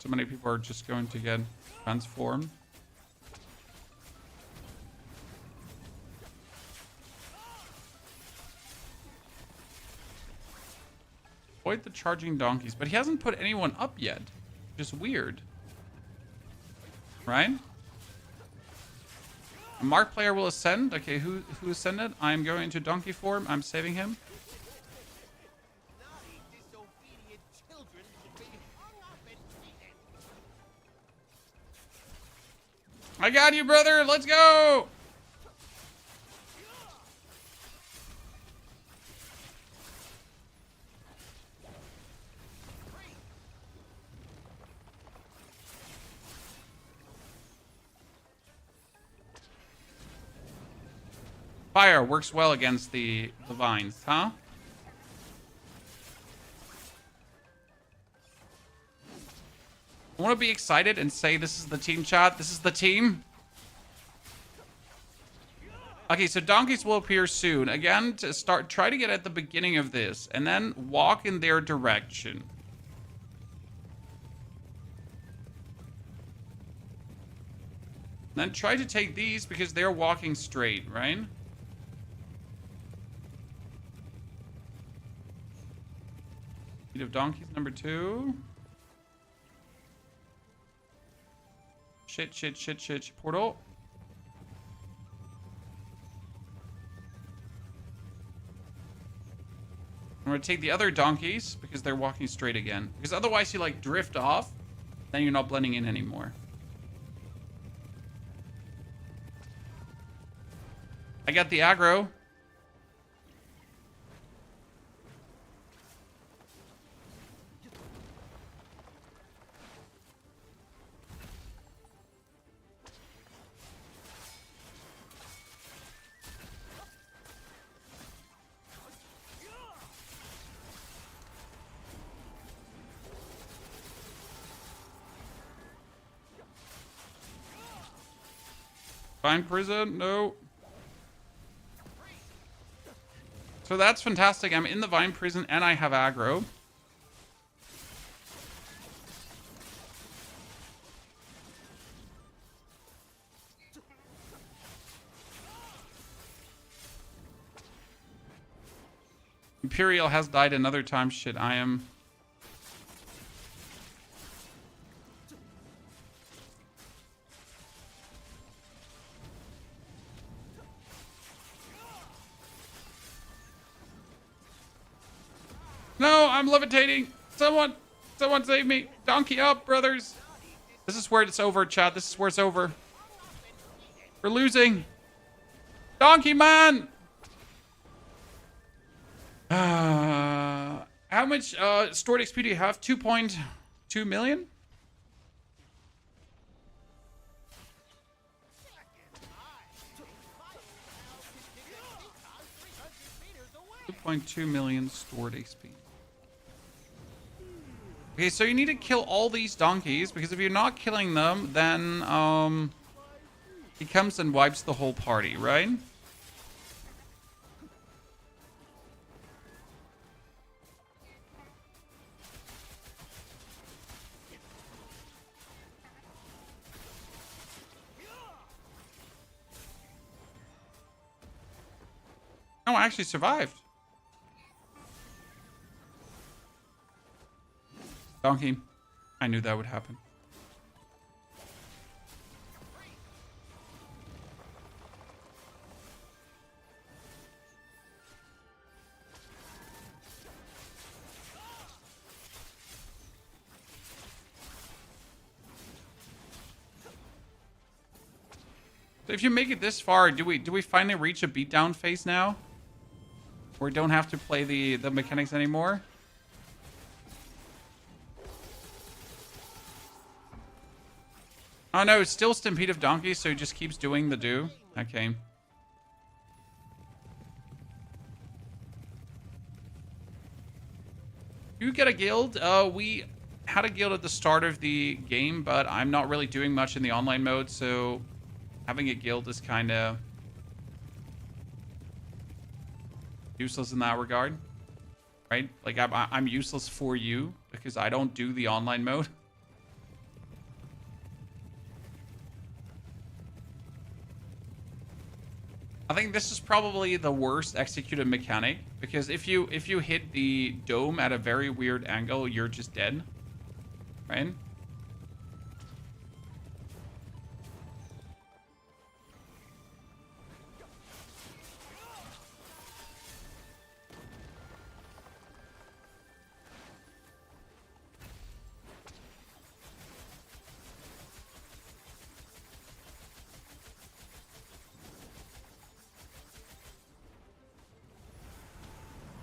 So many people are just going to get transformed. Avoid the charging donkeys, but he hasn't put anyone up yet. Just weird. Right? A mark player will ascend. Okay, who ascended? I'm going into donkey form. I'm saving him. I got you, brother. Let's go. Fire works well against the vines, huh? I want to be excited and say this is the team, chat. This is the team. Okay, so donkeys will appear soon. Again, try to get at the beginning of this and then walk in their direction. Then try to take these because they're walking straight, right? Speed of donkeys, number 2. Shit. Portal. I'm gonna take the other donkeys because they're walking straight again. Because otherwise you like drift off, then you're not blending in anymore. I got the aggro. Find prison? No. So that's fantastic. I'm in the Vine Prison and I have aggro. Imperial has died another time. Shit, I am... No, I'm levitating. Someone save me. Donkey up, brothers. This is where it's over, chat. This is where it's over. We're losing. Donkey man. How much stored XP do you have? 2.2 million? $2.2 million stored XP. Okay, so you need to kill all these donkeys, because if you're not killing them, then he comes and wipes the whole party, right? No, I actually survived. Donkey. I knew that would happen. So if you make it this far, do we finally reach a beatdown phase now? Where we don't have to play the mechanics anymore? Oh no, it's still Stampede of Donkeys, so he just keeps doing the do. Okay. You get a guild. We had a guild at the start of the game, but I'm not really doing much in the online mode, so having a guild is kind of useless in that regard, right? Like I'm useless for you because I don't do the online mode. I think this is probably the worst executed mechanic, because if you hit the dome at a very weird angle, you're just dead, right?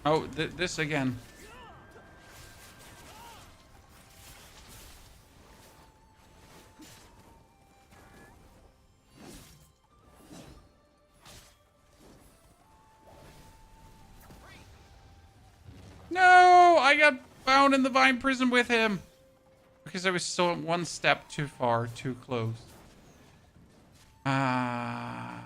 Oh, this again. No, I got bound in the Vine Prison with him because I was so one step too far, too close. Ah.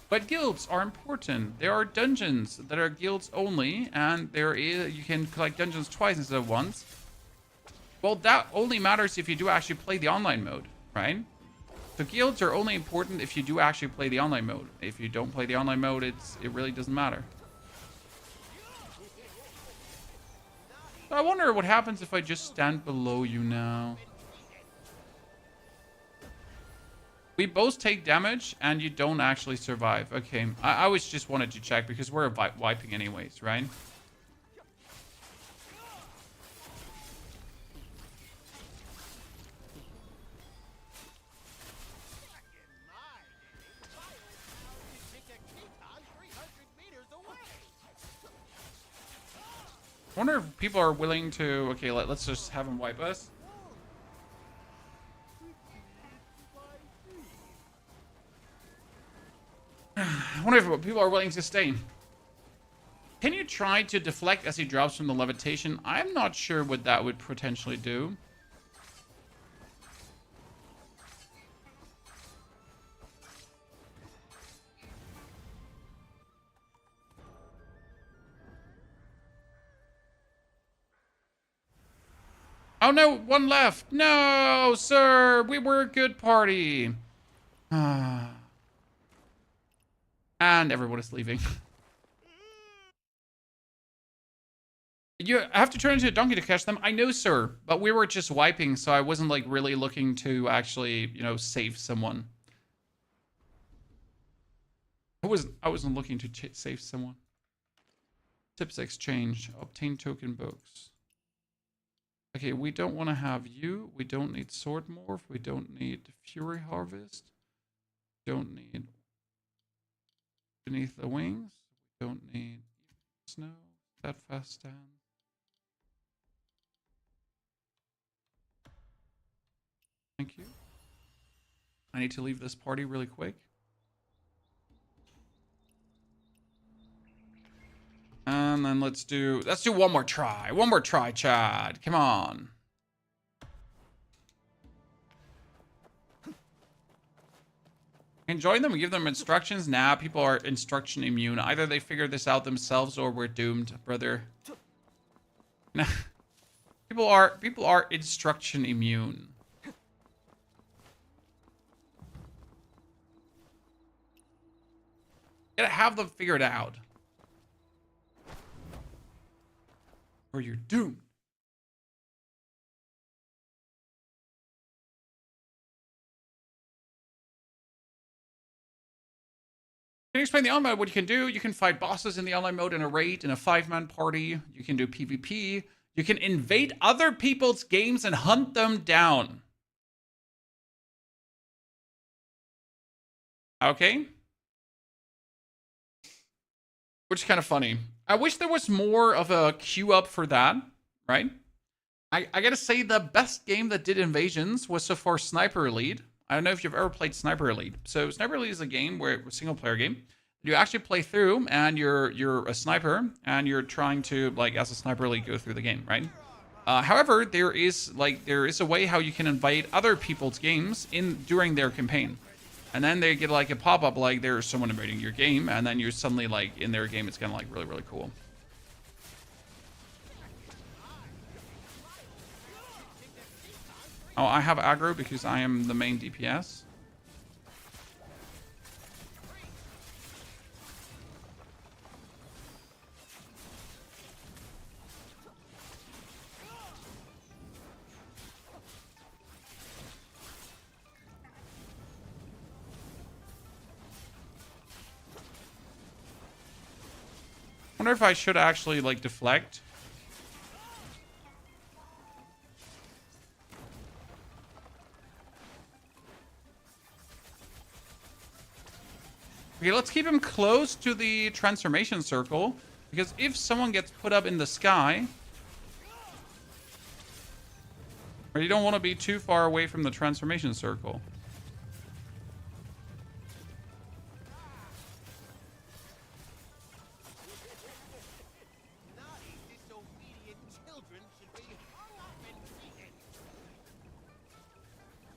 But guilds are important. There are dungeons that are guilds only, and you can collect dungeons twice instead of once. Well, that only matters if you do actually play the online mode, right? So guilds are only important if you do actually play the online mode. If you don't play the online mode, it really doesn't matter. So I wonder what happens if I just stand below you now. We both take damage, and you don't actually survive. Okay, I always just wanted to check, because we're wiping anyways, right? I wonder if people are willing to... Okay, let's just have them wipe us. I wonder if people are willing to stay. Can you try to deflect as he drops from the levitation? I'm not sure what that would potentially do. Oh no, one left. No, sir. We were a good party. And everyone is leaving. You have to turn into a donkey to catch them. I know, sir. But we were just wiping, so I wasn't like really looking to actually, you know, save someone. I wasn't looking to save someone. Tips exchange. Obtain token books. Okay, we don't want to have you. We don't need sword morph. We don't need fury harvest. Don't need beneath the wings. We don't need snow. Steadfast stand. Thank you. I need to leave this party really quick. And then let's do one more try. One more try, Chad. Come on. Enjoy them and give them instructions. Nah, people are instruction immune. Either they figure this out themselves or we're doomed, brother. Nah. People are instruction immune. You gotta have them figured out. Or you're doomed. Can you explain the online mode? What you can do? You can fight bosses in the online mode in a raid, in a 5-man party. You can do PvP. You can invade other people's games and hunt them down. Okay. Which is kind of funny. I wish there was more of a queue up for that, right? I gotta say the best game that did invasions was so far Sniper Elite. I don't know if you've ever played Sniper Elite. So Sniper Elite is a game where a single player game. You actually play through and you're a sniper and you're trying to, like, as a Sniper Elite, go through the game, right? However, there is a way how you can invade other people's games during their campaign. And then they get like a pop-up like there's someone invading your game, and then you're suddenly like in their game. It's kind of like really, really cool. Oh, I have aggro because I am the main DPS. I wonder if I should actually like deflect. Okay, let's keep him close to the transformation circle, because if someone gets put up in the sky, or you don't want to be too far away from the transformation circle.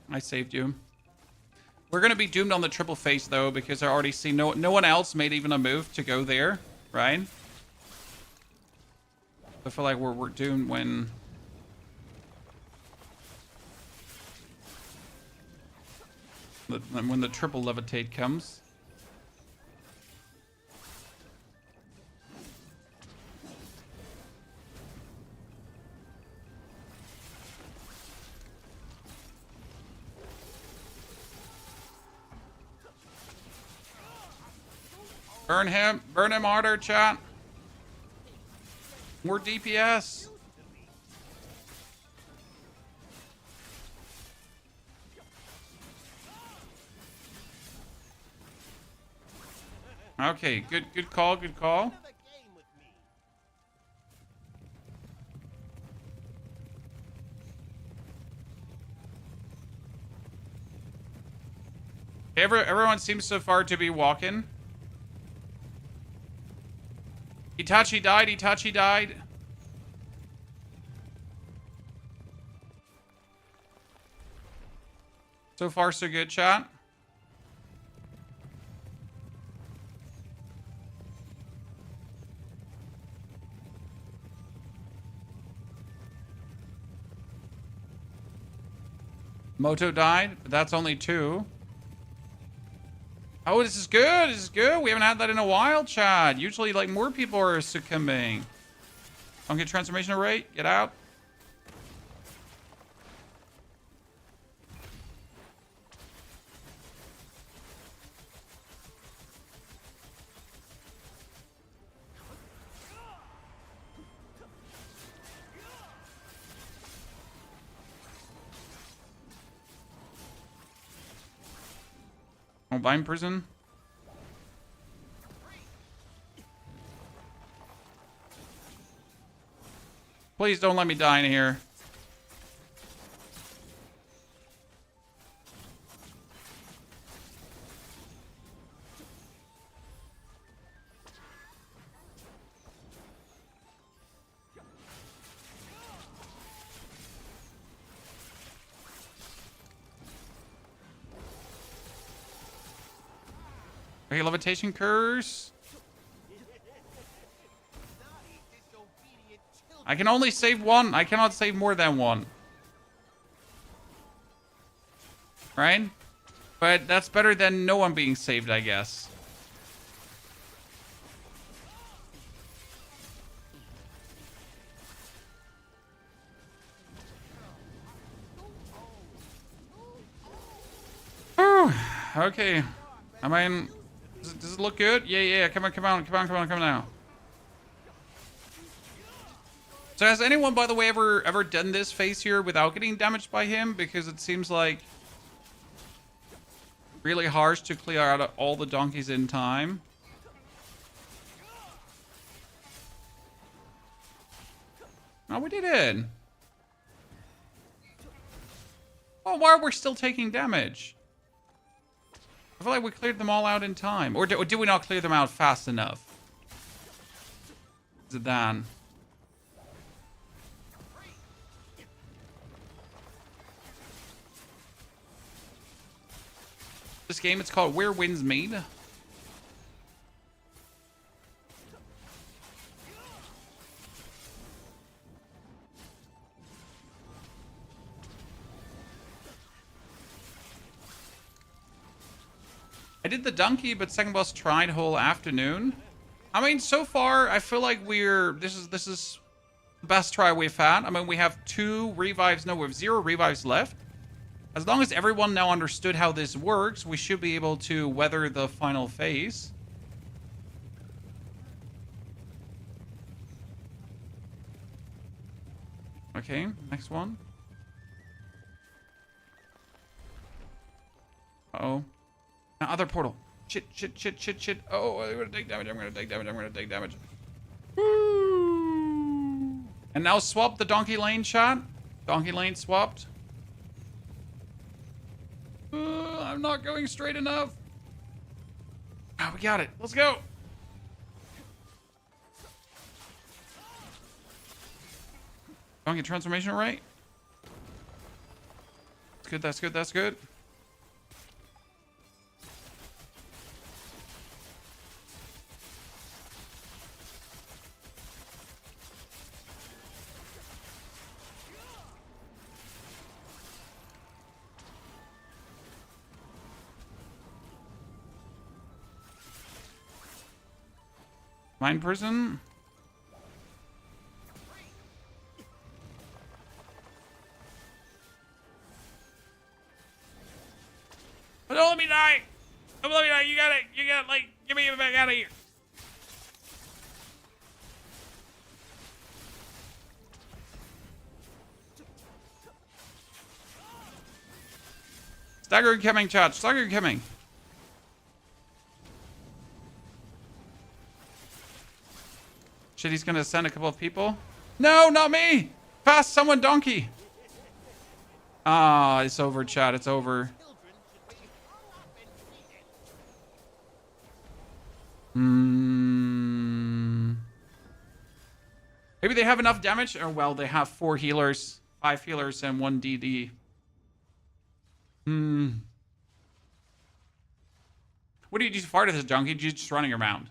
I saved you. We're going to be doomed on the triple face, though, because I already see no one else made even a move to go there, right? I feel like we're doomed when... when the triple levitate comes. Burn him harder, chat. More DPS. Okay, good call, good call. Everyone seems so far to be walking. Itachi died, Itachi died. So far, so good, chat. Moto died, but that's only 2. Oh, this is good. This is good. We haven't had that in a while, Chad. Usually, like, more people are succumbing. Don't get transformation rate. Get out. Oh, bind prison. Please don't let me die in here. Okay, levitation curse. I can only save 1. I cannot save more than 1. Right? But that's better than no one being saved, I guess. Whew. Okay. I mean, does it look good? Yeah. Come on now. So has anyone, by the way, ever done this phase here without getting damaged by him? Because it seems like really harsh to clear out all the donkeys in time. Oh, we did it. Oh, why are we still taking damage? I feel like we cleared them all out in time. Or did we not clear them out fast enough? Zidane. This game, it's called Where Winds Meet. I did the donkey, but second boss tried whole afternoon. I mean, so far, I feel like this is the best try we've had. I mean, we have 2 revives. No, we have 0 revives left. As long as everyone now understood how this works, we should be able to weather the final phase. Okay, next one. Uh-oh. Now, other portal. Shit. Oh, I'm gonna take damage. Woo! And now swap the donkey lane shot. Donkey lane swapped. I'm not going straight enough. Oh, we got it. Let's go. Donkey transformation right. That's good. Mind prison. But don't let me die. Don't let me die. You got it. Like, get me back out of here. Stagger coming, chat. Stagger coming. Shit, he's gonna send a couple of people. No, not me! Fast, someone donkey! Ah, it's over, chat. It's over. Maybe they have enough damage? Or, well, they have 4 healers, 5 healers, and 1 DD. What do you do far to this donkey? You're just running around.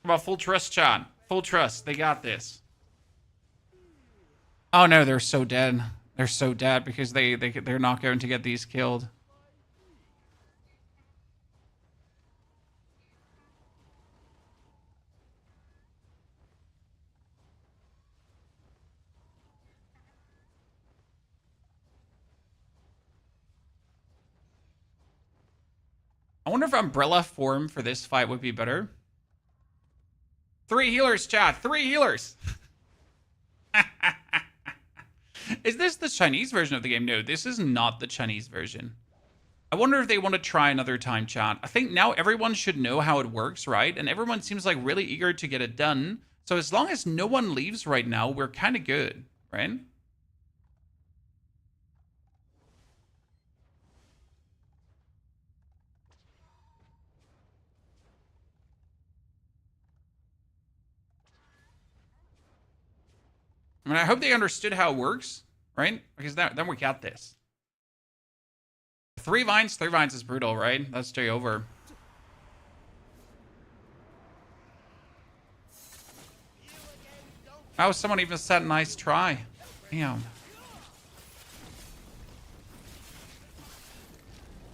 Come on, full trust, Chan. Full trust. They got this. Oh no, they're so dead. They're so dead because they're not going to get these killed. I wonder if Umbrella form for this fight would be better. 3 healers, chat. 3 healers. Is this the Chinese version of the game? No, this is not the Chinese version. I wonder if they want to try another time, chat. I think now everyone should know how it works, right? And everyone seems like really eager to get it done. So as long as no one leaves right now, we're kind of good, right? I mean, I hope they understood how it works, right? Because then we got this. 3 vines is brutal, right? Let's stay over. Oh, someone even said nice try. Damn.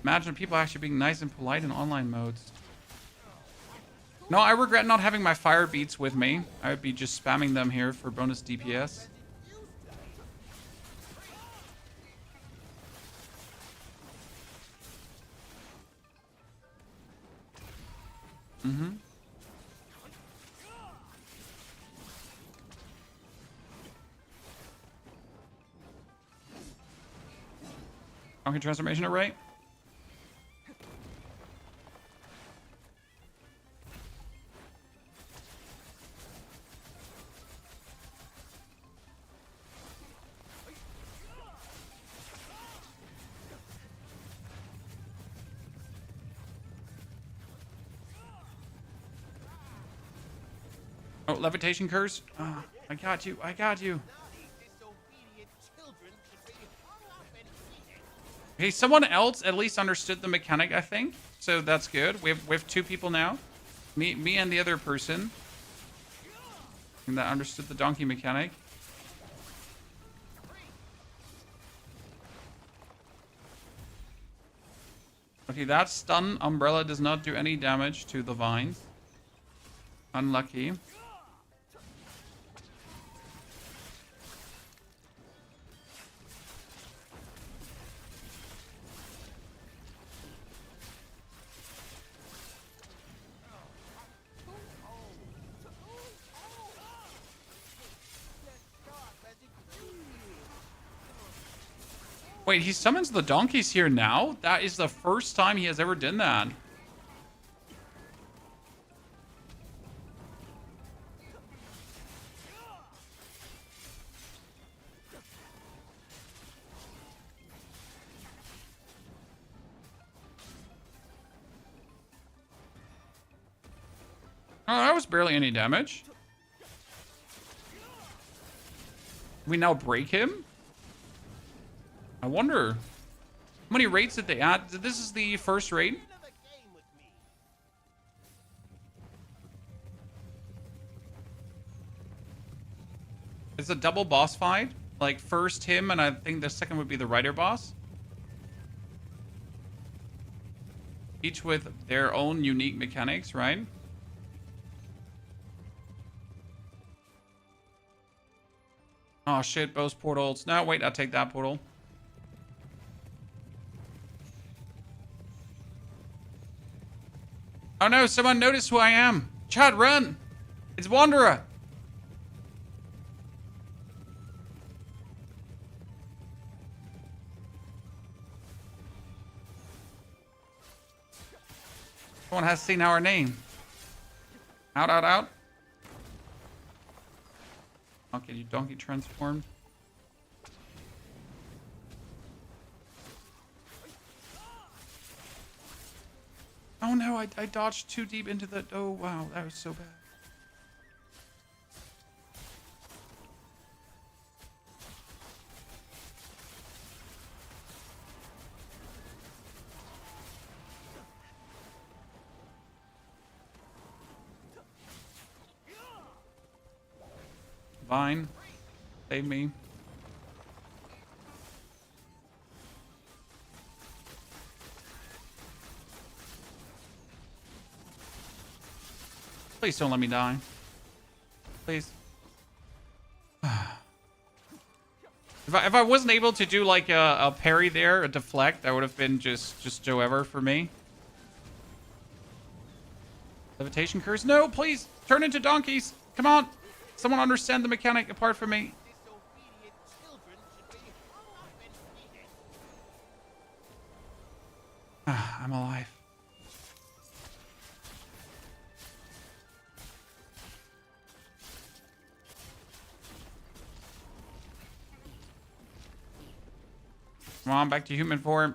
Imagine people actually being nice and polite in online modes. No, I regret not having my fire beats with me. I would be just spamming them here for bonus DPS. Mm-hmm. Okay, transformation array. Oh, levitation curse. Oh, I got you. I got you. Okay, someone else at least understood the mechanic, I think. So that's good. We have 2 people now. Me and the other person. And that understood the donkey mechanic. Okay, that stun umbrella does not do any damage to the vines. Unlucky. Wait, he summons the donkeys here now? That is the first time he has ever done that. Oh, that was barely any damage. We now break him? I wonder. How many raids did they add? This is the first raid. It's a double boss fight. Like, first him, and I think the second would be the rider boss. Each with their own unique mechanics, right? Oh shit, both portals. No, wait, I'll take that portal. Oh no, someone noticed who I am. Chad, run! It's Wanderer! Someone has seen our name. Out, out, out. Okay, you donkey transformed. Oh no, I dodged too deep into the... Oh wow, that was so bad. Vine. Save me. Please don't let me die. Please. If I wasn't able to do like a parry there, a deflect, that would have been just Joe ever for me. Levitation curse. No, please turn into donkeys. Come on. Someone understand the mechanic apart from me. Disobedient children should be hung up and beaten. I'm alive. Come on, back to human form.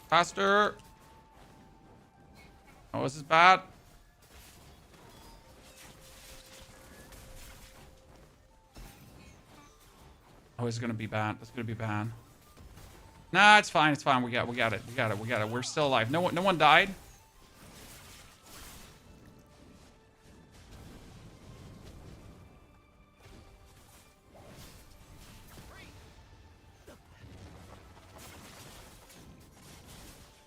Faster. Oh, this is bad. Oh, it's gonna be bad. It's gonna be bad. Nah, it's fine. It's fine. We got it. We got it. We're still alive. No one died.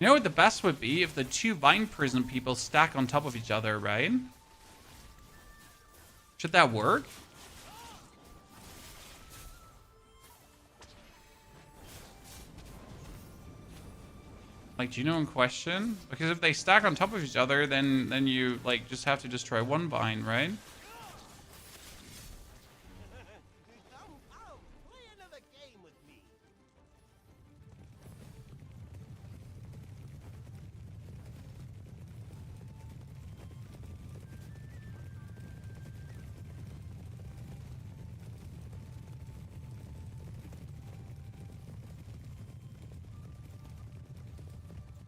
You know what the best would be? If the two Vine Prison people stack on top of each other, right? Should that work? Like, do you know in question? Because if they stack on top of each other, then you, like, just have to destroy one Vine, right? Play another game with me.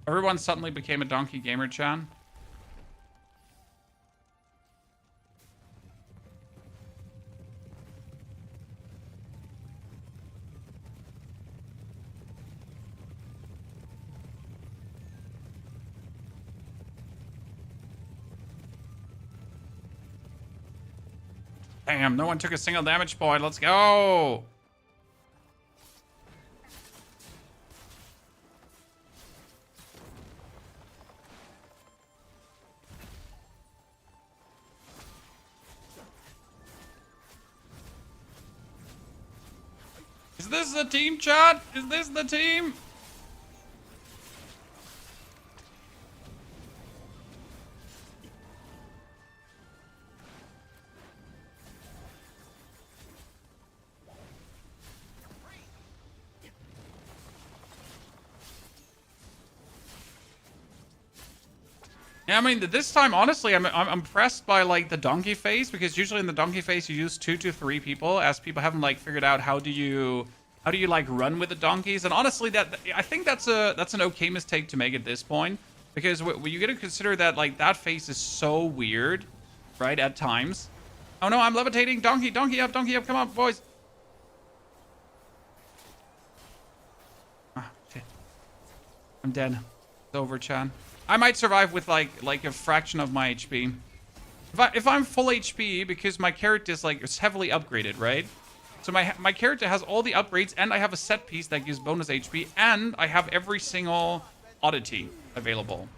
Everyone suddenly became a donkey gamer, Chan. Damn, no one took a single damage point. Let's go. Is this the team, chat? Is this the team? Yeah, I mean, this time, honestly, I'm impressed by, like, the donkey face, because usually in the donkey face, you use 2 to 3 people, as people haven't, like, figured out how do you, like, run with the donkeys. And honestly, I think that's an okay mistake to make at this point, because you got to consider that, like, that face is so weird, right, at times. Oh, no, I'm levitating. Donkey up, come on, boys. Ah, shit. I'm dead. It's over, Chan. I might survive with like a fraction of my HP. If I'm full HP, because my character is heavily upgraded, right? So my character has all the upgrades, and I have a set piece that gives bonus HP, and I have every single oddity available.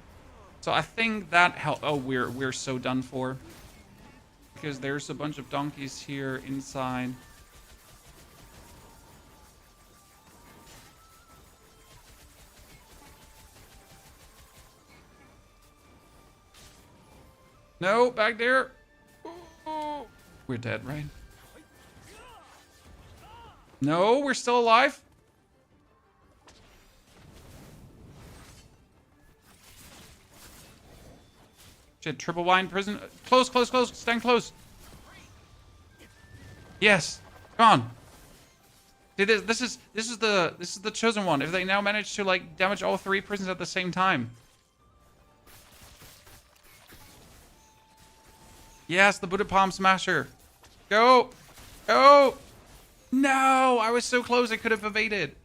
So I think that help. Oh, we're so done for, because there's a bunch of donkeys here inside. No, back there. Ooh. We're dead, right? No, we're still alive. Shit, triple Vine Prison. Close. Stand close. Yes. Come on. See, this is the chosen one. If they now manage to like damage all 3 prisons at the same time. Yes, the Buddha Palm Smasher. Go. Go. No, I was so close. I could have evaded.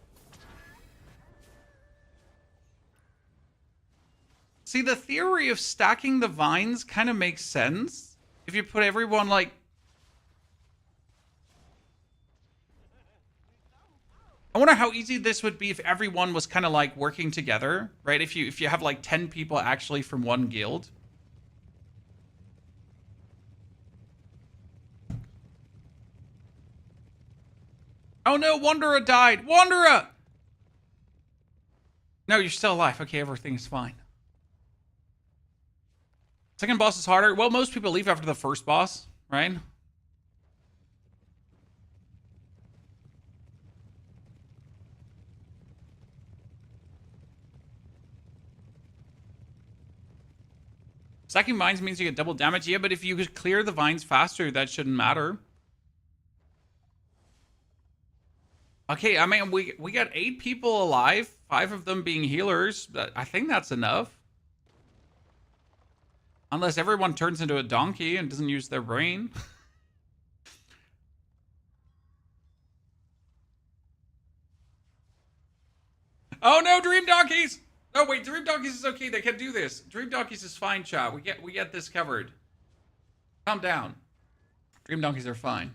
See, the theory of stacking the vines kind of makes sense. If you put everyone like... I wonder how easy this would be if everyone was kind of like working together, right? If you have like 10 people actually from one guild. Oh no, Wanderer died. Wanderer! No, you're still alive. Okay, everything's fine. Second boss is harder. Well, most people leave after the first boss, right? Stacking vines means you get double damage. Yeah, but if you could clear the vines faster, that shouldn't matter. Okay, I mean, we got 8 people alive, 5 of them being healers. I think that's enough. Unless everyone turns into a donkey and doesn't use their brain. Oh no, Dream Donkeys! No, wait, Dream Donkeys is okay. They can do this. Dream Donkeys is fine, chat. We get this covered. Calm down. Dream Donkeys are fine.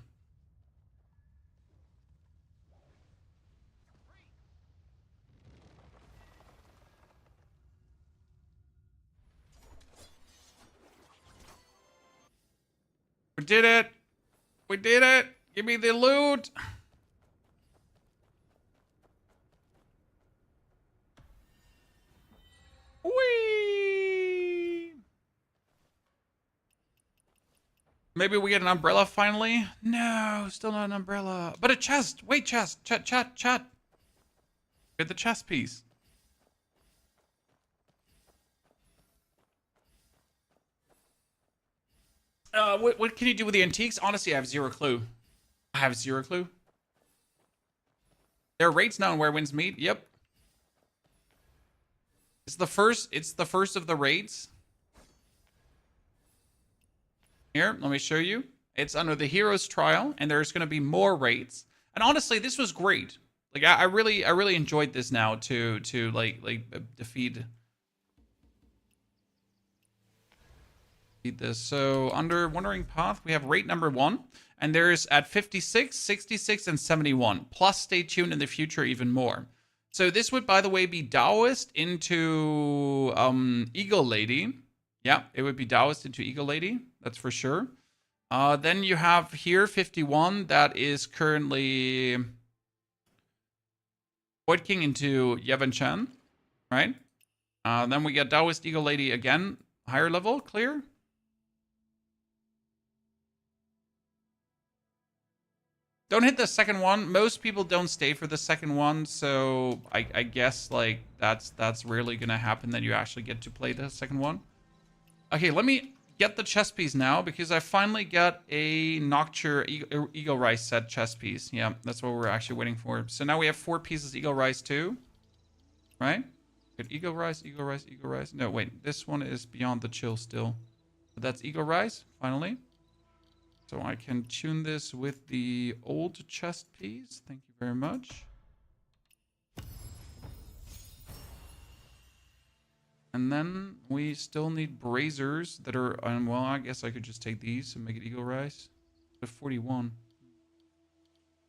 We did it. We did it. Give me the loot. Whee! Maybe we get an umbrella finally? No, still not an umbrella. But a chest. Wait, chest. Chat. Get the chest piece. What can you do with the antiques? Honestly, I have zero clue. I have zero clue. There are raids now where winds meet. Yep. It's the first of the raids. Here, let me show you. It's under the Hero's Trial, and there's going to be more raids. And honestly, this was great. Like I really enjoyed this now to defeat this. So under Wandering Path, we have raid number 1, and there's at 56, 66, and 71. Plus, stay tuned in the future even more. So this would, by the way, be Taoist into Eagle Lady. Yeah, it would be Taoist into Eagle Lady. That's for sure. Then you have here 51. That is currently Void King into Yevon Chen, right? Then we get Taoist Eagle Lady again, higher level, clear. Don't hit the second one. Most people don't stay for the second one, so I guess like that's rarely gonna happen that you actually get to play the second one. Okay, let me get the chess piece now because I finally got a Nocture Eagle Rise set chess piece. Yeah, that's what we're actually waiting for. So now we have 4 pieces Eagle Rise 2, right? Good, Eagle Rise, Eagle Rise, Eagle Rise. No, wait, this one is Beyond the Chill still. But that's Eagle Rise, finally. So I can tune this with the old chest piece. Thank you very much. And then we still need braziers that are, well, I guess I could just take these and make it Eagle Rise. But 41.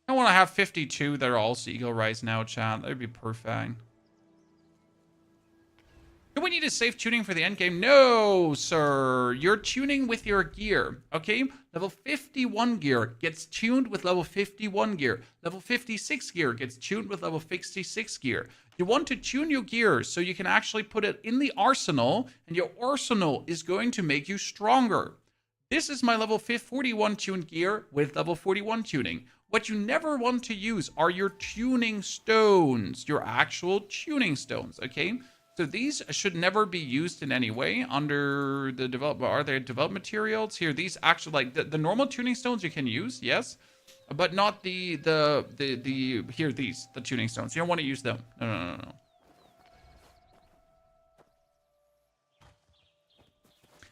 I want to have 52 that are also Eagle Rise now, chat. That would be perfect. Do we need a safe tuning for the end game? No, sir. You're tuning with your gear, okay? Level 51 gear gets tuned with level 51 gear. Level 56 gear gets tuned with level 56 gear. You want to tune your gear so you can actually put it in the arsenal, and your arsenal is going to make you stronger. This is my level 41 tuned gear with level 41 tuning. What you never want to use are your tuning stones, your actual tuning stones, okay? So these should never be used in any way under the development. Are there development materials here? These actually, like the normal tuning stones you can use, yes, but not the tuning stones. You don't want to use them. No.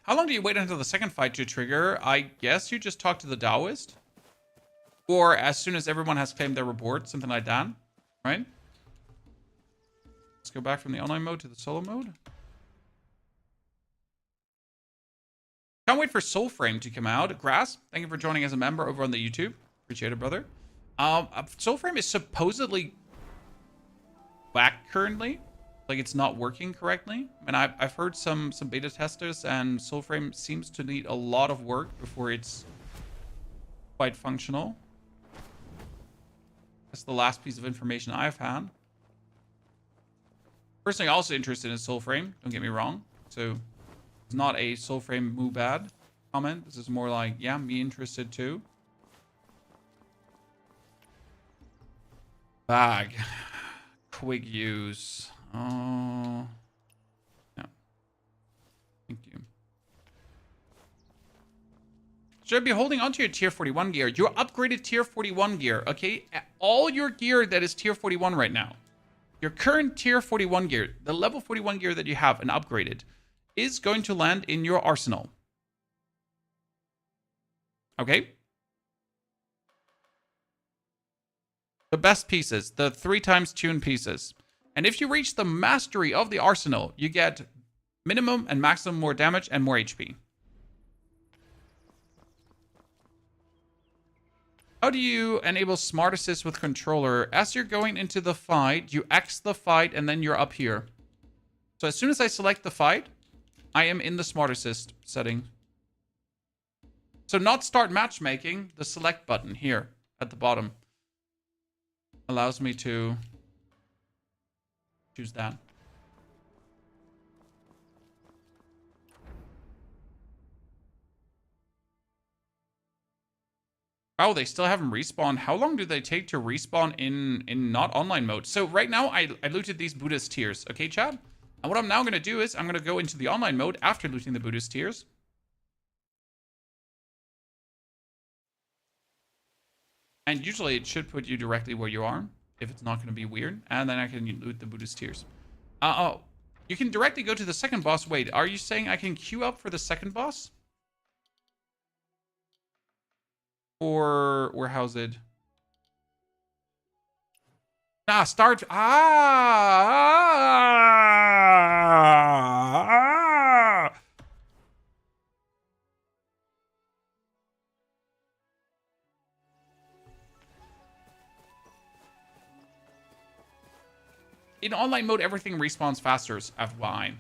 How long do you wait until the second fight to trigger? I guess you just talk to the Taoist. Or as soon as everyone has claimed their reward, something like that. Right? Let's go back from the online mode to the solo mode. Can't wait for Soulframe to come out. Grass, thank you for joining as a member over on the YouTube. Appreciate it, brother. Soulframe is supposedly back currently. Like it's not working correctly. And I've heard some beta testers, and Soulframe seems to need a lot of work before it's quite functional. That's the last piece of information I've had. Personally, also interested in Soulframe. Don't get me wrong. So it's not a Soulframe moo bad comment. This is more like, yeah, me interested too. Bag. Quick use. Oh. Yeah. Thank you. Should be holding onto your tier 41 gear. Your upgraded tier 41 gear, okay? All your gear that is tier 41 right now. Your current tier 41 gear, the level 41 gear that you have and upgraded, is going to land in your arsenal. Okay? The best pieces, the 3 times tune pieces. And if you reach the mastery of the arsenal, you get minimum and maximum more damage and more HP. How do you enable Smart Assist with controller? As you're going into the fight, you X the fight and then you're up here. So as soon as I select the fight, I am in the Smart Assist setting. So not start matchmaking, the select button here at the bottom allows me to choose that. Oh, they still haven't respawned. How long do they take to respawn in not online mode? So right now, I looted these Buddhist tears. Okay, chat? And what I'm now going to do is I'm going to go into the online mode after looting the Buddhist tears. And usually it should put you directly where you are, if it's not going to be weird. And then I can loot the Buddhist tears. Oh, you can directly go to the second boss. Wait, are you saying I can queue up for the second boss? Or how's it? Ah, start. In online mode, everything respawns faster, FYI.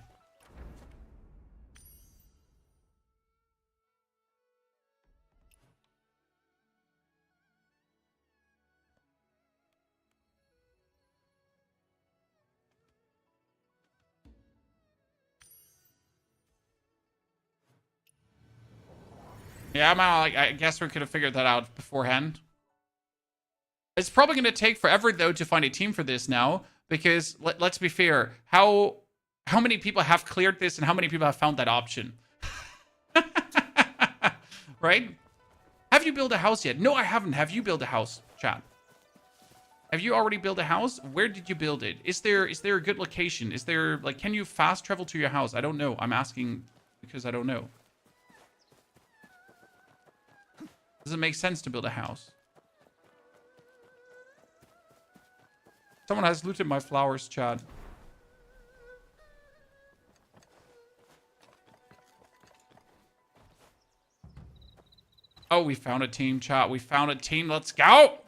Yeah, I guess we could have figured that out beforehand. It's probably going to take forever, though, to find a team for this now. Because, let's be fair, how many people have cleared this and how many people have found that option? Right? Have you built a house yet? No, I haven't. Have you built a house, chat? Have you already built a house? Where did you build it? Is there a good location? Is there, like, can you fast travel to your house? I don't know. I'm asking because I don't know. Does it make sense to build a house? Someone has looted my flowers, chat. Oh, we found a team, chat. We found a team. Let's go!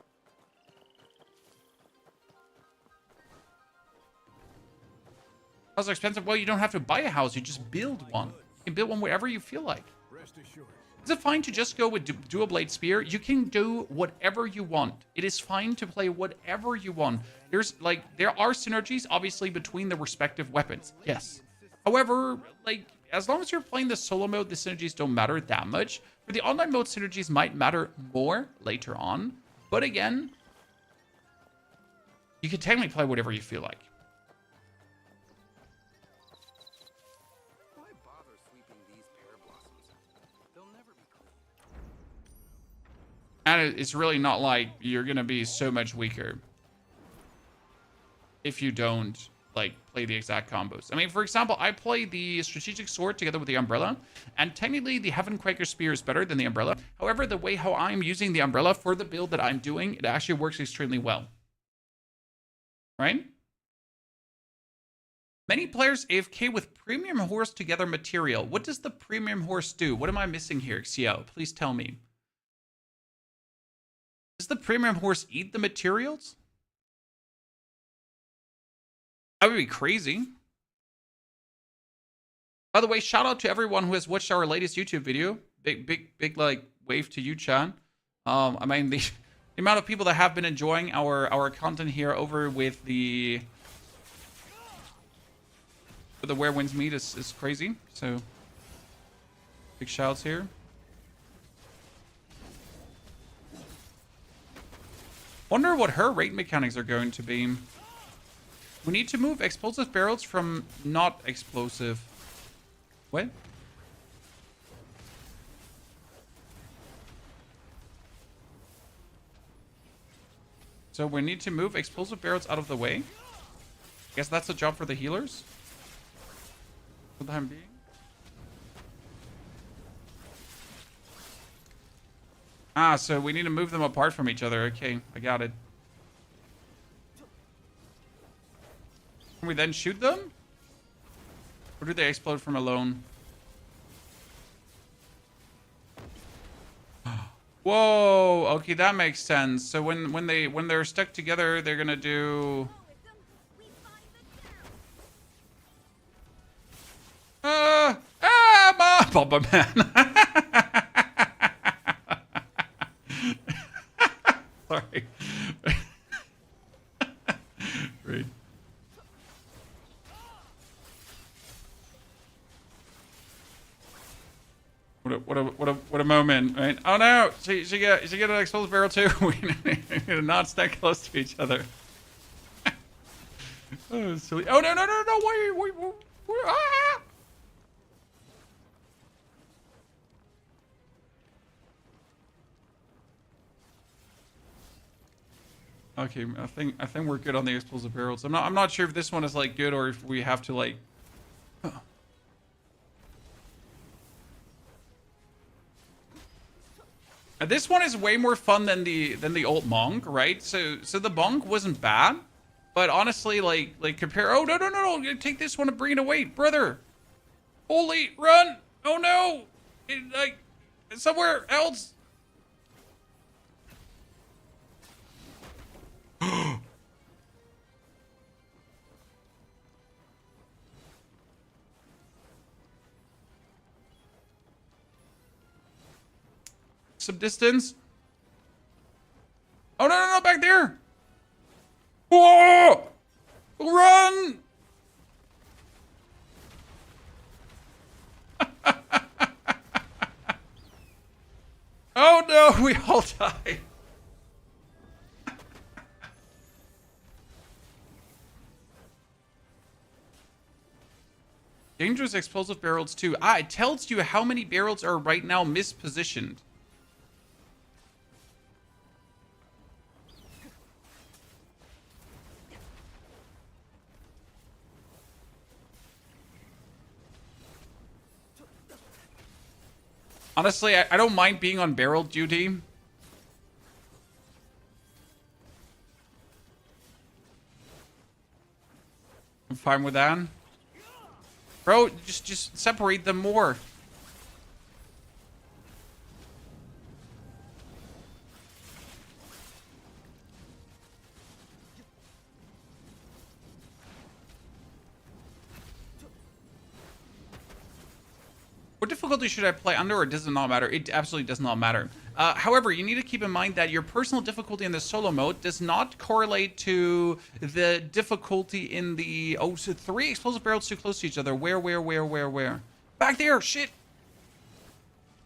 How's it expensive? Well, you don't have to buy a house. You just build one. You can build one wherever you feel like. Rest assured. Is it fine to just go with dual blade spear? You can do whatever you want. It is fine to play whatever you want. There are synergies, obviously, between the respective weapons. Yes. However, like, as long as you're playing the solo mode, the synergies don't matter that much. For the online mode, synergies might matter more later on. But again, you can technically play whatever you feel like. Why bother sweeping these pear blossoms? They'll never be clean. And it's really not like you're going to be so much weaker if you don't like play the exact combos. I mean, for example, I play the strategic sword together with the umbrella, and technically the Heaven Quaker spear is better than the umbrella. However, the way how I'm using the umbrella for the build that I'm doing, it actually works extremely well. Right? Many players AFK with premium horse together material. What does the premium horse do? What am I missing here, Xiao? Please tell me. Does the premium horse eat the materials? That would be crazy. By the way, shout out to everyone who has watched our latest YouTube video. Big like wave to you, Chan. I mean the amount of people that have been enjoying our content here over with the Where Winds Meet is crazy. So big shouts here. Wonder what her rate mechanics are going to be. We need to move explosive barrels from not explosive. What? So we need to move explosive barrels out of the way. Guess that's a job for the healers. For the time being. Ah, so we need to move them apart from each other. Okay, I got it. Can we then shoot them? Or do they explode from alone? Whoa, okay, that makes sense. So when they're stuck together, they're gonna do Bomba Man. Sorry. Right. What a moment, right? Oh no, she get an explosive barrel too. We need to not stand close to each other. Oh, silly. Oh no! Why? Ah! Okay, I think we're good on the explosive barrels. I'm not sure if this one is like good or if we have to like. This one is way more fun than the old monk, right? So the monk wasn't bad, but honestly, like compare. Oh no! Take this one and bring it away, brother. Holy run! Oh no! Like somewhere else. Some distance. Oh no! Back there! Whoa! Run! Oh no! We all died. Dangerous explosive barrels too. Ah, it tells you how many barrels are right now mispositioned. Honestly, I don't mind being on barrel duty. I'm fine with that. Bro, just separate them more. What difficulty should I play under, or does it not matter? It absolutely does not matter. However, you need to keep in mind that your personal difficulty in the solo mode does not correlate to the difficulty in the... Oh, so 3 explosive barrels too close to each other. Where? Back there, shit!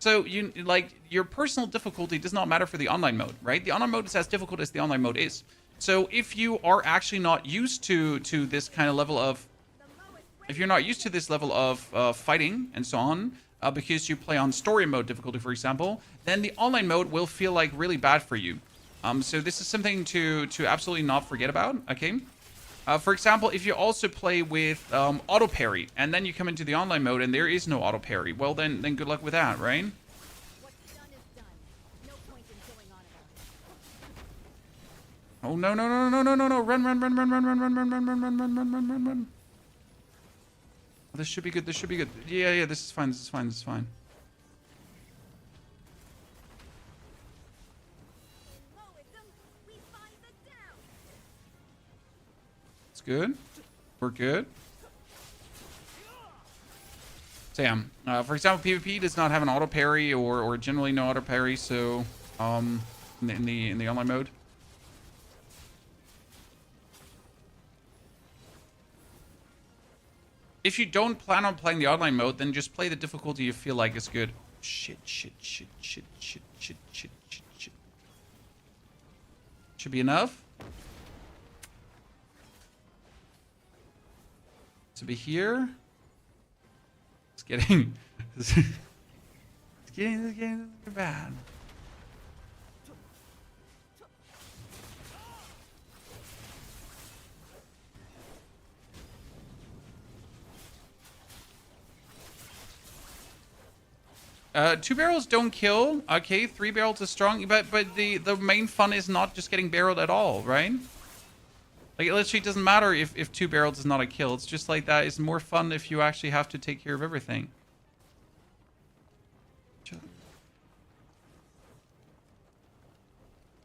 So, your personal difficulty does not matter for the online mode, right? The online mode is as difficult as the online mode is. So, if you are actually not used to this kind of level of... If you're not used to this level of fighting and so on, because you play on story mode difficulty, for example, then the online mode will feel like really bad for you. So this is something to absolutely not forget about, okay? For example, if you also play with auto parry, and then you come into the online mode and there is no auto parry, well then good luck with that, right? What's done is done. No point in going on about it. Oh no no no no no no no! Run run run run run run run run run run run run run run run run! This should be good. This should be good. Yeah yeah. This is fine. This is fine. This is fine. It's good. We're good. Sam, for example, PvP does not have an auto parry or generally no auto parry, so in the online mode. If you don't plan on playing the online mode, then just play the difficulty you feel like is good. Shit, shit, shit, shit, shit, shit, shit, shit, shit. Should be enough. To be here. It's getting it's getting bad. Two barrels don't kill. Okay, 3 barrels is strong, but the main fun is not just getting barreled at all, right? Like, it literally doesn't matter if 2 barrels is not a kill. It's just like that is more fun if you actually have to take care of everything.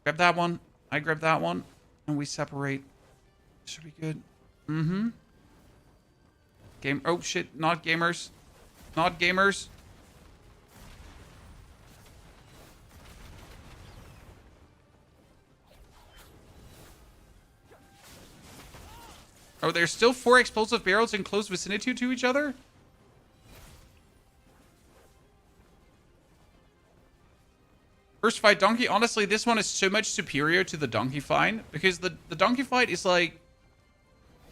Grab that one. I grab that one. And we separate. Should be good. Mm-hmm. Game. Oh, shit. Not gamers. Not gamers. Oh, there's still 4 explosive barrels in close vicinity to each other? First fight, donkey. Honestly, this one is so much superior to the donkey fight. Because the donkey fight is like...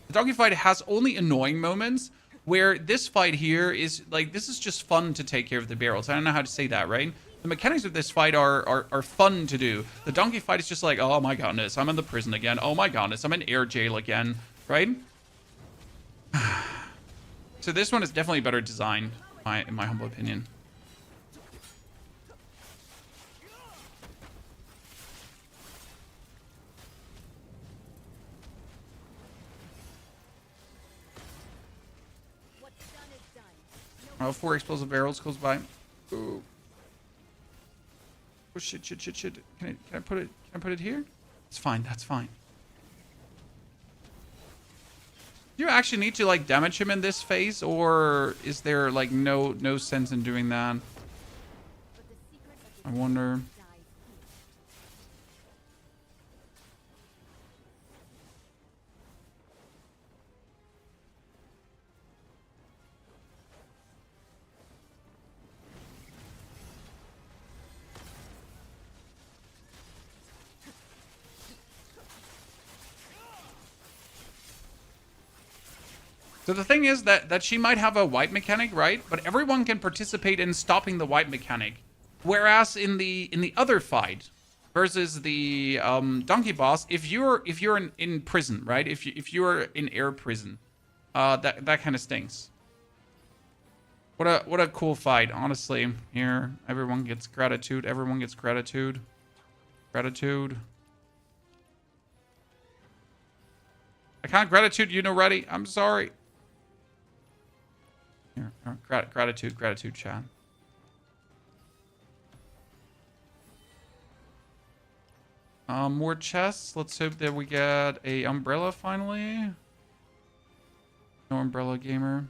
The donkey fight has only annoying moments. Where this fight here is like... This is just fun to take care of the barrels. I don't know how to say that, right? The mechanics of this fight are fun to do. The donkey fight is just like... Oh my goodness, I'm in the prison again. Oh my goodness, I'm in air jail again. Right? So this one is definitely better designed, in my humble opinion. Oh, 4 explosive barrels goes by. Ooh. Oh shit, shit, shit, shit. Can I put it? Can I put it here? It's fine. That's fine. Do you actually need to like damage him in this phase, or is there like no sense in doing that? I wonder. So the thing is that she might have a wipe mechanic, right? But everyone can participate in stopping the wipe mechanic. Whereas in the other fight versus the donkey boss, if you're in prison, right? If you're in air prison, that kind of stinks. What a cool fight, honestly. Here, everyone gets gratitude. Everyone gets gratitude. Gratitude. I can't gratitude you already. I'm sorry. Here, gratitude, chat. More chests. Let's hope that we get a umbrella finally. No umbrella gamer.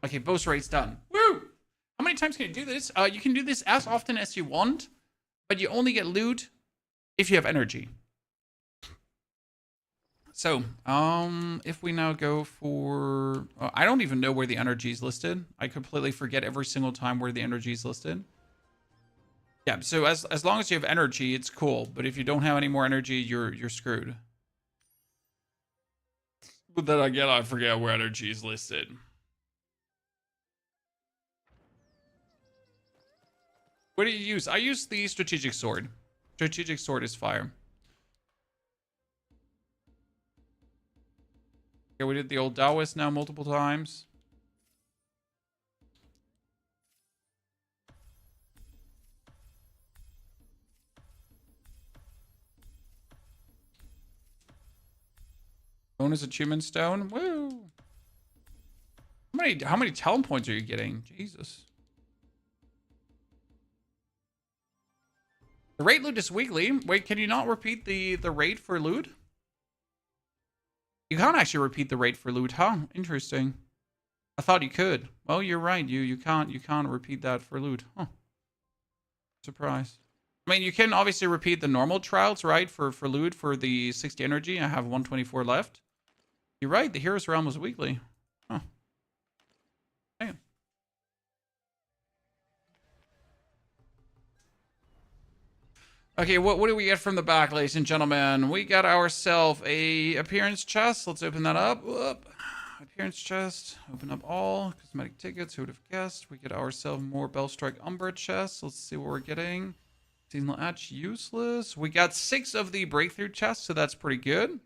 Okay, boss rate's done. Woo! How many times can you do this? You can do this as often as you want, but you only get loot if you have energy. So, if we now go for... I don't even know where the energy is listed. I completely forget every single time where the energy is listed. Yeah, so as long as you have energy, it's cool. But if you don't have any more energy, you're screwed. But then again, I forget where energy is listed. What do you use? I use the strategic sword. Strategic sword is fire. Okay, we did the old Taoist now multiple times. Bonus achievement stone. Woo! How many talent points are you getting? Jesus. The raid loot is weekly. Wait, can you not repeat the raid for loot? You can't actually repeat the raid for loot, huh? Interesting. I thought you could. Well, you're right. You can't repeat that for loot. Huh. Surprise. I mean, you can obviously repeat the normal trials, right? For loot for the 60 energy. I have 124 left. You're right. The Hero's Realm was weekly. Huh. Damn. Okay, what do we get from the back, ladies and gentlemen? We got ourselves a appearance chest. Let's open that up. Whoop. Appearance chest. Open up all. Cosmetic tickets. Who would have guessed? We get ourselves more Bellstrike Umbra chests. Let's see what we're getting. Seasonal Etch. Useless. We got 6 of the breakthrough chests, so that's pretty good.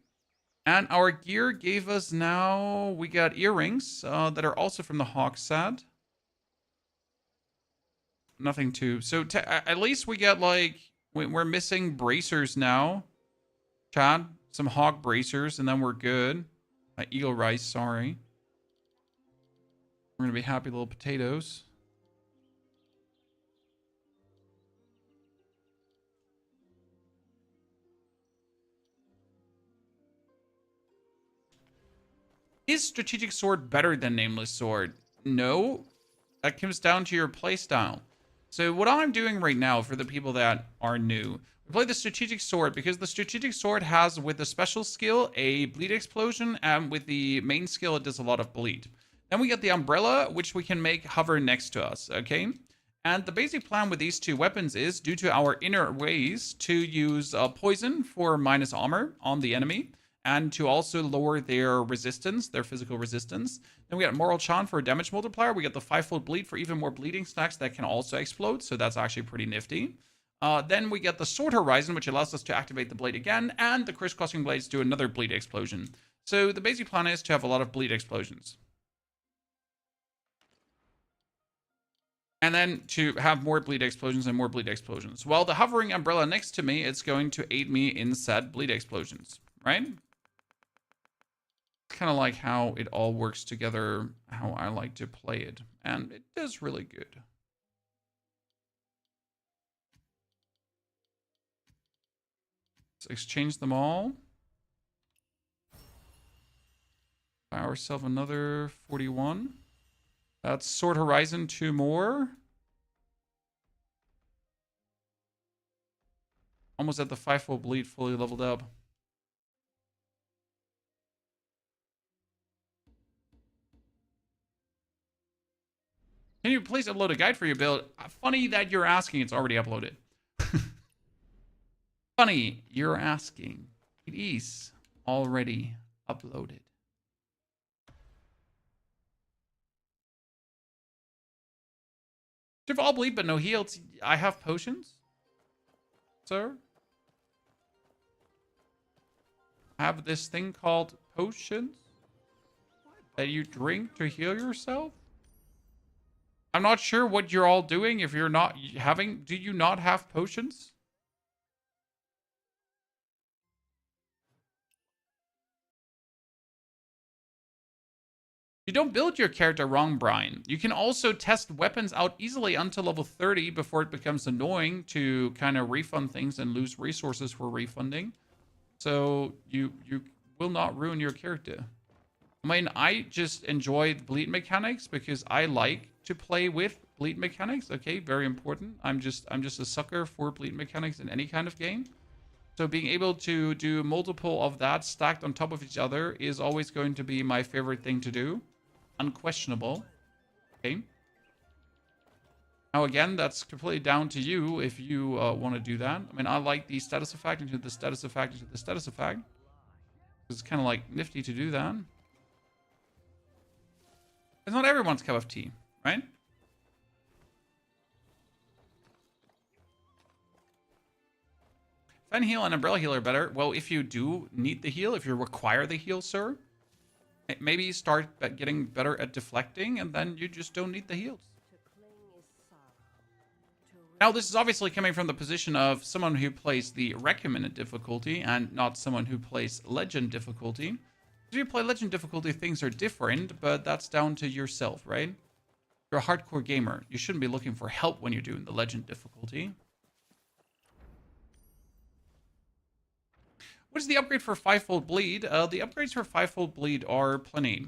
And our gear gave us now... We got earrings that are also from the Hawk set. Nothing too... So at least we get like... We're missing bracers now. Chad, some hog bracers, and then we're good. Eagle rice, sorry. We're going to be happy little potatoes. Is strategic sword better than nameless sword? No. That comes down to your playstyle. So what I'm doing right now for the people that are new, we play the strategic sword because the strategic sword has, with the special skill, a bleed explosion, and with the main skill, it does a lot of bleed. Then we get the umbrella, which we can make hover next to us, okay? And the basic plan with these two weapons is, due to our inner ways, to use poison for minus armor on the enemy, and to also lower their resistance, their physical resistance. Then we got Moral Charm for a damage multiplier. We get the 5-fold bleed for even more bleeding stacks that can also explode, so that's actually pretty nifty. Then we get the Sword Horizon, which allows us to activate the blade again, and the crisscrossing blades do another bleed explosion. So the basic plan is to have a lot of bleed explosions. And then to have more bleed explosions and more bleed explosions. While the hovering umbrella next to me, it's going to aid me in said bleed explosions, right? Kind of like how it all works together, how I like to play it. And it is really good. Let's exchange them all. Buy ourselves another 41. That's Sword Horizon, 2 more. Almost at the 5-fold bleed, fully leveled up. Can you please upload a guide for your build? Funny that you're asking. It's already uploaded. Funny you're asking. It is already uploaded. If all bleed but no heal, I have potions, sir. I have this thing called potions that you drink to heal yourself. I'm not sure what you're all doing if you're not having... Do you not have potions? You don't build your character wrong, Brian. You can also test weapons out easily until level 30 before it becomes annoying to kind of refund things and lose resources for refunding. So you will not ruin your character. I mean, I just enjoy bleed mechanics because I like to play with bleed mechanics. Okay, very important. I'm just a sucker for bleed mechanics in any kind of game. So being able to do multiple of that stacked on top of each other is always going to be my favorite thing to do. Unquestionable. Okay. Now again, that's completely down to you if you want to do that. I mean, I like the status effect into the status effect into the status effect. It's kind of like nifty to do that. It's not everyone's cup of tea, right? Fen heal and umbrella heal are better. Well, if you do need the heal, if you require the heal, sir, Maybe start getting better at deflecting, and then you just don't need the heals. Now, this is obviously coming from the position of someone who plays the recommended difficulty and not someone who plays legend difficulty. If you play legend difficulty, things are different, but that's down to yourself, right? You're a hardcore gamer. You shouldn't be looking for help when you're doing the legend difficulty. What is the upgrade for fivefold bleed? The upgrades for fivefold bleed are plenty.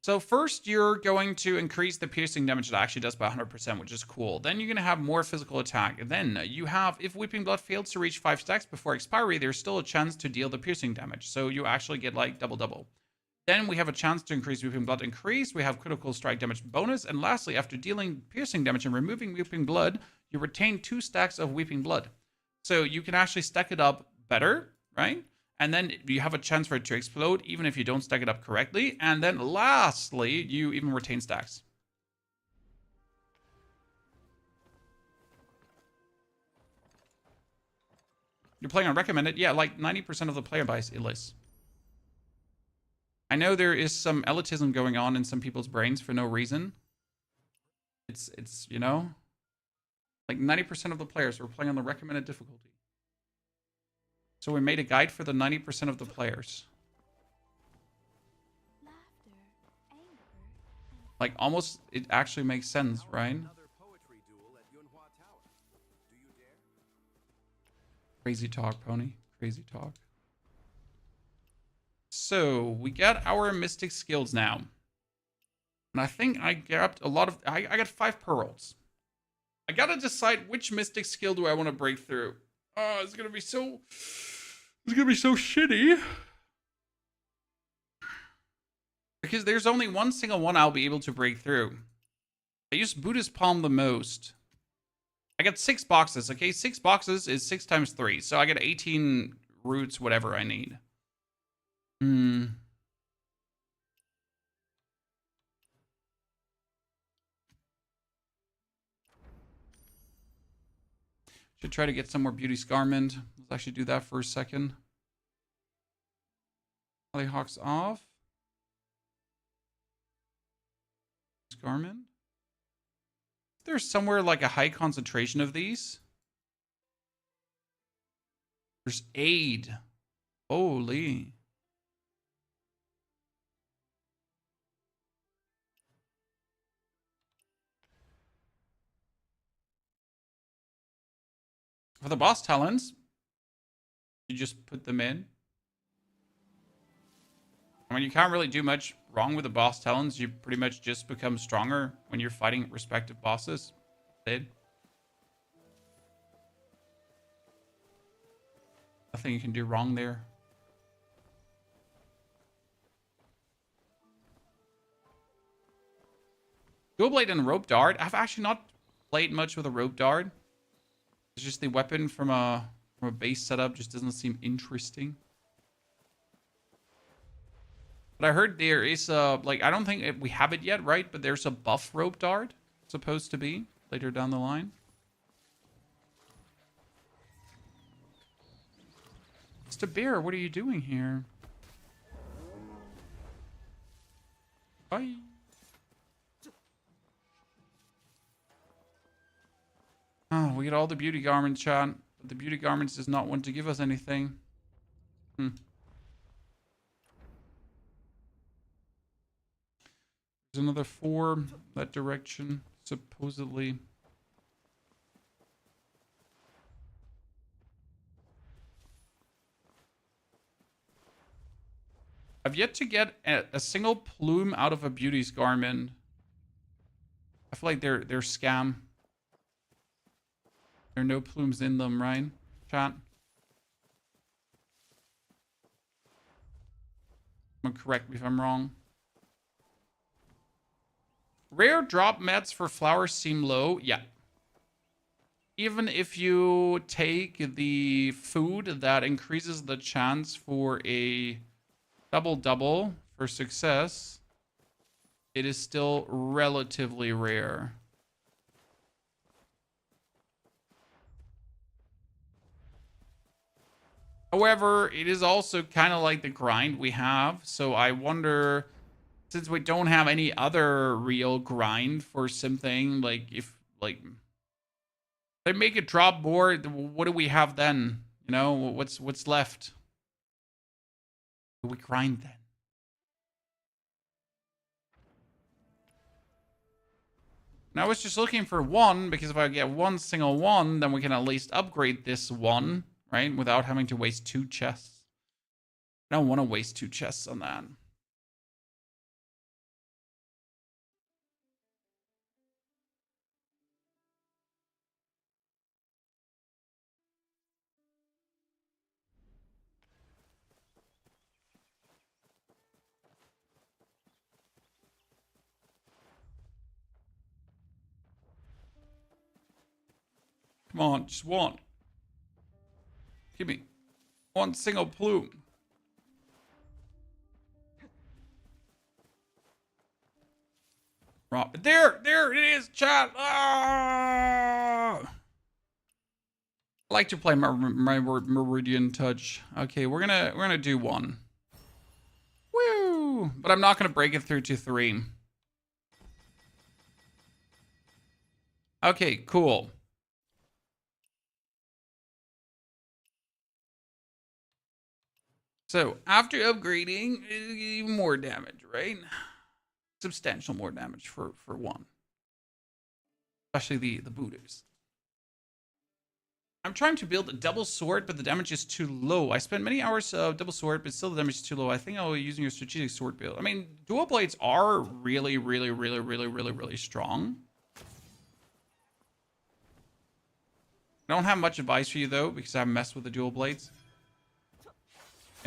So first, you're going to increase the piercing damage it actually does by 100%, which is cool. Then you're going to have more physical attack. Then you have, if Weeping Blood fails to reach 5 stacks before expiry, there's still a chance to deal the piercing damage. So you actually get like double. Then we have a chance to increase Weeping Blood increase. We have critical strike damage bonus. And lastly, after dealing piercing damage and removing Weeping Blood, you retain 2 stacks of Weeping Blood. So you can actually stack it up better, right? And then you have a chance for it to explode, even if you don't stack it up correctly. And then lastly, you even retain stacks. You're playing on recommended? Yeah, like 90% of the player base is. I know there is some elitism going on in some people's brains for no reason. It's you know, like 90% of the players were playing on the recommended difficulty. So we made a guide for the 90% of the players. Like, almost, it actually makes sense, right? Crazy talk, Pony. Crazy talk. So, we got our Mystic skills now. And I think I grabbed a lot of... I got 5 pearls. I gotta decide which Mystic skill do I want to break through. Oh, it's gonna be so... It's gonna be so shitty. Because there's only one single one I'll be able to break through. I use Buddhist Palm the most. I got 6 boxes, okay? 6 boxes is 6 times 3. So I get 18 roots, whatever I need. Should try to get some more Beauty Scarmond. Let's actually do that for a second. Hollyhock's off. Scarmond. There's somewhere like a high concentration of these. There's Aid. Holy. For the boss talents, you just put them in. I mean, you can't really do much wrong with the boss talents. You pretty much just become stronger when you're fighting respective bosses. Nothing you can do wrong there. Dual Blade and Rope Dart. I've actually not played much with a Rope Dart. It's just the weapon from a base setup just doesn't seem interesting. But I heard there is a, like, I don't think we have it yet, right? But there's a buff Rope Dart, supposed to be, later down the line. Mr. Bear, what are you doing here? Bye. Oh, we get all the beauty garments, chat. But the beauty garments does not want to give us anything. There's another 4 that direction, supposedly. I've yet to get a single plume out of a beauty's garment. I feel like they're scam. There are no plumes in them, right? Chat. Correct me if I'm wrong. Rare drop mets for flowers seem low. Yeah. Even if you take the food that increases the chance for a double for success, it is still relatively rare. However, it is also kind of like the grind we have. So I wonder, since we don't have any other real grind for something, like if like they make it drop more, what do we have then? You know, what's left? Do we grind then? And I was just looking for one, because if I get one single one, then we can at least upgrade this one, right? Without having to waste 2 chests. I don't want to waste 2 chests on that. Come on, just one. Give me one single plume. There it is, chat. Ah! I like to play my Meridian Touch. Okay, we're gonna do one. Woo! But I'm not gonna break it through to 3. Okay, cool. So after upgrading, even more damage, right? Substantial more damage for one. Especially the booters. I'm trying to build a double sword, but the damage is too low. I spent many hours of double sword, but still the damage is too low. I think I'll be using your strategic sword build. I mean, dual blades are really, really, really, really, really, really strong. I don't have much advice for you though, because I haven't messed with the dual blades.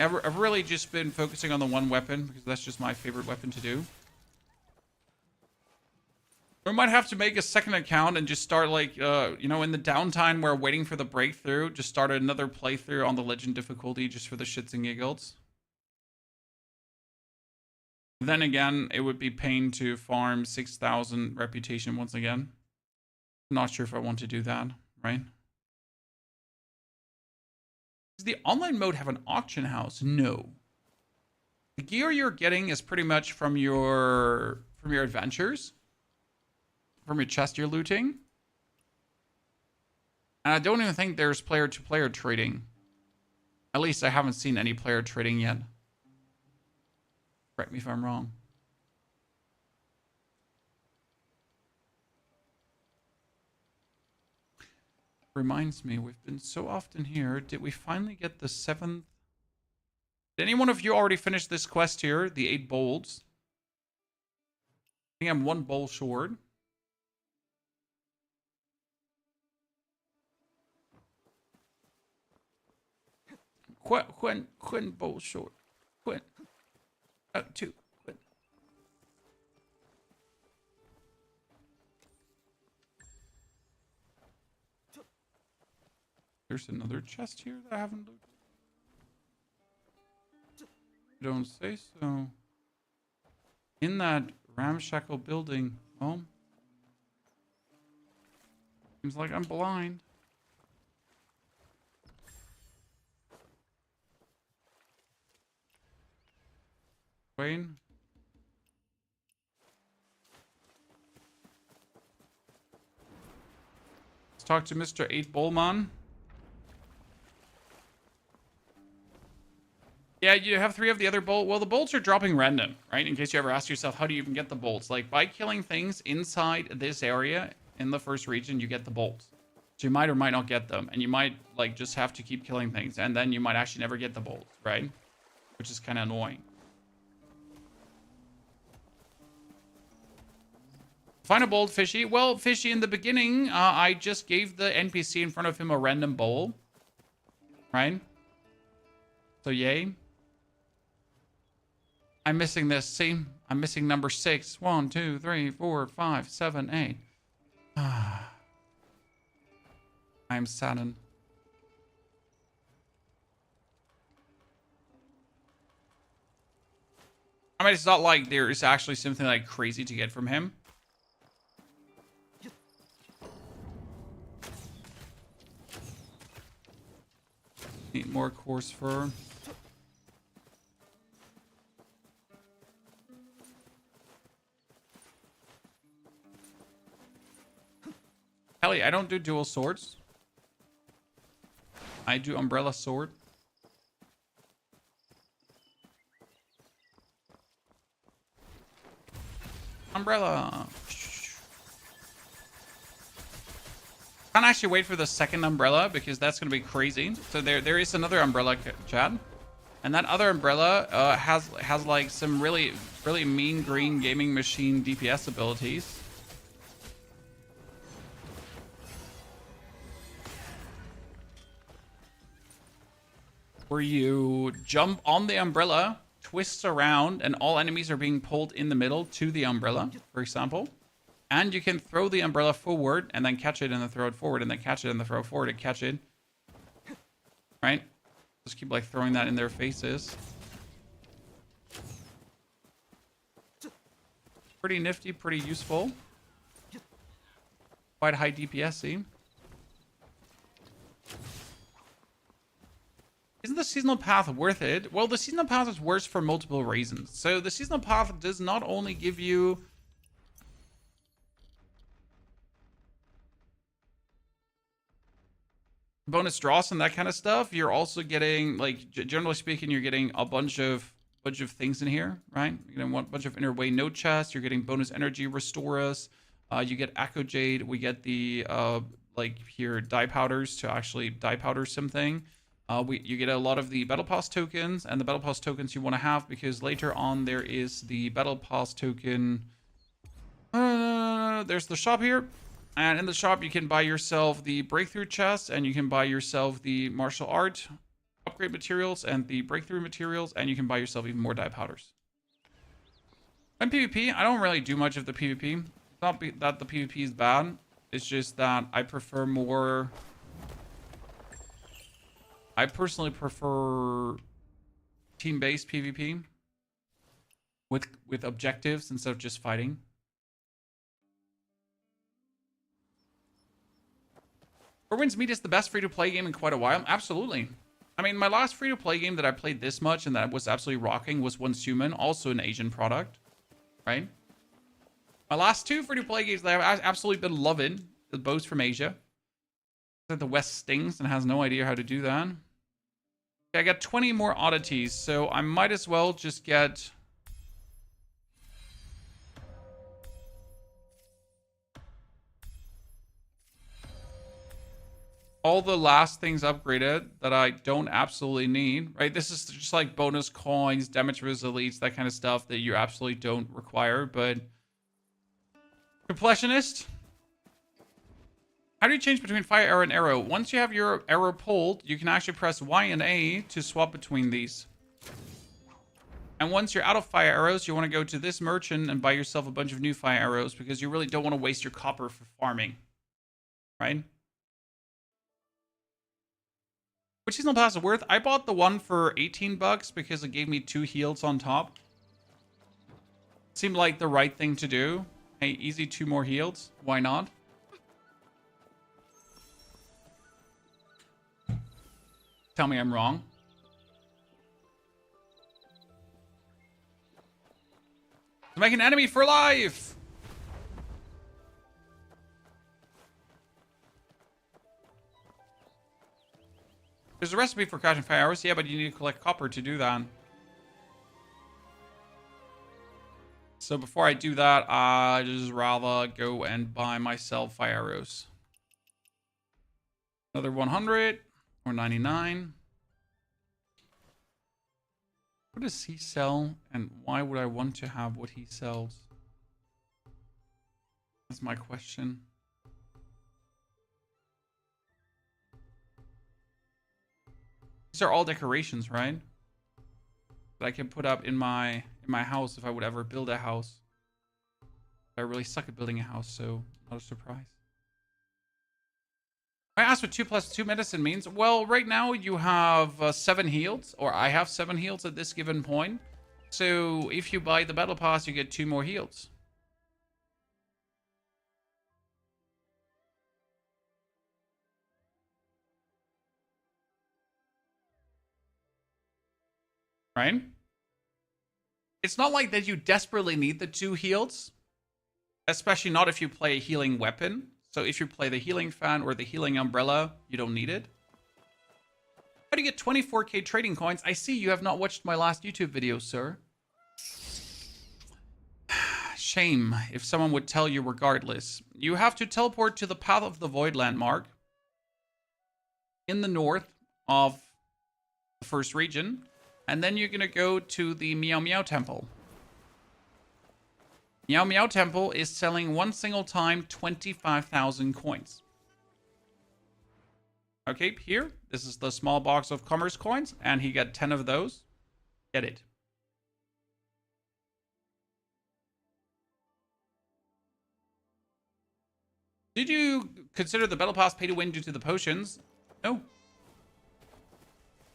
I've really just been focusing on the one weapon, because that's just my favorite weapon to do. We might have to make a second account and just start like, you know, in the downtime where we're waiting for the breakthrough, just start another playthrough on the legend difficulty just for the shits and giggles. Then again, it would be pain to farm 6,000 reputation once again. I'm not sure if I want to do that, right? Does the online mode have an auction house? No. The gear you're getting is pretty much from your adventures. From your chest you're looting. And I don't even think there's player-to-player trading. At least I haven't seen any player trading yet. Correct me if I'm wrong. Reminds me, we've been so often here. Did we finally get the 7th? Did any one of you already finish this quest here? The 8 bolts. I think I'm 1 bowl short. Quinn bowl short. Quinn. 2. Quinn. There's another chest here that I haven't looted. Don't say so. In that ramshackle building. Well, seems like I'm blind. Wayne. Let's talk to Mr. 8 Bullman. Yeah, you have 3 of the other bolt. Well, the bolts are dropping random, right? In case you ever ask yourself, how do you even get the bolts? Like, by killing things inside this area in the first region, you get the bolts. So you might or might not get them. And you might, like, just have to keep killing things. And then you might actually never get the bolts, right? Which is kind of annoying. Find a bolt, Fishy. Well, Fishy, in the beginning, I just gave the NPC in front of him a random bowl. Right? So, yay. I'm missing this. See? I'm missing number 6. 1, 2, 3, 4, 5, 7, 8. I'm saddened. I mean, it's not like there is actually something like crazy to get from him. Need more coarse fur. Kelly, I don't do dual swords. I do umbrella sword. Umbrella. Can't actually wait for the second umbrella because that's going to be crazy. So there is another umbrella, Chad. And that other umbrella has like some really mean green gaming machine DPS abilities. Where you jump on the umbrella, twists around, and all enemies are being pulled in the middle to the umbrella, for example. And you can throw the umbrella forward and then catch it and then throw it forward and then catch it and then throw it forward and catch it. Right? Just keep like throwing that in their faces. Pretty nifty, pretty useful. Quite high DPS-y. Isn't the seasonal path worth it? Well, the seasonal path is worse for multiple reasons. So the seasonal path does not only give you bonus draws and that kind of stuff, you're also getting, like, generally speaking, you're getting a bunch of things in here, right? You're getting a bunch of inner way note chests. You're getting bonus energy restore us. You get Echo Jade. We get the like here dye powders to actually dye powder something. You get a lot of the battle pass tokens, and the battle pass tokens you want to have because later on there is the battle pass token. There's the shop here, and in the shop you can buy yourself the breakthrough chest, and you can buy yourself the martial art upgrade materials and the breakthrough materials, and you can buy yourself even more dye powders. In PvP, I don't really do much of the PvP. It's not that the PvP is bad. It's just that I prefer more. I personally prefer team-based PvP with objectives instead of just fighting. Orwin's Meat is the best free-to-play game in quite a while. Absolutely. I mean, my last free-to-play game that I played this much and that was absolutely rocking was Once Human, also an Asian product, right? My last two free-to-play games that I've absolutely been loving, the both from Asia. The West stings and has no idea how to do that. Okay, I got 20 more oddities, so I might as well just get... all the last things upgraded that I don't absolutely need, right? This is just like bonus coins, damage resilience, that kind of stuff that you absolutely don't require, but... Completionist? How do you change between fire arrow and arrow? Once you have your arrow pulled, you can actually press Y and A to swap between these. And once you're out of fire arrows, you want to go to this merchant and buy yourself a bunch of new fire arrows because you really don't want to waste your copper for farming, right? Which seasonal pass is worth? I bought the one for 18 bucks because it gave me 2 heals on top. Seemed like the right thing to do. Hey, easy 2 more heals. Why not? Tell me I'm wrong. To make an enemy for life! There's a recipe for catching fire arrows. Yeah, but you need to collect copper to do that. So before I do that, I just rather go and buy myself fire arrows. Another 100 or 99. What does he sell, and why would I want to have what he sells? That's my question. These are all decorations, right? That I can put up in my house if I would ever build a house. I really suck at building a house, so not a surprise. I asked what 2 + 2 medicine means. Well, right now you have 7 heals, or I have 7 heals at this given point. So if you buy the battle pass, you get 2 more heals. right? It's not like that you desperately need the 2 heals, especially not if you play a healing weapon. So if you play the healing fan or the healing umbrella, you don't need it. How do you get 24k trading coins? I see you have not watched my last YouTube video, sir. Shame if someone would tell you regardless. You have to teleport to the Path of the Void landmark in the north of the first region, and then you're gonna go to the Meow Meow Temple. Meow Meow Temple is selling one single time 25,000 coins. Okay, here, this is the small box of commerce coins, and he got 10 of those. Get it. Did you consider the Battle Pass pay to win due to the potions? No.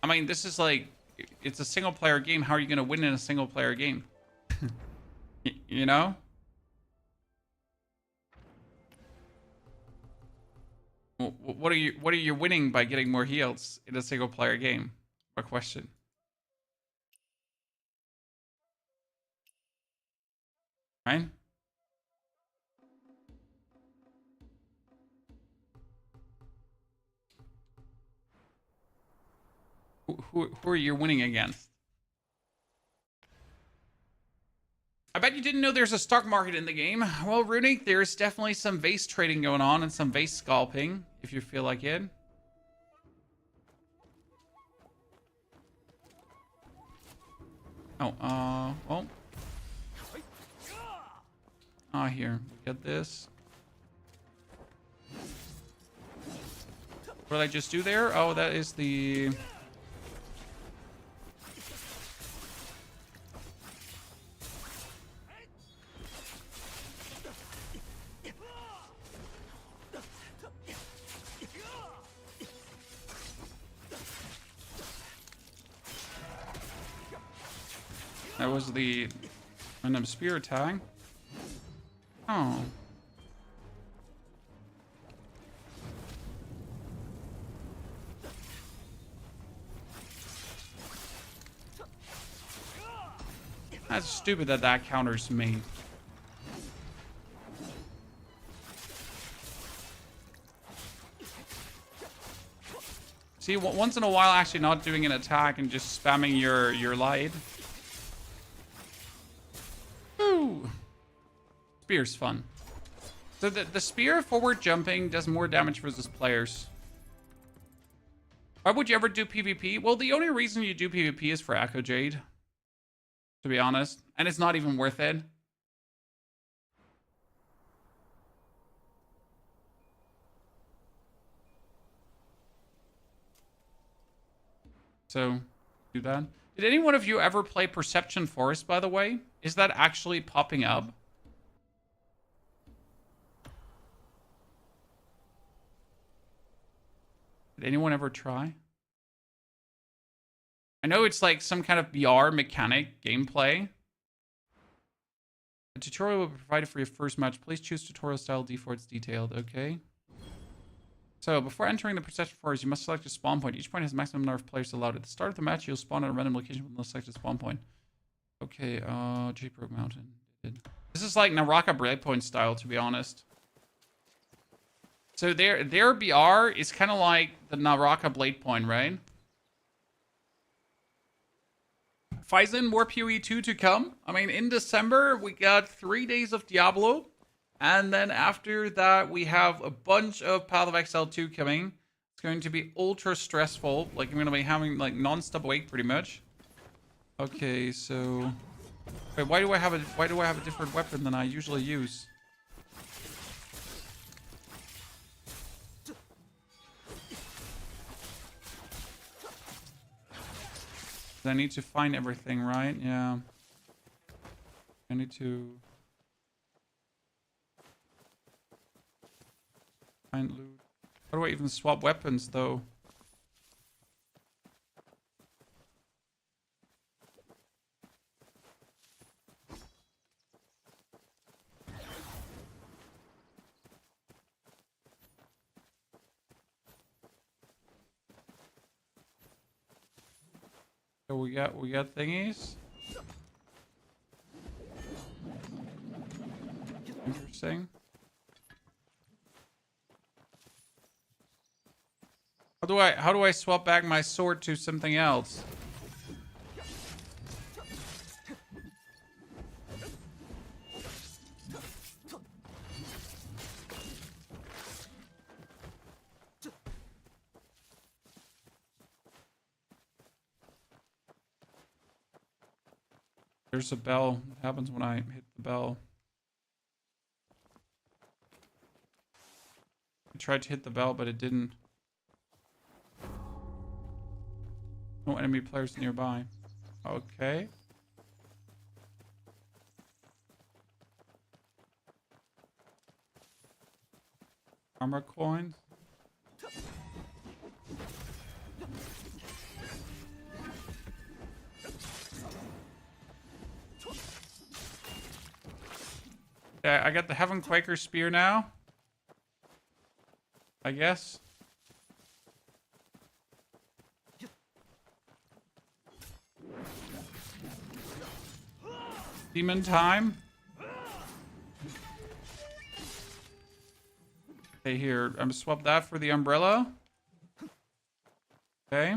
I mean, this is like, it's a single player game. How are you going to win in a single player game? You know? What are you winning by getting more heals in a single player game? What question? Right? Who are you winning against? I bet you didn't know there's a stock market in the game. Well, Runic, there's definitely some vase trading going on and some vase scalping, if you feel like it. Oh, well. Ah, here. We get this. What did I just do there? Oh, that is the... That was the random spear attack. Oh. That's stupid that that counters me. See, once in a while actually not doing an attack and just spamming your light. Ooh. Spear's fun. So the spear forward jumping does more damage versus players. Why would you ever do PvP? Well, the only reason you do PvP is for Echo Jade, to be honest. And it's not even worth it. So, do that. Did any one of you ever play Perception Forest, by the way? Is that actually popping up? Did anyone ever try? I know it's like some kind of VR mechanic gameplay. A tutorial will be provided for your first match. Please choose tutorial style defaults detailed. Okay. So before entering the Perception Forest, you must select a spawn point. Each point has a maximum number of players allowed. At the start of the match, you'll spawn at a random location with no selected spawn point. Okay, J-Broke Mountain. This is like Naraka Breakpoint style, to be honest. So their BR is kind of like the Naraka Blade Point, right? Phison, more PoE 2 to come. I mean, in December, we got 3 days of Diablo. And then after that, we have a bunch of Path of Exile 2 coming. It's going to be ultra stressful. Like, I'm going to be having, like, non-stop wake, pretty much. Okay, so... Wait, why do I have a different weapon than I usually use? I need to find everything, right? Yeah. I need to find loot. How do I even swap weapons, though? So we got thingies. Interesting. How do I swap back my sword to something else? There's a bell. What happens when I hit the bell? I tried to hit the bell, but it didn't. No enemy players nearby. Okay. Armor coins. Yeah, I got the Heaven Quaker Spear now. I guess. Demon time. Okay, here. I'm gonna swap that for the umbrella. Okay.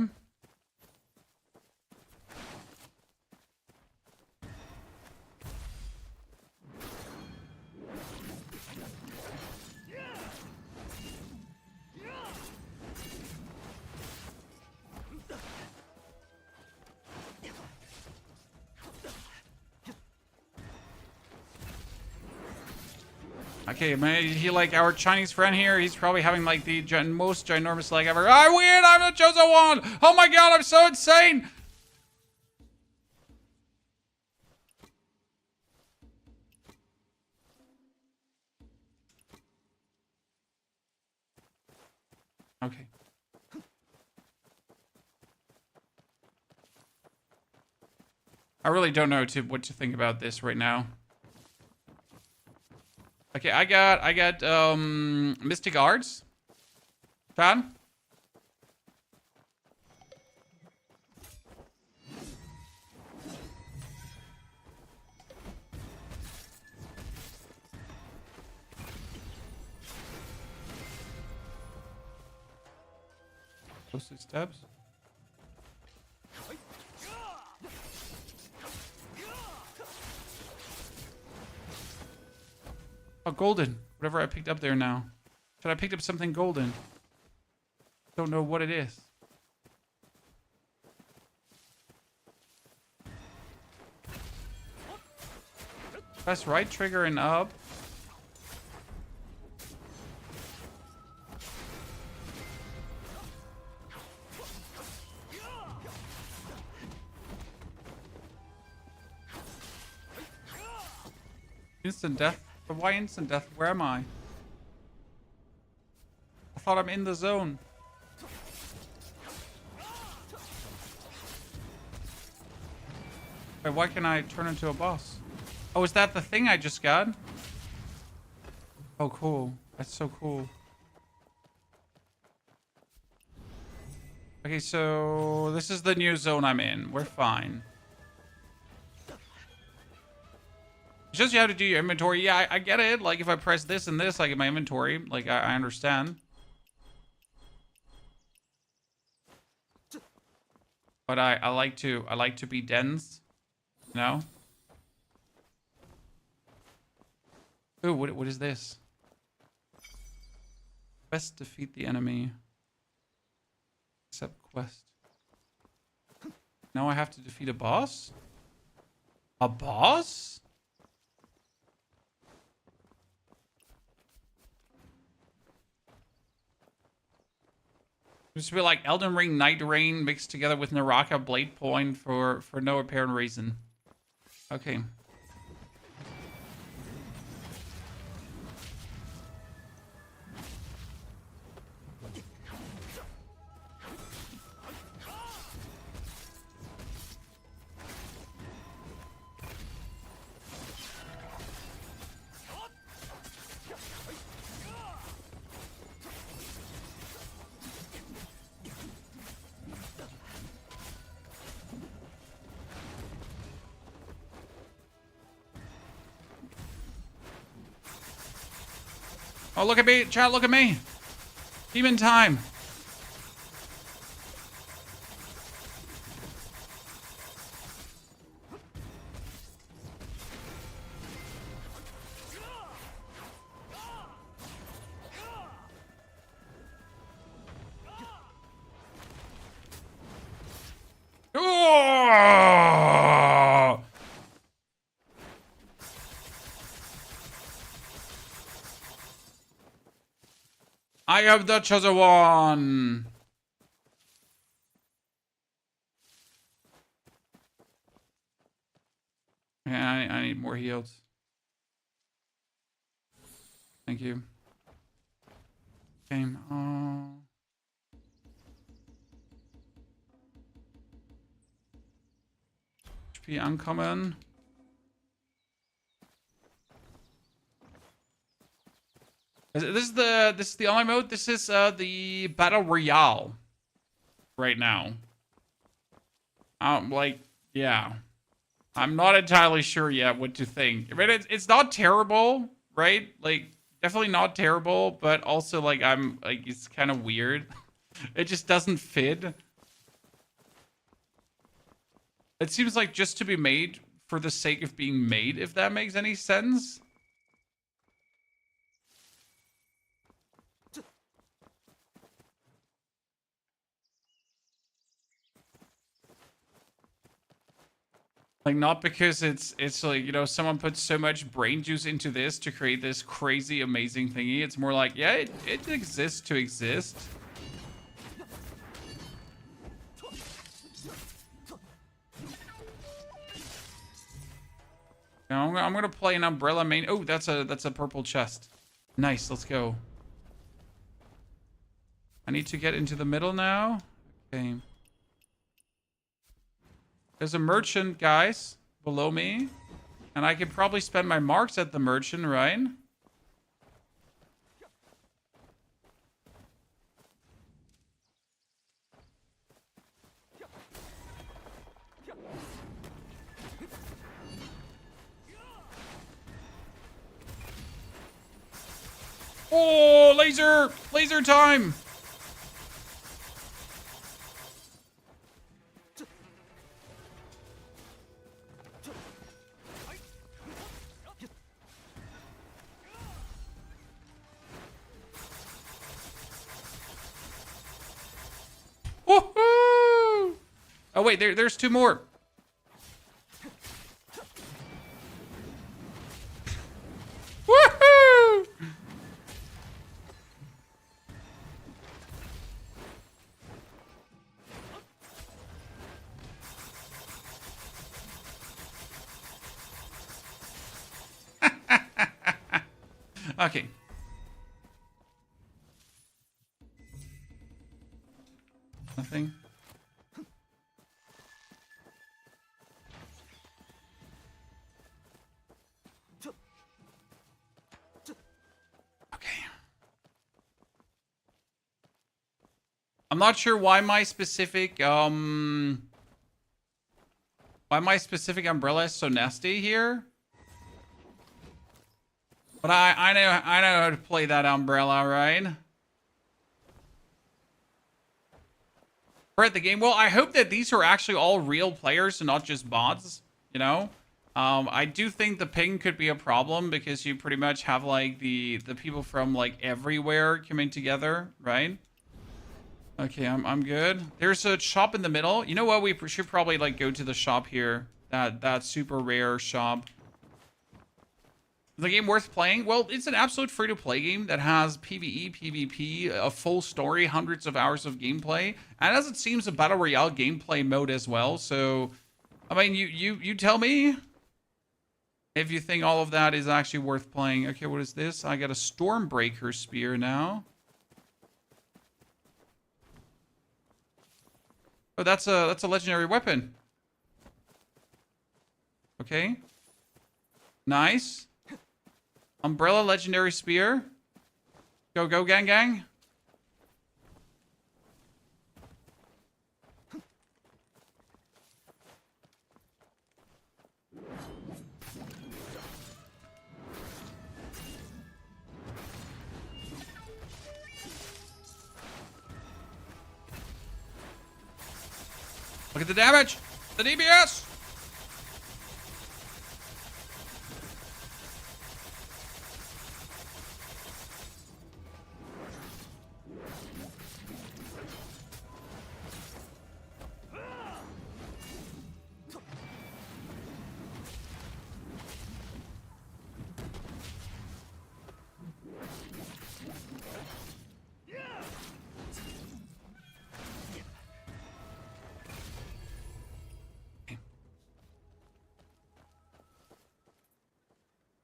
Okay, man, he like our Chinese friend here. He's probably having like the most ginormous leg ever. I win! I'm the chosen one! Oh my god, I'm so insane! Okay. I really don't know what to think about this right now. Okay, I got Mystic Arts. Chad? Closest steps. Oh, golden. Whatever I picked up there now. Should I picked up something golden? Don't know what it is. Press right trigger and up. Instant death? But why instant death? Where am I? I thought I'm in the zone. Wait, why can I turn into a boss? Oh, is that the thing I just got? Oh, cool. That's so cool. Okay, so this is the new zone I'm in. We're fine. It's just you have to do your inventory. Yeah, I get it. Like if I press this and this, I get my inventory. Like I understand. But I like to be dense. You know? Ooh, what is this? Quest defeat the enemy. Accept quest. Now I have to defeat a boss? A boss? This would be like Elden Ring, Night Rain mixed together with Naraka Blade Point for no apparent reason. Okay. Oh, look at me. Chat, look at me. Demon time. Oh! I have the chosen one. Yeah, I need more heals. Thank you. Game. Oh. HP uncommon. This is the online mode. This is the battle royale right now. Like, yeah. I'm not entirely sure yet what to think. I mean, it's not terrible, right? Like, definitely not terrible, but also like I'm like it's kind of weird. It just doesn't fit. It seems like just to be made for the sake of being made, if that makes any sense. Like, not because it's like, you know, someone put so much brain juice into this to create this crazy amazing thingy. It's more like, yeah, it exists to exist. Now, I'm gonna play an umbrella main. Oh, that's a purple chest. Nice, let's go. I need to get into the middle now. Okay. There's a merchant, guys, below me. And I could probably spend my marks at the merchant, right? Oh, laser! Laser time! Woohoo! Oh wait, there's two more. Woohoo! Okay. Nothing. Okay. I'm not sure why my specific umbrella is so nasty here. But I know how to play that umbrella, right? We're at the game. Well, I hope that these are actually all real players and not just bots, you know? I do think the ping could be a problem because you pretty much have like the people from like everywhere coming together, right? Okay, I'm good. There's a shop in the middle. You know what? We should probably like go to the shop here. That super rare shop. Is the game worth playing? Well, it's an absolute free-to-play game that has PvE, PvP, a full story, hundreds of hours of gameplay, and as it seems, a battle royale gameplay mode as well. So, I mean, you tell me if you think all of that is actually worth playing. Okay, what is this? I got a Stormbreaker spear now. Oh, that's a legendary weapon. Okay. Nice. Umbrella legendary spear. Go, go, gang, gang. Look at the damage. The DPS.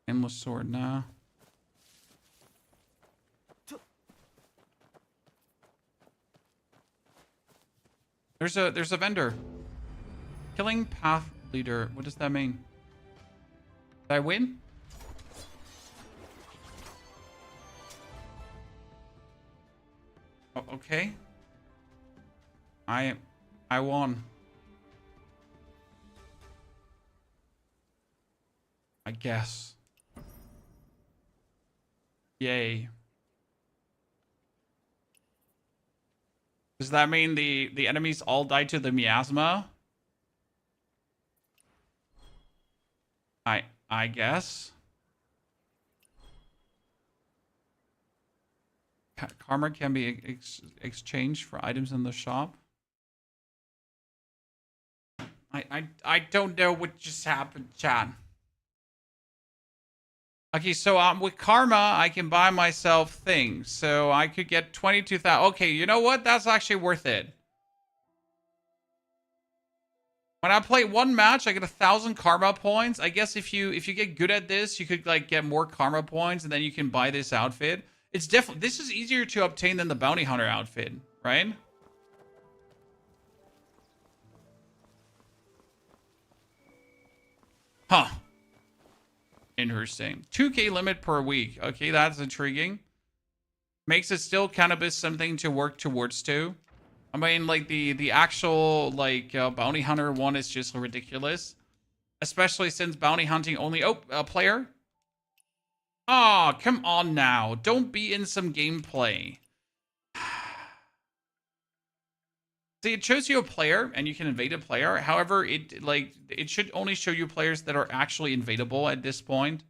Endless sword now. There's a vendor. Killing path leader. What does that mean? Did I win? Oh, okay. I won. I guess. Yay. Does that mean the enemies all died to the miasma? I guess. Karma can be exchanged for items in the shop. I don't know what just happened, chat. Okay, so with Karma, I can buy myself things. So I could get 22,000. Okay, you know what? That's actually worth it. When I play one match, I get 1,000 Karma points. I guess if you get good at this, you could like get more Karma points, and then you can buy this outfit. It's definitely, this is easier to obtain than the Bounty Hunter outfit, right? Huh. Interesting. 2K limit per week. Okay, that's intriguing. Makes it still cannabis something to work towards too. I mean, like the actual like bounty hunter one is just ridiculous, especially since bounty hunting only a player. Oh, come on now! Don't be in some gameplay. See, it shows you a player, and you can invade a player. However, it should only show you players that are actually invadable at this point.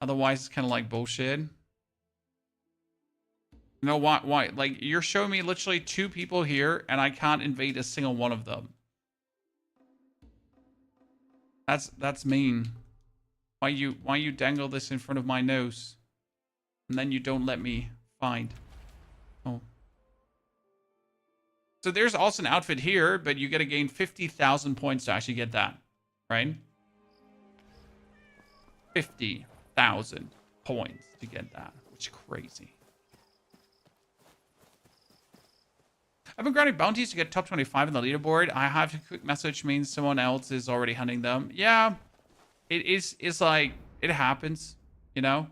Otherwise, it's kind of like bullshit. You know why? Why? Like, you're showing me literally 2 people here, and I can't invade a single one of them. That's mean. Why you dangle this in front of my nose, and then you don't let me find? Oh. So there's also an outfit here, but you got to gain 50,000 points to actually get that, right? 50,000 points to get that, which is crazy. I've been grinding bounties to get top 25 in the leaderboard. I have a quick message means someone else is already hunting them. Yeah, it's like, it happens, you know?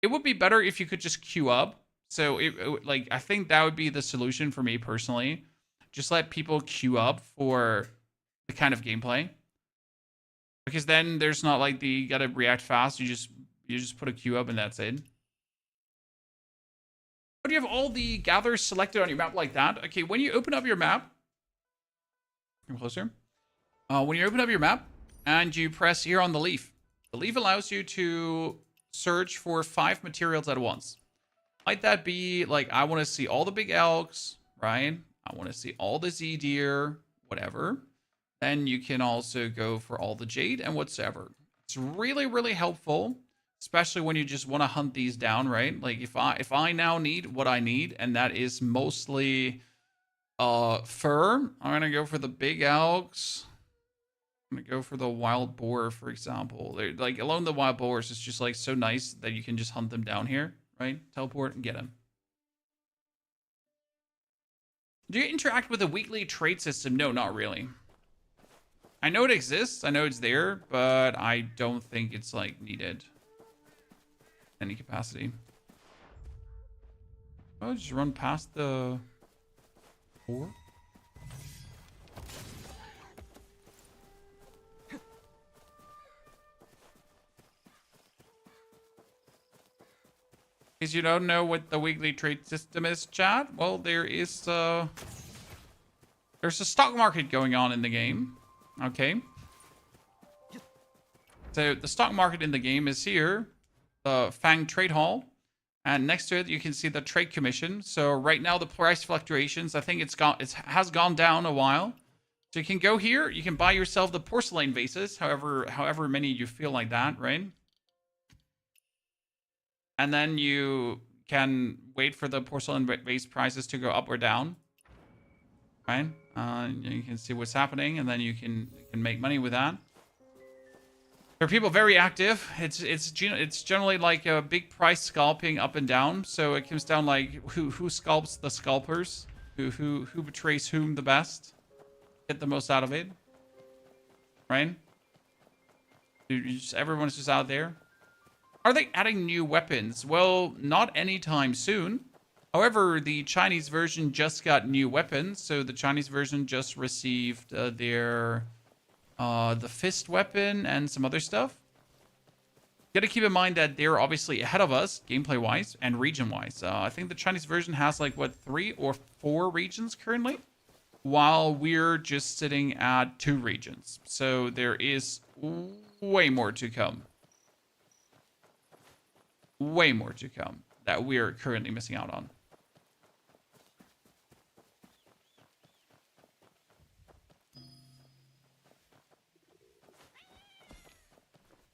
It would be better if you could just queue up. So, like, I think that would be the solution for me personally. Just let people queue up for the kind of gameplay. Because then there's not like you gotta react fast. You just put a queue up and that's it. But you have all the gatherers selected on your map like that. Okay, when you open up your map, come closer. When you open up your map and you press here on the leaf allows you to search for 5 materials at once. Might that be like, I want to see all the big elks, right? I want to see all the Z deer, whatever. Then you can also go for all the jade and whatsoever. It's really, really helpful, especially when you just want to hunt these down, right? Like if I now need what I need, and that is mostly fur, I'm gonna go for the big elks. I'm gonna go for the wild boar, for example. They're like, along the wild boars, it's just like so nice that you can just hunt them down here, right? Teleport and get them. Do you interact with the weekly trade system? No, not really. I know it exists. I know it's there, but I don't think it's like needed in any capacity. Oh, just run past the boar. In case you don't know what the weekly trade system is, chat, well, there's There's a stock market going on in the game. Okay. So the stock market in the game is here. The Fang Trade Hall. And next to it, you can see the Trade Commission. So right now, the price fluctuations, I think it has gone down a while. So you can go here. You can buy yourself the porcelain vases, however many you feel like that, right? And then you can wait for the porcelain vase prices to go up or down, right? You can see what's happening, and then you can make money with that. There are people very active. It's generally like a big price scalping up and down. So it comes down like who sculpts the scalpers, who betrays whom the best, get the most out of it, right? Everyone's just out there. Are they adding new weapons? Well, not anytime soon. However, the Chinese version just got new weapons. So the Chinese version just received the fist weapon and some other stuff. You gotta keep in mind that they're obviously ahead of us, gameplay-wise and region-wise. I think the Chinese version has like, what, 3 or 4 regions currently? While we're just sitting at 2 regions. So there is way more to come. Way more to come that we're currently missing out on.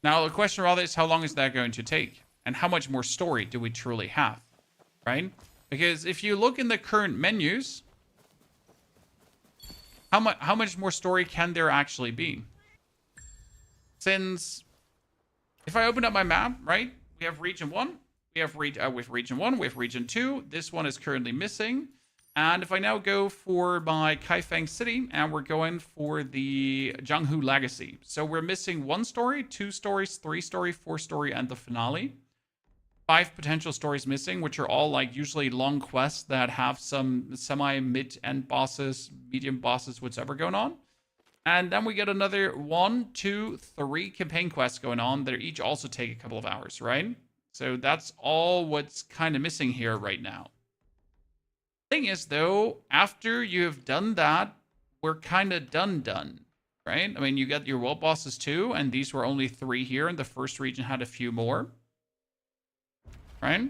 Now, the question rather is, how long is that going to take? And how much more story do we truly have? Right? Because if you look in the current menus, how much more story can there actually be? Since, if I open up my map, right? We have region 1. We have region 1. We have region 2. This one is currently missing. And if I now go for my Kaifeng City, and we're going for the Jianghu Legacy. So we're missing 1 story, 2 stories, 3 story, 4 story, and the finale. 5 potential stories missing, which are all like usually long quests that have some semi-mid-end bosses, medium bosses, whatever going on. And then we get another 1, 2, 3 campaign quests going on that each also take a couple of hours, right? So that's all what's kind of missing here right now. Thing is, though, after you have done that, we're kind of done, right? I mean, you got your world bosses too, and these were only 3 here, and the first region had a few more, right?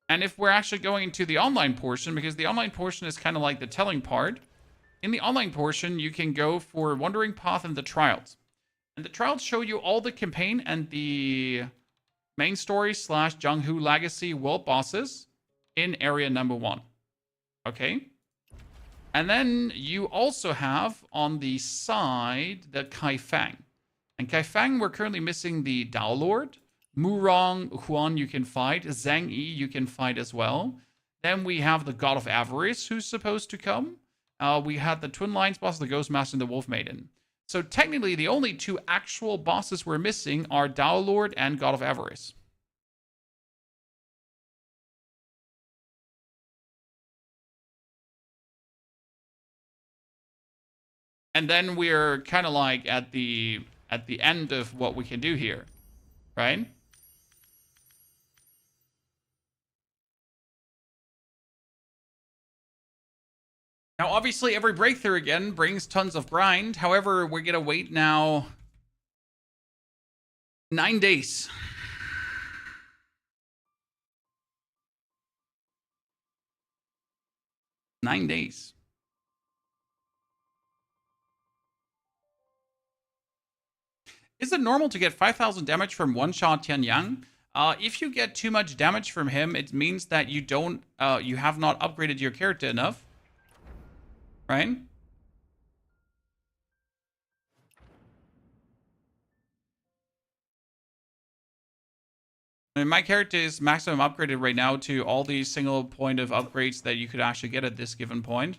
And if we're actually going into the online portion, because the online portion is kind of like the telling part, in the online portion, you can go for Wandering Path and the Trials. And the Trials show you all the campaign and the main story / Jianghu Legacy world bosses in area number 1. Okay? And then you also have on the side the Kaifeng. And Kaifeng, we're currently missing the Dao Lord. Murong Huan you can fight. Zhang Yi you can fight as well. Then we have the God of Avarice who's supposed to come. We had the Twin Lions boss, the Ghost Master, and the Wolf Maiden. So technically, the only 2 actual bosses we're missing are Dao Lord and God of Avarice. And then we're kind of like at the end of what we can do here, right? Now, obviously, every breakthrough again brings tons of grind. However, we're going to wait now 9 days. 9 days. Is it normal to get 5,000 damage from one-shot Tianyang? If you get too much damage from him, it means that you have not upgraded your character enough. Right? I mean, my character is maximum upgraded right now to all the single point of upgrades that you could actually get at this given point.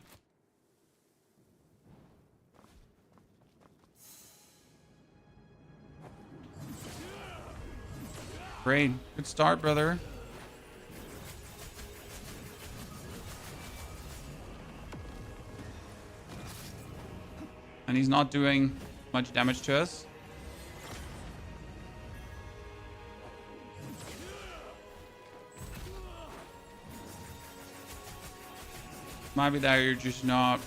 Great. Good start, brother. And he's not doing much damage to us. Might be that you're just not.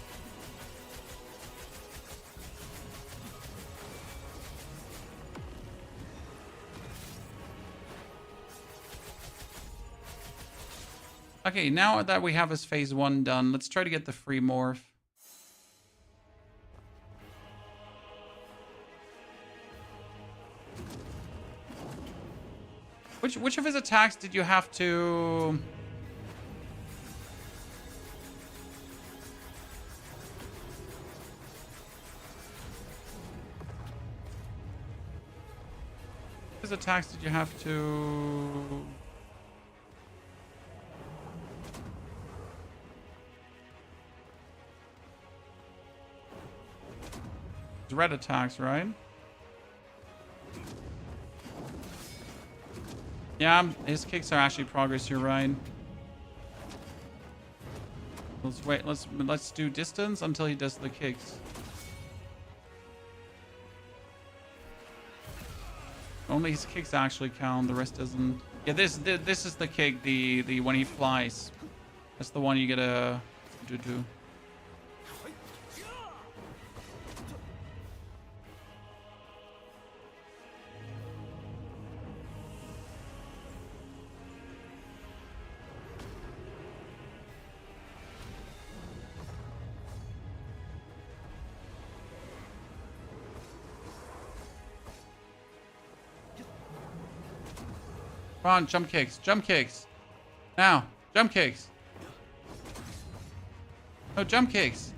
Okay, now that we have his phase 1 done, let's try to get the free morph. Which of his attacks did you have to... His attacks did you have to... Red attacks, right? Yeah, his kicks are actually progress, you're right. Let's wait, let's do distance until he does the kicks. Only his kicks actually count, the rest doesn't. Yeah, this is the kick, the when he flies. That's the one you gotta do. Come on, jump kicks. Jump kicks. Now, jump kicks. No, jump kicks.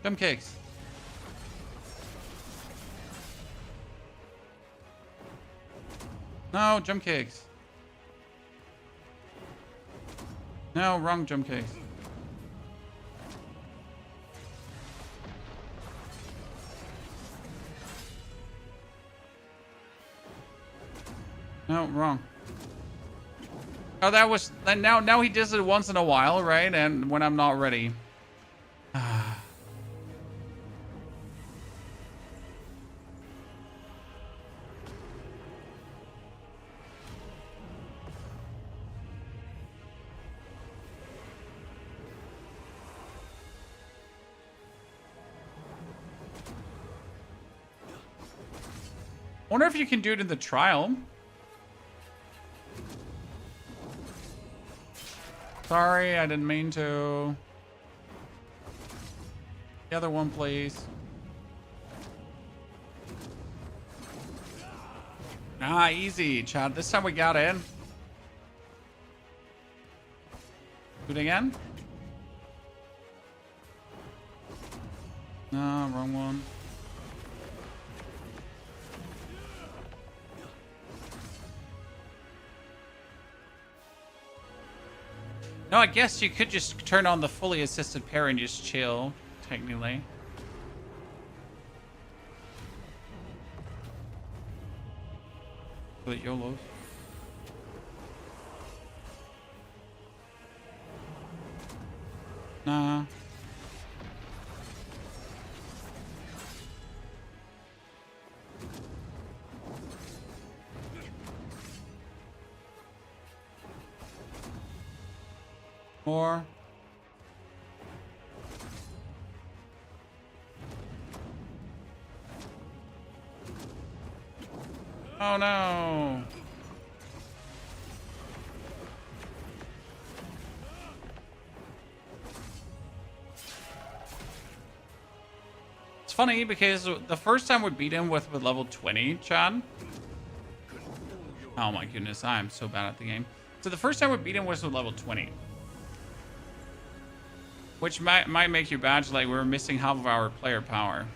Jump kicks. No, jump kicks. No, wrong jump kicks. No, wrong. Oh, that was... Now he does it once in a while, right? And when I'm not ready. Wonder if you can do it in the trial. Sorry, I didn't mean to. The other one, please. Ah, easy, Chad. This time we got in. Do it again. No, wrong one. No, I guess you could just turn on the fully assisted parry and just chill, technically. But YOLOs. Nah. More. Oh no. It's funny because the first time we beat him with level 20, Chad. Oh my goodness, I am so bad at the game. So the first time we beat him was with level 20. Which might make you badge like we're missing half of our player power.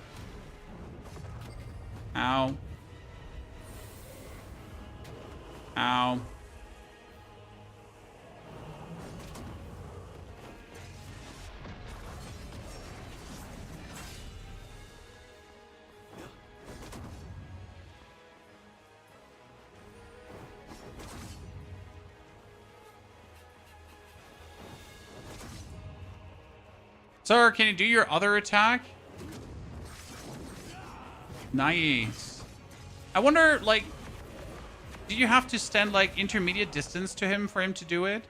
Ow. Ow. Sir, can you do your other attack? Nice. I wonder, like, do you have to stand, like, intermediate distance to him for him to do it?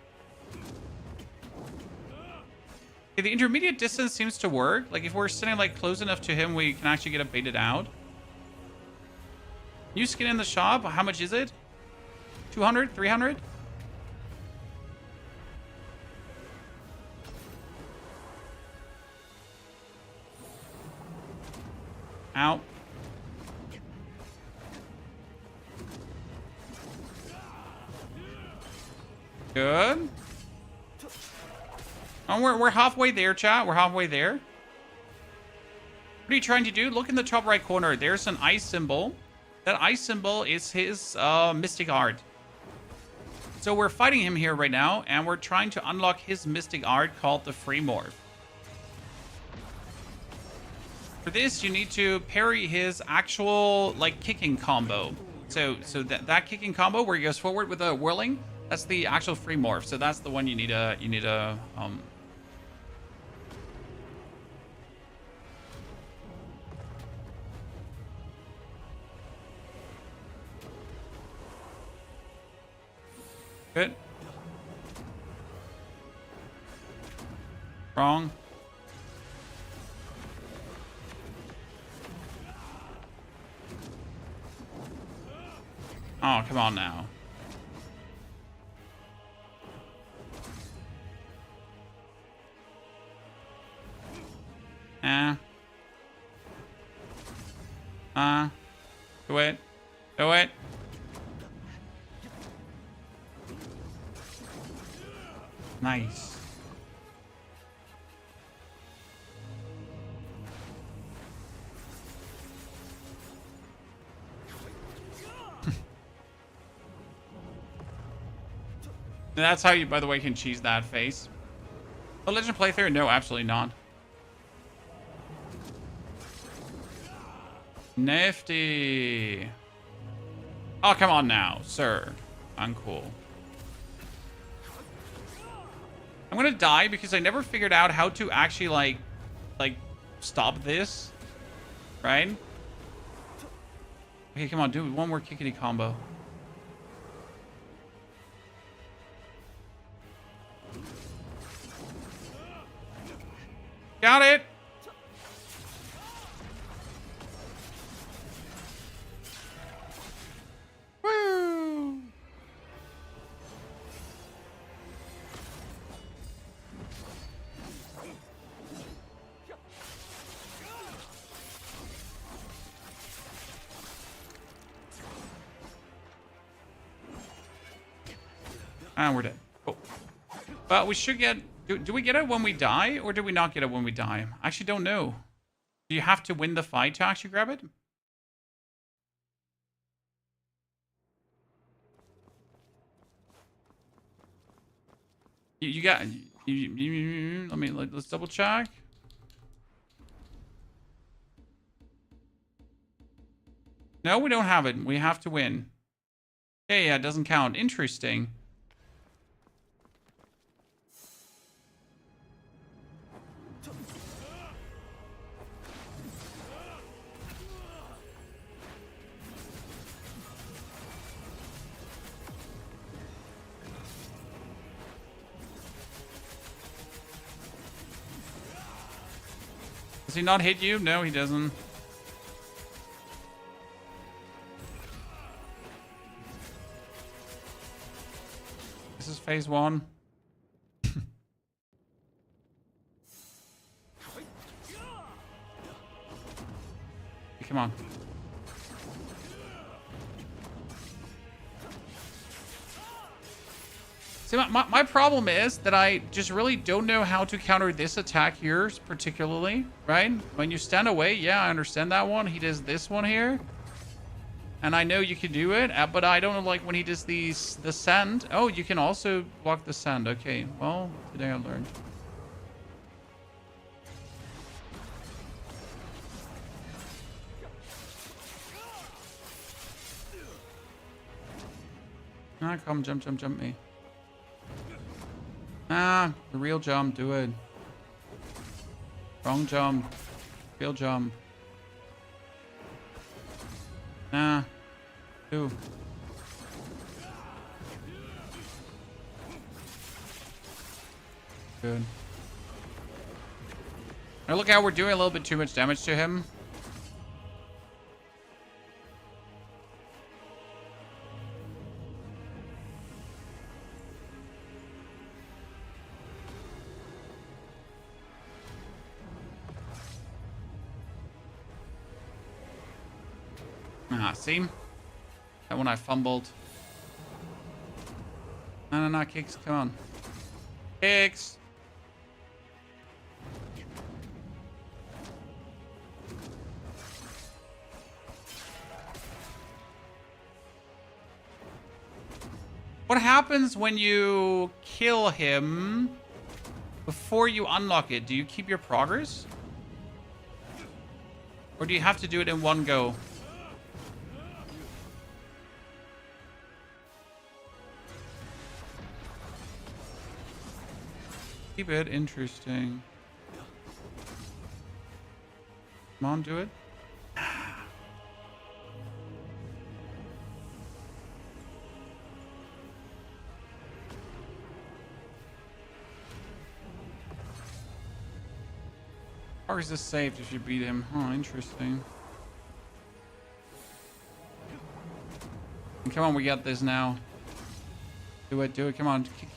Okay, the intermediate distance seems to work. Like, if we're sitting, like, close enough to him, we can actually get it baited out. New skin in the shop. How much is it? 200? 300? Ow. Good. Oh, we're halfway there, chat. We're halfway there. What are you trying to do? Look in the top right corner. There's an ice symbol. That ice symbol is his mystic art. So we're fighting him here right now, and we're trying to unlock his mystic art called the Free Morph. For this, you need to parry his actual, like, kicking combo. So that kicking combo where he goes forward with a whirling, that's the actual Free Morph. So that's the one you need to Good. Wrong. Oh, come on now. Do it. Do it. Nice. That's how you, by the way, can cheese that face. A legend playthrough? No, absolutely not. Nifty. Oh, come on now, sir. Uncool. I'm gonna die because I never figured out how to actually, like, stop this. Right? Okay, come on, do one more kickity combo. Got it! Woo! And we're dead. Cool. But we should get... Do we get it when we die, or do we not get it when we die? I actually don't know. Do you have to win the fight to actually grab it? You got... let's double check. No, we don't have it. We have to win. Yeah, it doesn't count. Interesting. Does he not hit you? No, he doesn't. This is phase one. Come on. See, my problem is that I just really don't know how to counter this attack here, particularly, right? When you stand away, yeah, I understand that one. He does this one here. And I know you can do it, but I don't know, like, when he does the sand. Oh, you can also block the sand. Okay, well, today I learned. Ah, come, jump me. Ah, the real jump, do it. Wrong jump. Real jump. Nah. Do. Good. Now look how we're doing a little bit too much damage to him. Ah, see? That one I fumbled. No, Kicks, come on. Kicks! What happens when you kill him before you unlock it? Do you keep your progress? Or do you have to do it in one go? Keep it interesting. Come on, do it. Or is this saved if you beat him? Oh, interesting. Come on, we got this now. Do it, come on. Kick.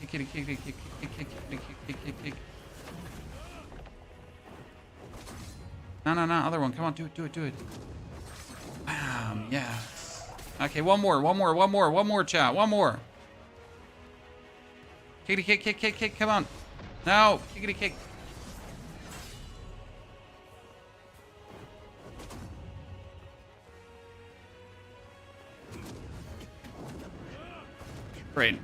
No, other one. Come on, do it. Bam, yes. Okay, one more, chat. One more. Kick, come on. No, kick. Great.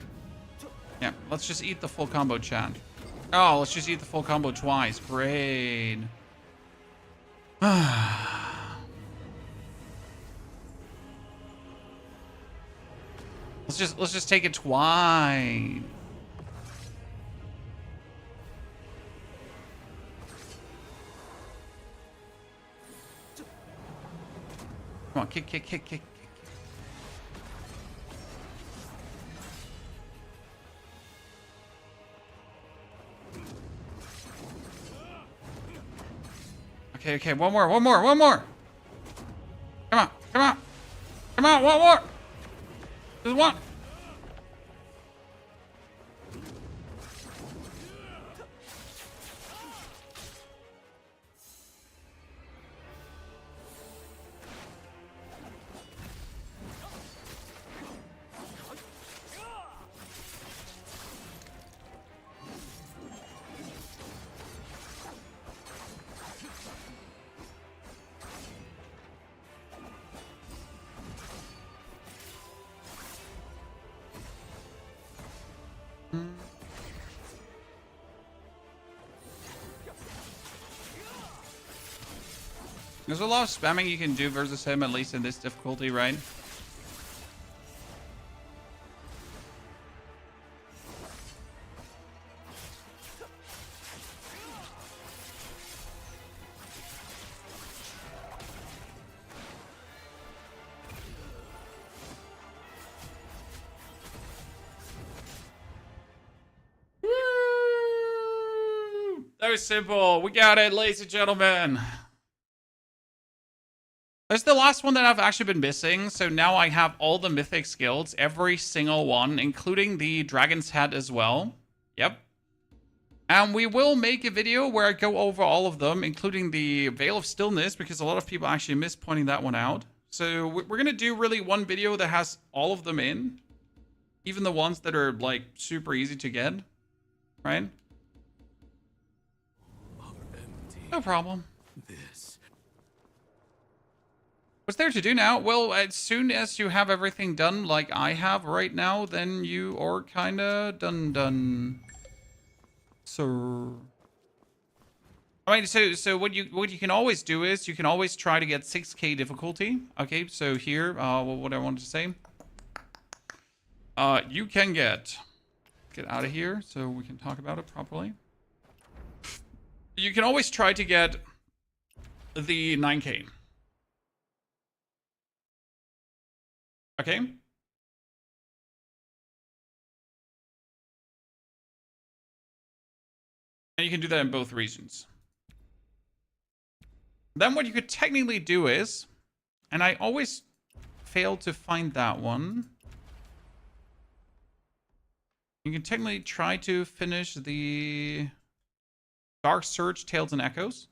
Yeah, let's just eat the full combo, chat. Oh, let's just eat the full combo twice. Great. let's just take it twice. Come on, kick. Okay, one more. Come on, one more. Just one. There's a lot of spamming you can do versus him, at least in this difficulty, right? That was simple. We got it, ladies and gentlemen. That's the last one that I've actually been missing. So now I have all the mythic skills, every single one, including the dragon's head as well. Yep. And we will make a video where I go over all of them, including the Veil of Stillness, because a lot of people actually miss pointing that one out. So we're going to do really one video that has all of them in. Even the ones that are like super easy to get. Right? No problem. What's there to do now? Well, as soon as you have everything done like I have right now, then you are kind of done. So, I mean, so what you can always do is you can always try to get 6K difficulty. Okay, so here, what I wanted to say, you can get out of here so we can talk about it properly. You can always try to get the 9K. Okay. And you can do that in both regions. Then what you could technically do is, and I always fail to find that one. You can technically try to finish the Dark Surge, Tales and Echoes.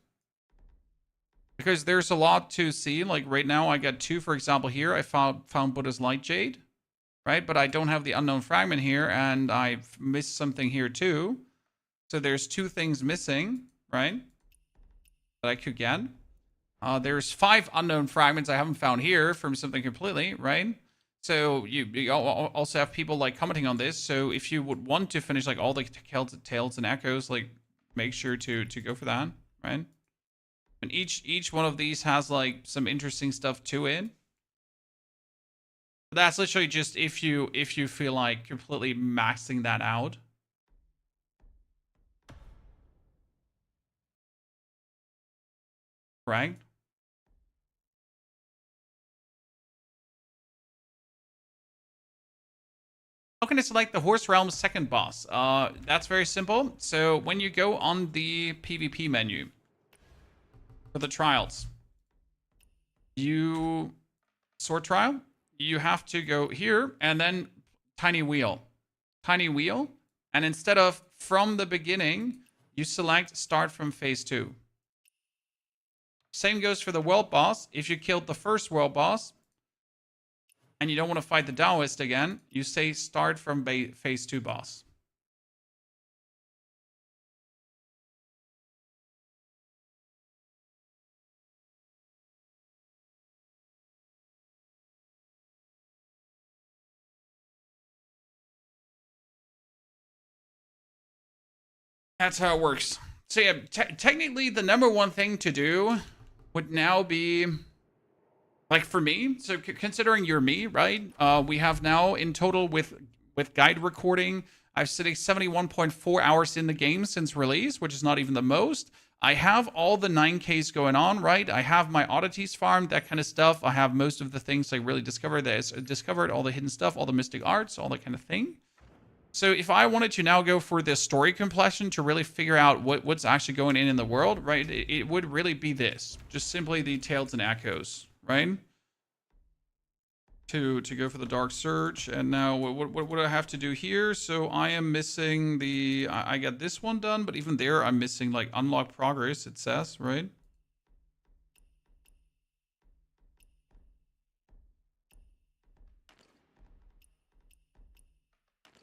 Because there's a lot to see. Like right now I got 2, for example, here. I found Buddha's Light Jade, right? But I don't have the Unknown Fragment here, and I've missed something here too. So there's 2 things missing, right? That I could get. There's 5 Unknown Fragments I haven't found here from something completely, right? So you also have people like commenting on this. So if you would want to finish like all the Tales and Echoes, like make sure to go for that, right? And each one of these has like some interesting stuff to it. But that's literally just if you feel like completely maxing that out. Right? How can I select the Horse Realm's second boss? That's very simple. So when you go on the PvP menu for the trials, you sword trial, you have to go here and then tiny wheel, and instead of from the beginning, you select start from phase 2. Same goes for the world boss. If you killed the first world boss and you don't want to fight the Taoist again, you say start from phase 2 boss. That's how it works. So yeah, technically the number one thing to do would now be, like for me, so considering you're me, right? We have now in total with guide recording, I've sitting 71.4 hours in the game since release, which is not even the most. I have all the 9Ks going on, right? I have my oddities farmed, that kind of stuff. I have most of the things I really discovered all the hidden stuff, all the mystic arts, all that kind of thing. So if I wanted to now go for the story completion to really figure out what's actually going in the world, right? It would really be this. Just simply the Tales and Echoes, right? To go for the Dark Surge. And now what do I have to do here? So I am missing the... I got this one done, but even there I'm missing like unlock progress, it says, right?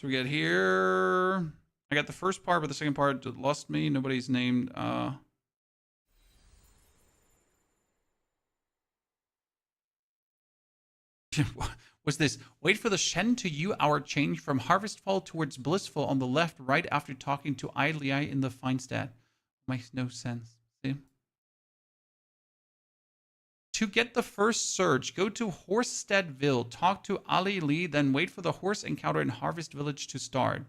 So we get here. I got the first part, but the second part lost me. Nobody's named. Was this? Wait for the Shen to you our change from Harvestful towards Blissful on the left, right after talking to Idlei in the Feinstadt. Makes no sense. See? To get the first surge, go to Horstedville, talk to Ali Lee, then wait for the horse encounter in Harvest Village to start.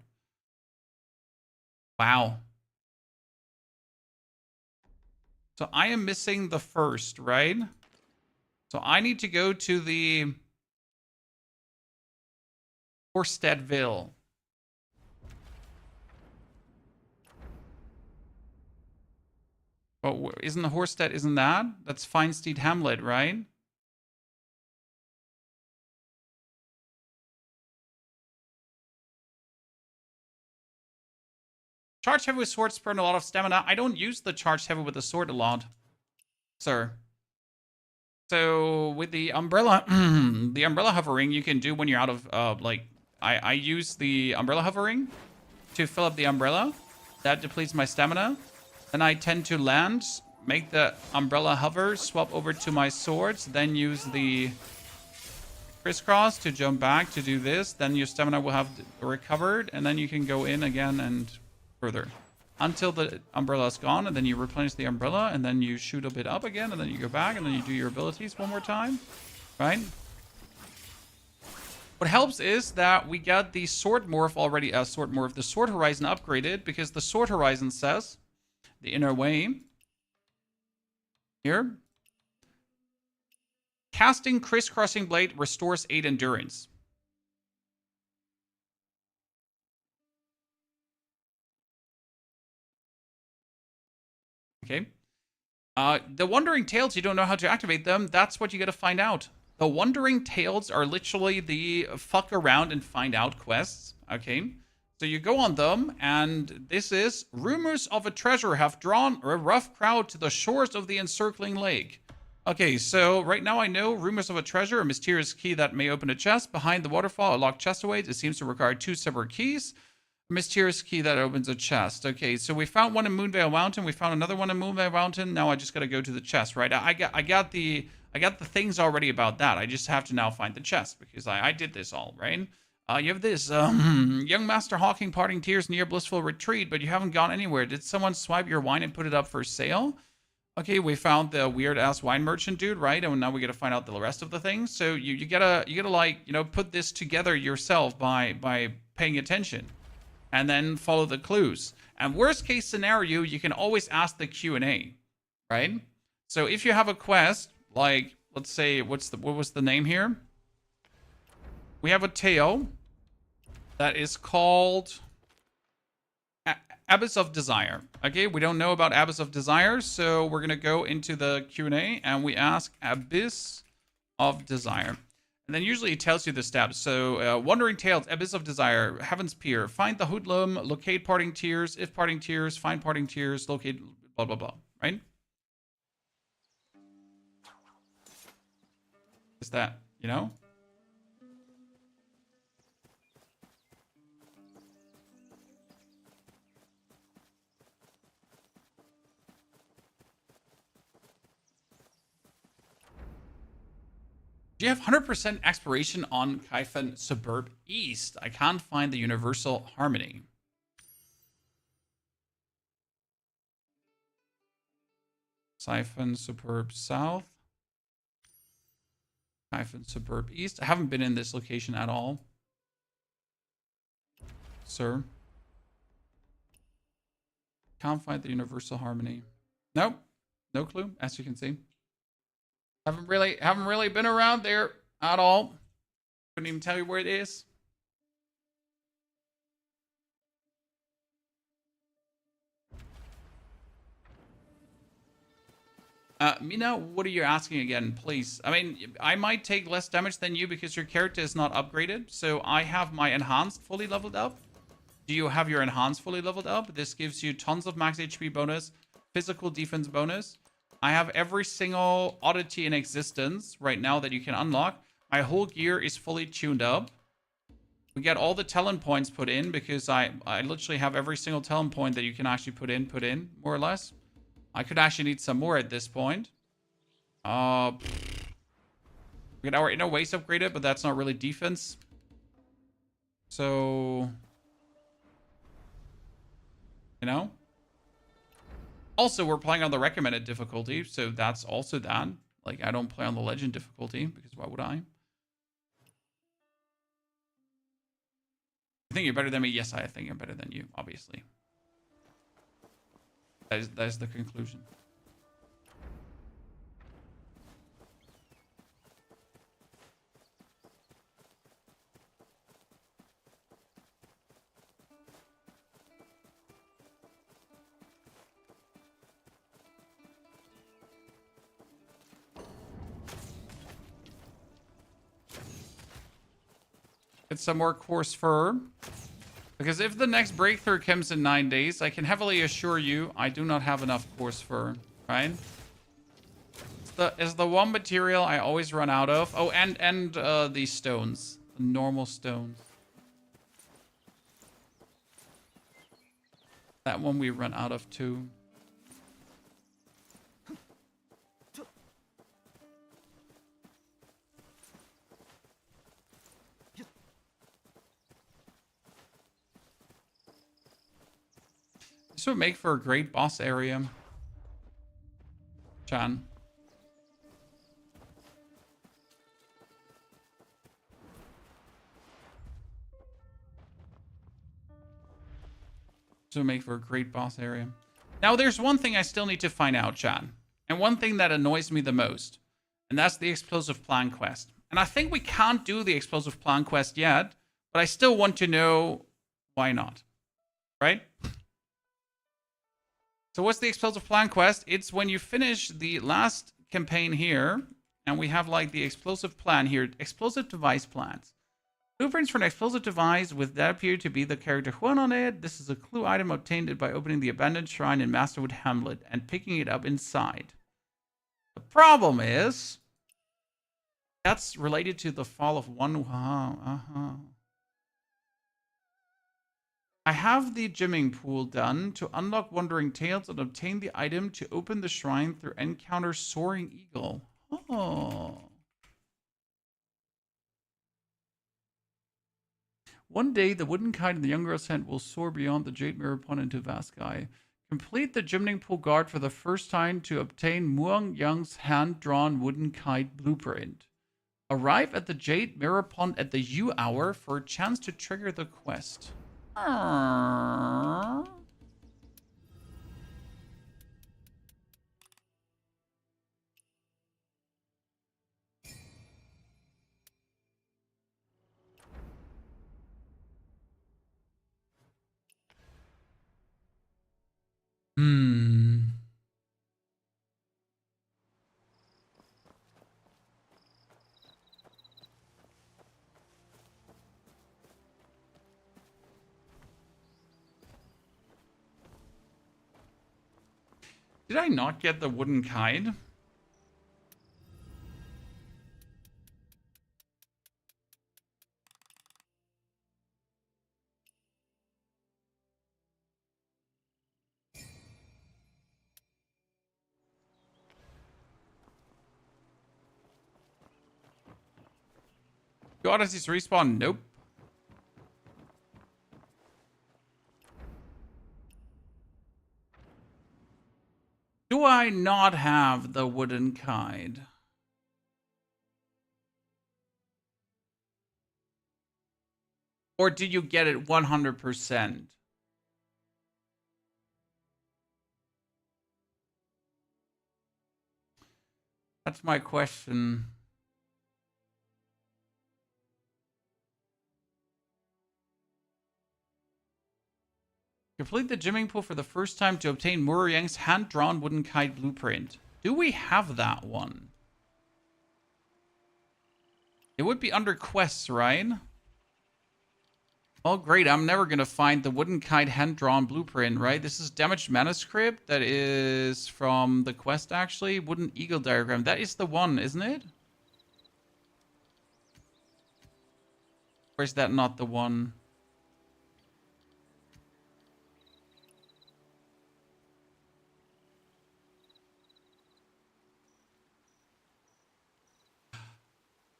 Wow. So I am missing the first, right? So I need to go to the Horstedville. Oh, isn't the Horstead, isn't that? That's Feinstead Hamlet, right? Charge heavy with swords burn a lot of stamina. I don't use the charge heavy with the sword a lot, sir. So with the umbrella, the umbrella hovering, you can do when you're out of like. I use the umbrella hovering to fill up the umbrella. That depletes my stamina. Then I tend to land, make the umbrella hover, swap over to my swords, then use the crisscross to jump back to do this. Then your stamina will have recovered, and then you can go in again and further until the umbrella is gone, and then you replenish the umbrella, and then you shoot a bit up again, and then you go back, and then you do your abilities one more time, right? What helps is that we got the sword morph already, the sword horizon upgraded, because the sword horizon says the inner way here, casting crisscrossing blade restores 8 endurance. Okay. The Wandering Tails, you don't know how to activate them. That's what you gotta find out. The Wandering Tails are literally the fuck around and find out quests, okay? So you go on them, and this is rumors of a treasure have drawn a rough crowd to the shores of the encircling lake. Okay, so right now I know rumors of a treasure, a mysterious key that may open a chest. Behind the waterfall, a locked chest awaits. It seems to require 2 separate keys. A mysterious key that opens a chest. Okay, so we found one in Moonvale Mountain. We found another one in Moonvale Mountain. Now I just gotta go to the chest, right? I got the things already about that. I just have to now find the chest because I did this all, right? You have this young Master Hawking parting tears near blissful retreat, but you haven't gone anywhere. Did someone swipe your wine and put it up for sale? Okay, we found the weird ass wine merchant dude, right? And now we gotta find out the rest of the things. So you gotta like, you know, put this together yourself by paying attention, and then follow the clues. And worst case scenario, you can always ask the Q&A, right? So if you have a quest, like let's say what was the name here? We have a tale that is called Abyss of Desire. Okay, we don't know about Abyss of Desire, so we're gonna go into the Q&A and we ask Abyss of Desire. And then usually it tells you the steps. So Wandering Tales, Abyss of Desire, Heaven's Pier, find the hoodlum, locate parting tears, if parting tears, find parting tears, locate blah blah blah, right? Is that, you know? Do you have 100% expiration on Kaifeng Suburb East? I can't find the Universal Harmony. Siphon Suburb South. Kaifeng Suburb East. I haven't been in this location at all, sir. Can't find the Universal Harmony. Nope. No clue, as you can see. Haven't really been around there at all. Couldn't even tell you where it is. Mina, what are you asking again, please? I mean, I might take less damage than you because your character is not upgraded. So I have my enhanced fully leveled up. Do you have your enhanced fully leveled up? This gives you tons of max HP bonus, physical defense bonus. I have every single oddity in existence right now that you can unlock. My whole gear is fully tuned up. We get all the talent points put in because I literally have every single talent point that you can actually put in, more or less. I could actually need some more at this point. We get our inner waist upgraded, but that's not really defense. So, you know? Also, we're playing on the recommended difficulty, so that's also that. Like, I don't play on the legend difficulty, because why would I? You think you're better than me? Yes, I think I'm better than you, obviously. That is the conclusion. Get some more coarse fur. Because if the next breakthrough comes in 9 days, I can heavily assure you I do not have enough coarse fur, right? It's the one material I always run out of. Oh, and these stones. The normal stones. That one we run out of too. This would make for a great boss area. Chan. This would make for a great boss area. Now, there's one thing I still need to find out, Chan. And one thing that annoys me the most. And that's the explosive plan quest. And I think we can't do the explosive plan quest yet. But I still want to know why not. Right? So what's the explosive plan quest? It's when you finish the last campaign here, and we have like the explosive plan here, explosive device plans. Blueprints for an explosive device with that appear to be the character Juan on it. This is a clue item obtained by opening the abandoned shrine in Masterwood Hamlet and picking it up inside. The problem is that's related to the fall of one. I have the gymming pool done to unlock Wandering Tales and obtain the item to open the shrine through encounter Soaring Eagle. Oh. One day, the wooden kite in the young girl's hand will soar beyond the Jade Mirror Pond into vast sky. Complete the gymming pool guard for the first time to obtain Muang Yang's hand-drawn wooden kite blueprint. Arrive at the Jade Mirror Pond at the U hour for a chance to trigger the quest. Did I not get the wooden kite? God, does this respawn? Nope. Do I not have the wooden kite? Or did you get it 100%? That's my question. Complete the gymming pool for the first time to obtain Murayang's hand-drawn wooden kite blueprint. Do we have that one? It would be under quests, right? Oh, great. I'm never going to find the wooden kite hand-drawn blueprint, right? This is damaged manuscript. That is from the quest, actually. Wooden eagle diagram. That is the one, isn't it? Or is that not the one?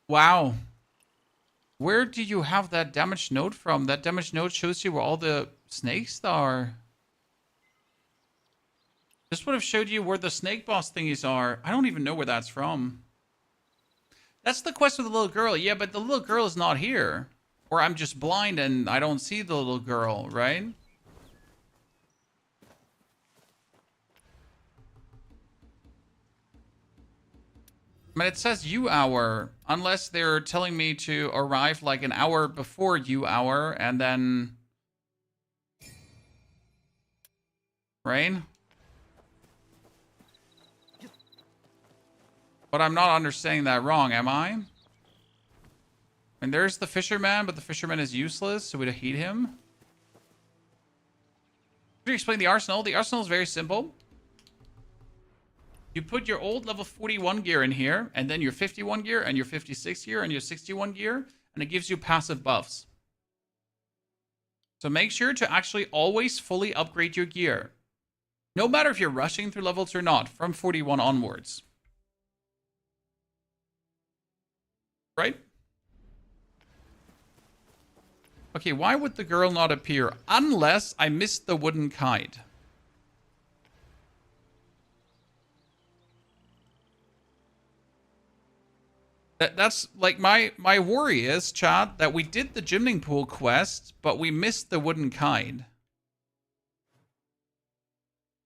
Wow. Where do you have that damaged note from? That damaged note shows you where all the snakes are. This would have showed you where the snake boss thingies are. I don't even know where that's from. That's the quest with the little girl. Yeah, but the little girl is not here. Or I'm just blind and I don't see the little girl, right? I mean, it says U hour, unless they're telling me to arrive like an hour before U hour and then... Right? But I'm not understanding that wrong, am I? And there's the fisherman, but the fisherman is useless, so we don't heed him. Could you explain the arsenal? The arsenal is very simple. You put your old level 41 gear in here, and then your 51 gear, and your 56 gear, and your 61 gear, and it gives you passive buffs. So make sure to actually always fully upgrade your gear. No matter if you're rushing through levels or not, from 41 onwards. Right? Okay, why would the girl not appear? Unless I missed the wooden kite. That's like my worry is, chat, that we did the gymming pool quest, but we missed the wooden kite.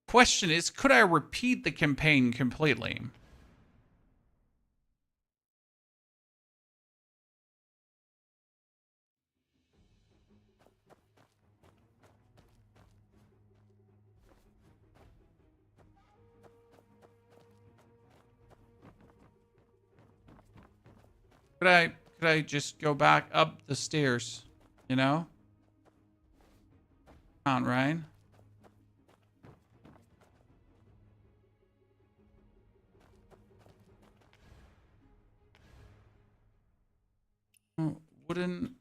Question is, could I repeat the campaign completely? Could I just go back up the stairs? You know? Can't, right? Oh, wooden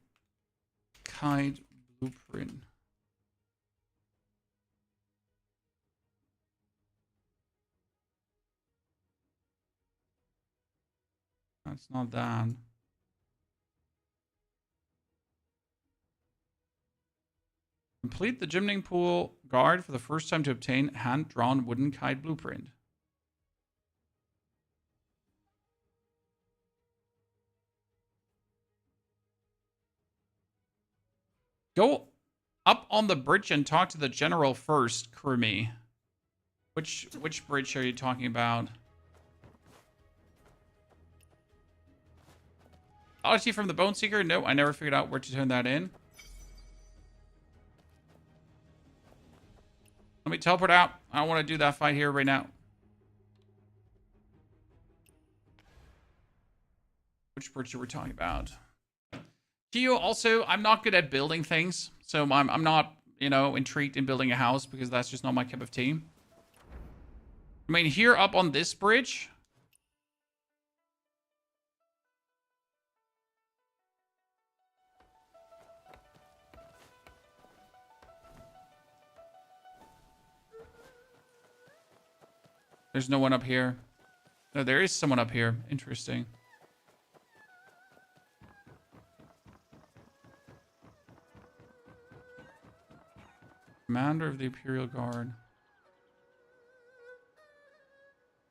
kite blueprint. That's not that. Complete the gymning pool guard for the first time to obtain hand-drawn wooden kite blueprint. Go up on the bridge and talk to the general first, Kurumi. Which bridge are you talking about? Odyssey from the Bone Seeker? No, I never figured out where to turn that in. Let me teleport out. I don't want to do that fight here right now. Which bridge are we talking about? Kyo, also, I'm not good at building things. So I'm not, you know, intrigued in building a house because that's just not my cup of tea. I mean, here up on this bridge... There's no one up here. No, there is someone up here. Interesting. Commander of the Imperial Guard.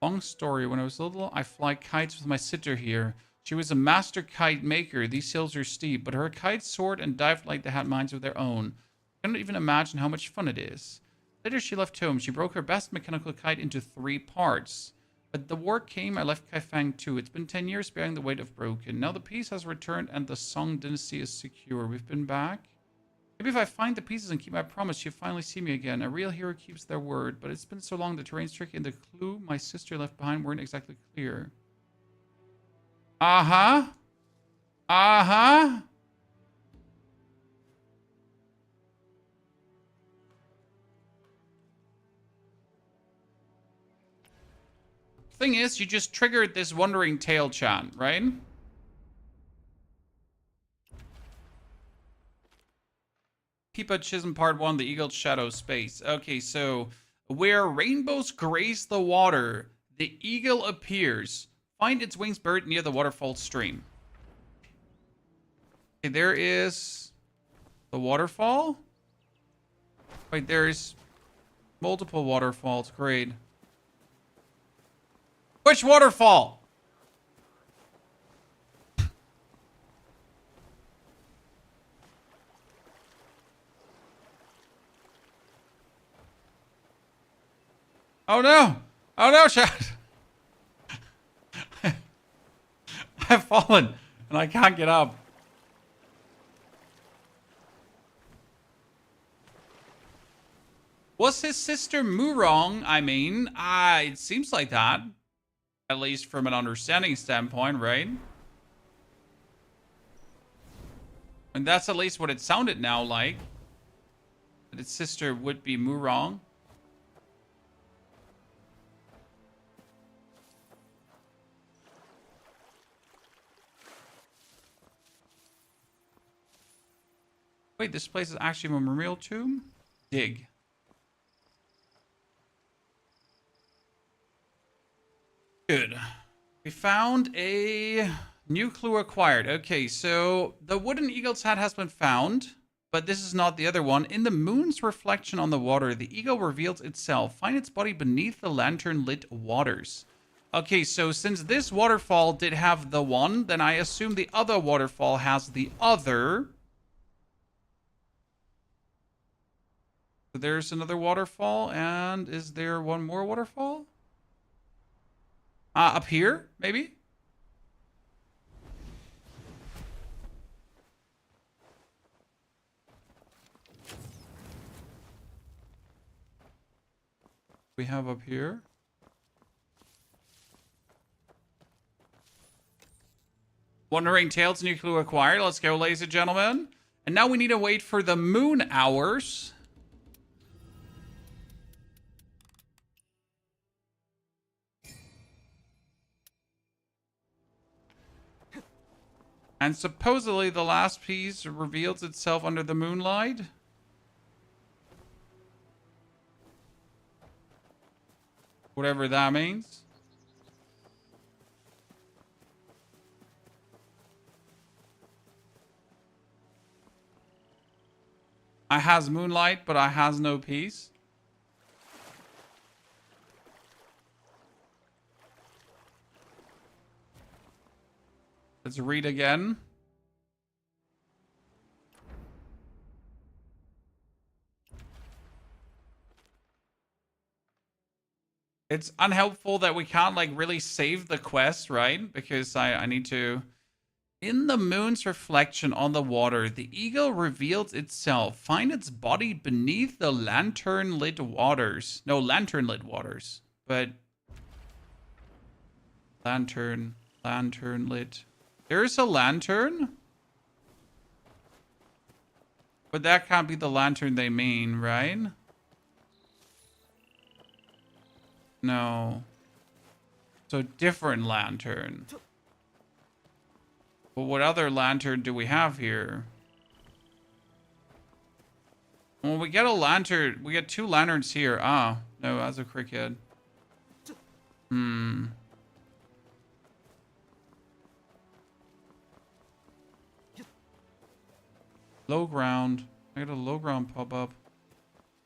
Long story. When I was little, I fly kites with my sister here. She was a master kite maker. These hills are steep, but her kites soared and dived like they had minds of their own. I cannot even imagine how much fun it is. Later, she left home. She broke her best mechanical kite into 3 parts. But the war came, I left Kaifeng too. It's been 10 years bearing the weight of broken. Now the peace has returned and the Song dynasty is secure. We've been back. Maybe if I find the pieces and keep my promise, she'll finally see me again. A real hero keeps their word. But it's been so long, the terrain's tricky and the clue my sister left behind weren't exactly clear. Uh-huh. Uh-huh. Thing is, you just triggered this wandering tail chant, right? Peepa Chisholm Part 1, The Eagle's Shadow Space. Okay, so where rainbows graze the water, the eagle appears. Find its wings buried near the waterfall stream. Okay, there is the waterfall. Wait, there's multiple waterfalls. Great. Which waterfall? Oh no! Oh no, chat! I've fallen and I can't get up. Was his sister Murong? I mean, it seems like that. At least from an understanding standpoint, right? And that's at least what it sounded now like. That its sister would be Murong. Wait, this place is actually a memorial tomb? Dig. Good. We found a new clue acquired. Okay, so the wooden eagle's hat has been found, but this is not the other one. In the moon's reflection on the water, the eagle reveals itself. Find its body beneath the lantern-lit waters. Okay, so since this waterfall did have the one, then I assume the other waterfall has the other. So there's another waterfall, and is there one more waterfall? Up here, maybe? We have up here. Wandering Tales, new clue acquired. Let's go, ladies and gentlemen. And now we need to wait for the moon hours. And supposedly the last piece reveals itself under the moonlight. Whatever that means. I has moonlight, but I has no peace. Let's read again. It's unhelpful that we can't like really save the quest, right? Because I need to... In the moon's reflection on the water, the eagle reveals itself. Find its body beneath the lantern-lit waters. No, lantern-lit waters. But... Lantern-lit. There's a lantern? But that can't be the lantern they mean, right? No. So different lantern. But what other lantern do we have here? Well, we get a lantern. We get 2 lanterns here. Ah, no, that's a cricket. Low ground. I got a low ground pop up.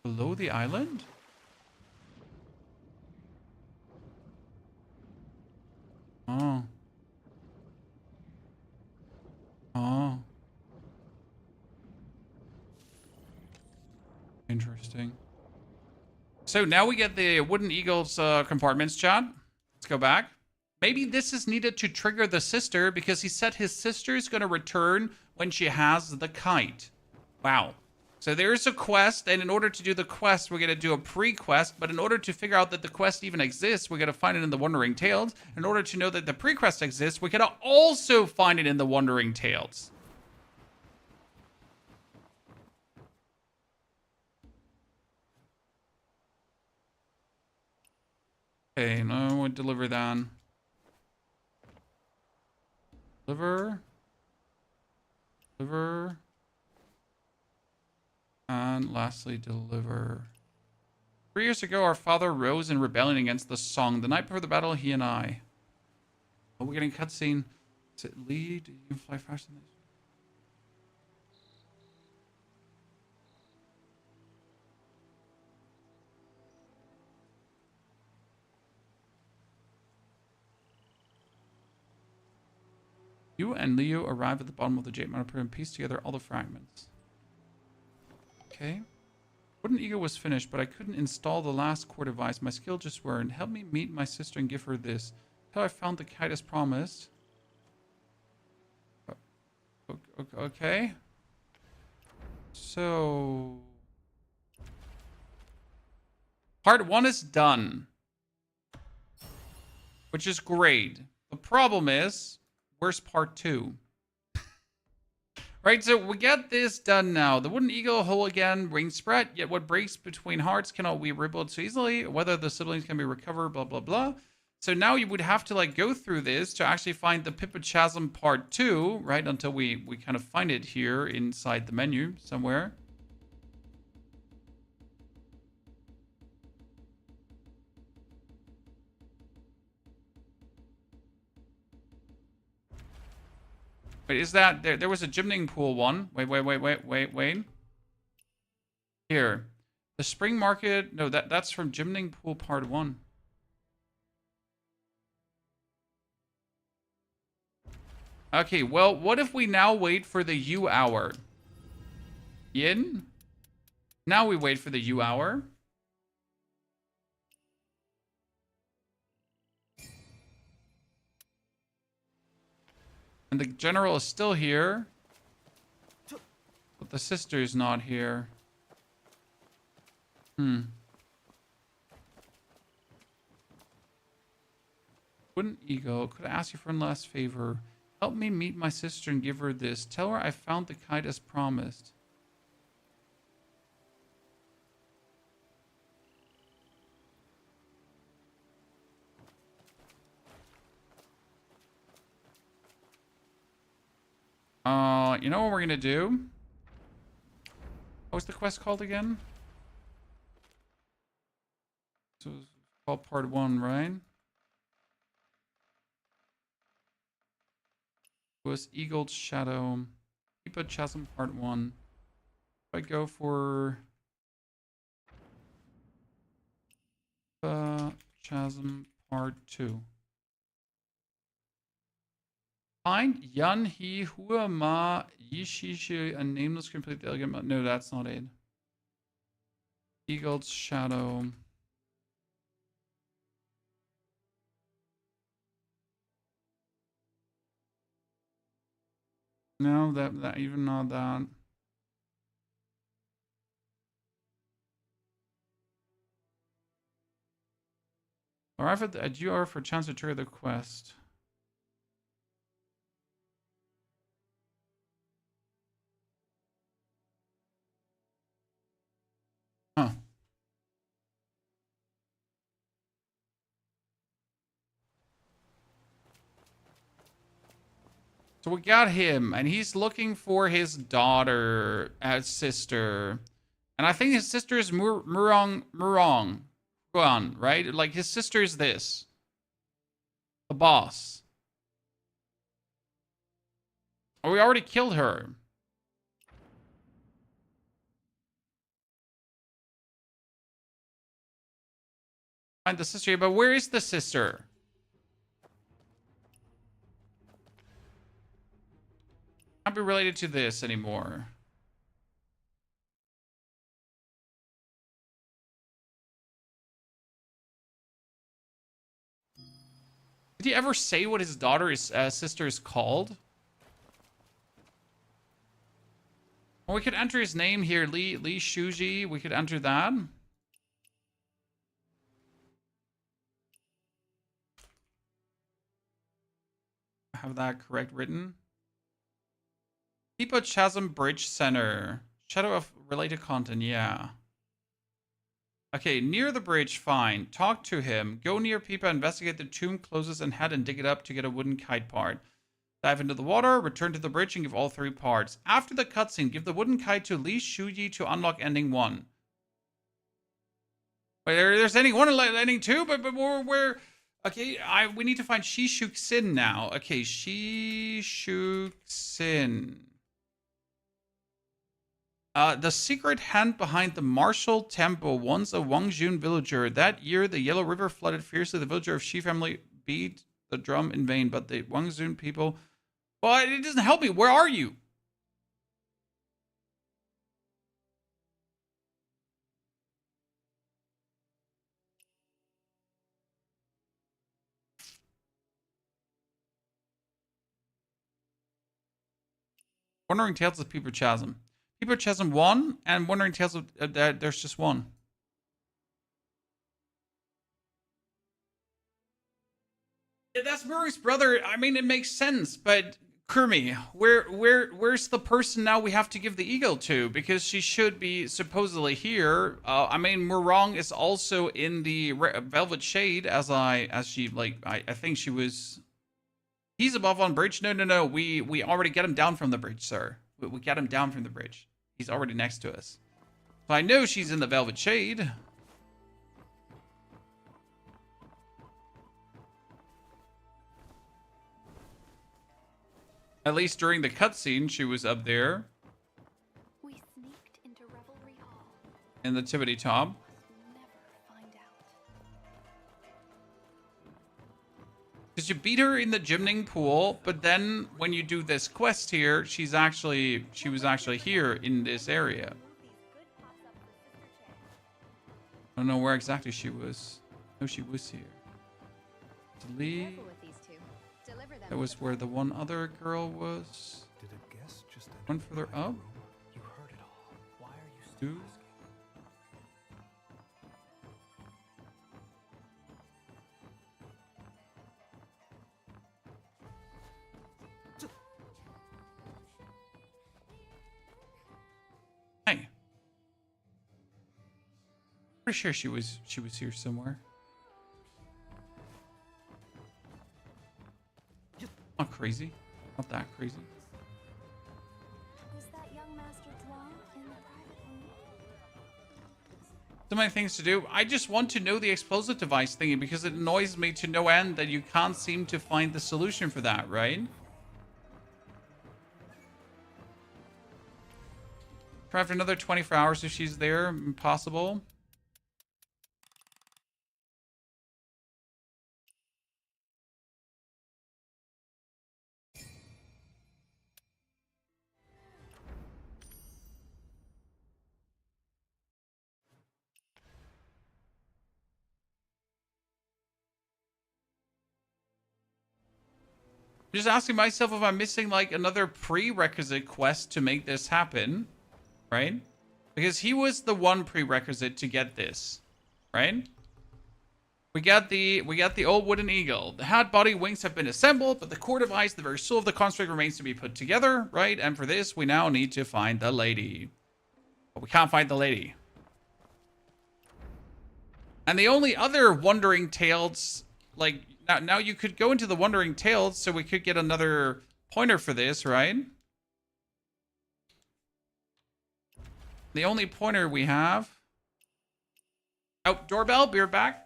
Below the island? Oh. Oh. Interesting. So now we get the wooden eagle's compartments, chat. Let's go back. Maybe this is needed to trigger the sister because he said his sister is going to return when she has the kite. Wow. So there's a quest, and in order to do the quest, we're going to do a pre-quest. But in order to figure out that the quest even exists, we're going to find it in the Wandering Tales. In order to know that the pre-quest exists, we're going to also find it in the Wandering Tales. Okay, now we'll deliver that. Deliver. Deliver. And lastly, deliver. 3 years ago, our father rose in rebellion against the song. The night before the battle, he and I. Oh, we're getting cutscene. Is it lead? You can fly faster than this. You and Leo arrive at the bottom of the Jade Mountain and piece together all the fragments. Okay. Wooden Eagle was finished, but I couldn't install the last core device. My skill just weren't. Help me meet my sister and give her this. Until I found the kite as promised. Okay. So... Part 1 is done. Which is great. The problem is... Where's part 2? Right, so we get this done now. The wooden eagle whole again, ring spread. Yet what breaks between hearts cannot be rebuilt so easily. Whether the siblings can be recovered, blah, blah, blah. So now you would have to like go through this to actually find the Pippa Chasm part 2, right? Until we kind of find it here inside the menu somewhere. Wait, is that... There was a gymning pool one. Wait. Here. The spring market... No, that's from gymning pool part 1. Okay, well, what if we now wait for the U hour? Yin? Now we wait for the U hour. And the general is still here. But the sister is not here. Wooden Eagle. Could I ask you for one last favor? Help me meet my sister and give her this. Tell her I found the kite as promised. You know what we're gonna do? What was the quest called again? So it's called part 1, right? It was Eagle's Shadow. Keep a Chasm part 1. If I go for Chasm part 2. Find Yan He Hua Ma Yishishi, a nameless complete elegant. No, that's not it. Eagle's Shadow. No, that even not that. Arrive at the GR for a chance to trigger the quest. Huh. So we got him, and he's looking for his daughter, sister. And I think his sister is Murong, Guan, right? Like, his sister is this. The boss. Oh, we already killed her. Find the sister here, but where is the sister? Can't be related to this anymore. Did he ever say what his daughter's sister is called? Well, we could enter his name here, Li Shuji. We could enter that. Have that correct written. Depot Chasm Bridge Center. Shadow of related content, yeah. Okay, near the bridge, fine. Talk to him. Go near Pipa, investigate the tomb closest and head and dig it up to get a wooden kite part. Dive into the water, return to the bridge, and give all 3 parts. After the cutscene, give the wooden kite to Li Shuji to unlock ending 1. Wait, there's ending 1 and ending 2, but we're okay, we need to find Shishuk Sin now. Okay, Shishuk Sin. The secret hand behind the martial temple, once a Wangjun villager. That year, the Yellow River flooded fiercely. The villager of Shi family beat the drum in vain, but the Wangjun people... Well, it doesn't help me. Where are you? Wandering Tales of Peeper Chasm. Peeper Chasm 1 and Wandering Tales of... there's just one. Yeah, that's Murray's brother. I mean, it makes sense, but Kermie, where's the person now we have to give the eagle to? Because she should be supposedly here. I mean, Murong is also in the Velvet Shade, as she like. I think she was. He's above on bridge. No. We already get him down from the bridge, sir. We get him down from the bridge. He's already next to us. So I know she's in the Velvet Shade. At least during the cutscene, she was up there. We sneaked into Revelry Hall. In the tippity top. Must never find out. Because you beat her in the gymning pool, but then when you do this quest here, she was actually here in this area. I don't know where exactly she was. No, she was here. Delete. Careful with these two. Deliver them. That was where the one other girl was. Did a guest just enter One further my up. room? You heard it all. Why are you still Two. asking? Pretty sure she was here somewhere. Not crazy. Not that crazy. Was that young Master Tuan in the private room? So many things to do. I just want to know the explosive device thingy because it annoys me to no end that you can't seem to find the solution for that, right? Craft another 24 hours if she's there. Impossible. Just asking myself if I'm missing like another prerequisite quest to make this happen, right? Because he was the one prerequisite to get this, right? We got the old wooden eagle. The hat, body, wings have been assembled, but the core device, the very soul of the construct, remains to be put together, right? And for this, we now need to find the lady. But we can't find the lady. And the only other Wandering Tales, like, now you could go into the Wandering Tales, so we could get another pointer for this, right? The only pointer we have... Oh, doorbell, be right back.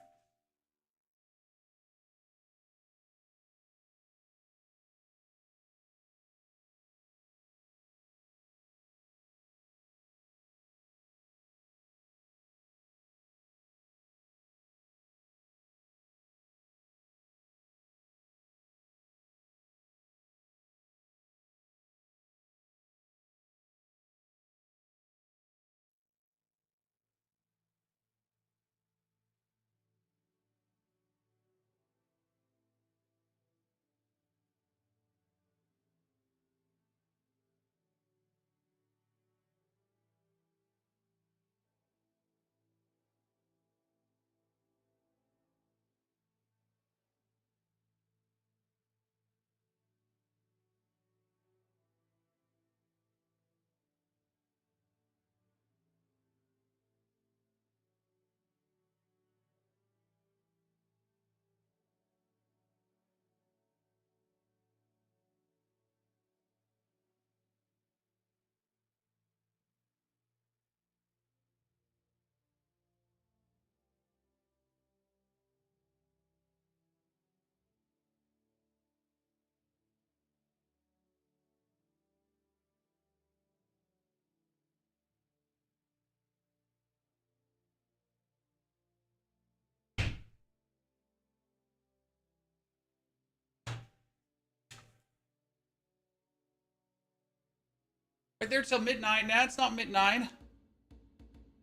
Right there till midnight. Nah, it's not midnight.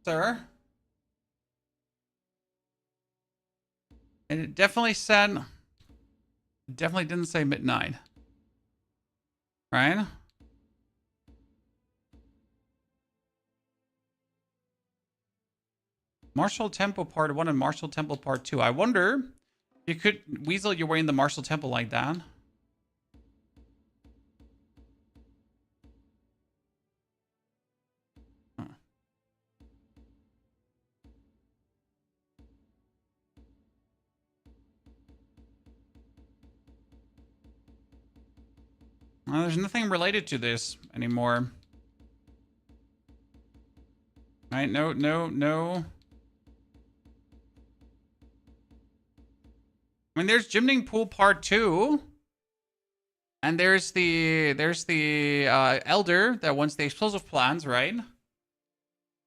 Sir. And it definitely said... It definitely didn't say midnight. Right? Marshall Temple Part 1 and Marshall Temple Part 2. I wonder... You could weasel your way in the Marshall Temple like that. Well, there's nothing related to this anymore. Right? No. I mean, there's Gymning Pool Part 2. And there's the Elder that wants the explosive plans, right?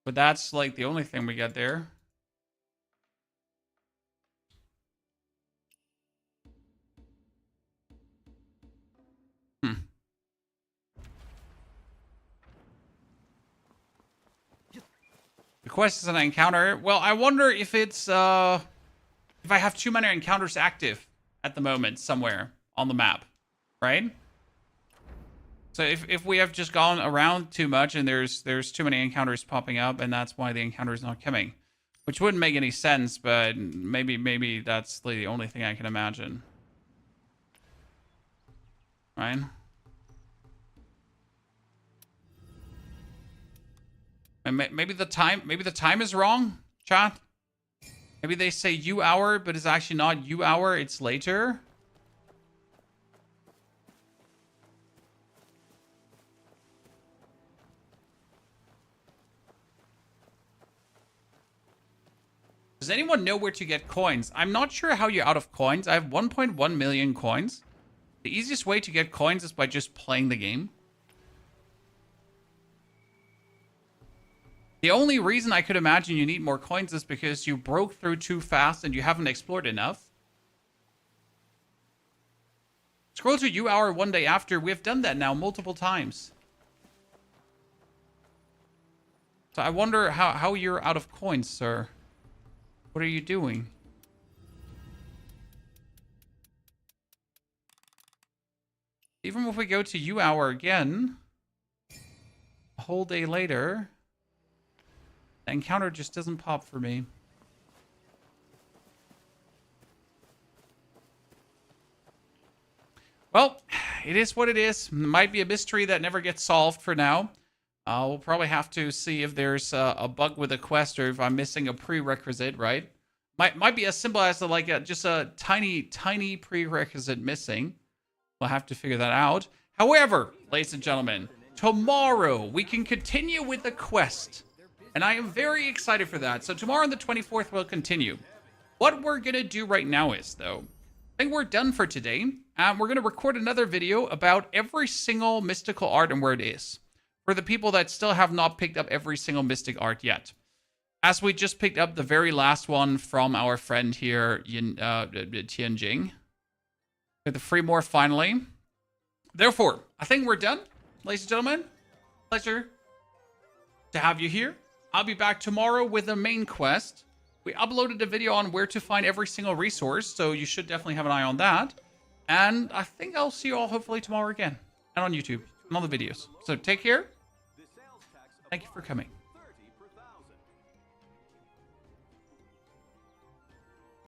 But that's like the only thing we get there. The quest is an encounter. Well, I wonder if it's if I have too many encounters active at the moment somewhere on the map, right? So if we have just gone around too much and there's too many encounters popping up and that's why the encounter is not coming, which wouldn't make any sense, but maybe that's the only thing I can imagine, right? And maybe the time is wrong, chat. Maybe they say U hour, but it's actually not U hour, it's later. Does anyone know where to get coins? I'm not sure how you're out of coins. I have 1.1 million coins. The easiest way to get coins is by just playing the game. The only reason I could imagine you need more coins is because you broke through too fast and you haven't explored enough. Scroll to U hour one day after. We've done that now multiple times. So I wonder how you're out of coins, sir. What are you doing? Even if we go to U hour again, a whole day later, the encounter just doesn't pop for me. Well, it is what it is. It might be a mystery that never gets solved for now. We'll probably have to see if there's a bug with a quest or if I'm missing a prerequisite, right? Might be as simple as just a tiny prerequisite missing. We'll have to figure that out. However, ladies and gentlemen, tomorrow we can continue with the quest. And I am very excited for that. So tomorrow on the 24th, we'll continue. What we're going to do right now is, though, I think we're done for today. We're going to record another video about every single mystical art and where it is. For the people that still have not picked up every single mystic art yet. As we just picked up the very last one from our friend here, Tianjing. With the free more finally. Therefore, I think we're done. Ladies and gentlemen, pleasure to have you here. I'll be back tomorrow with the main quest. We uploaded a video on where to find every single resource, so you should definitely have an eye on that. And I think I'll see you all hopefully tomorrow again. And on YouTube. And all the videos. So take care. Thank you for coming.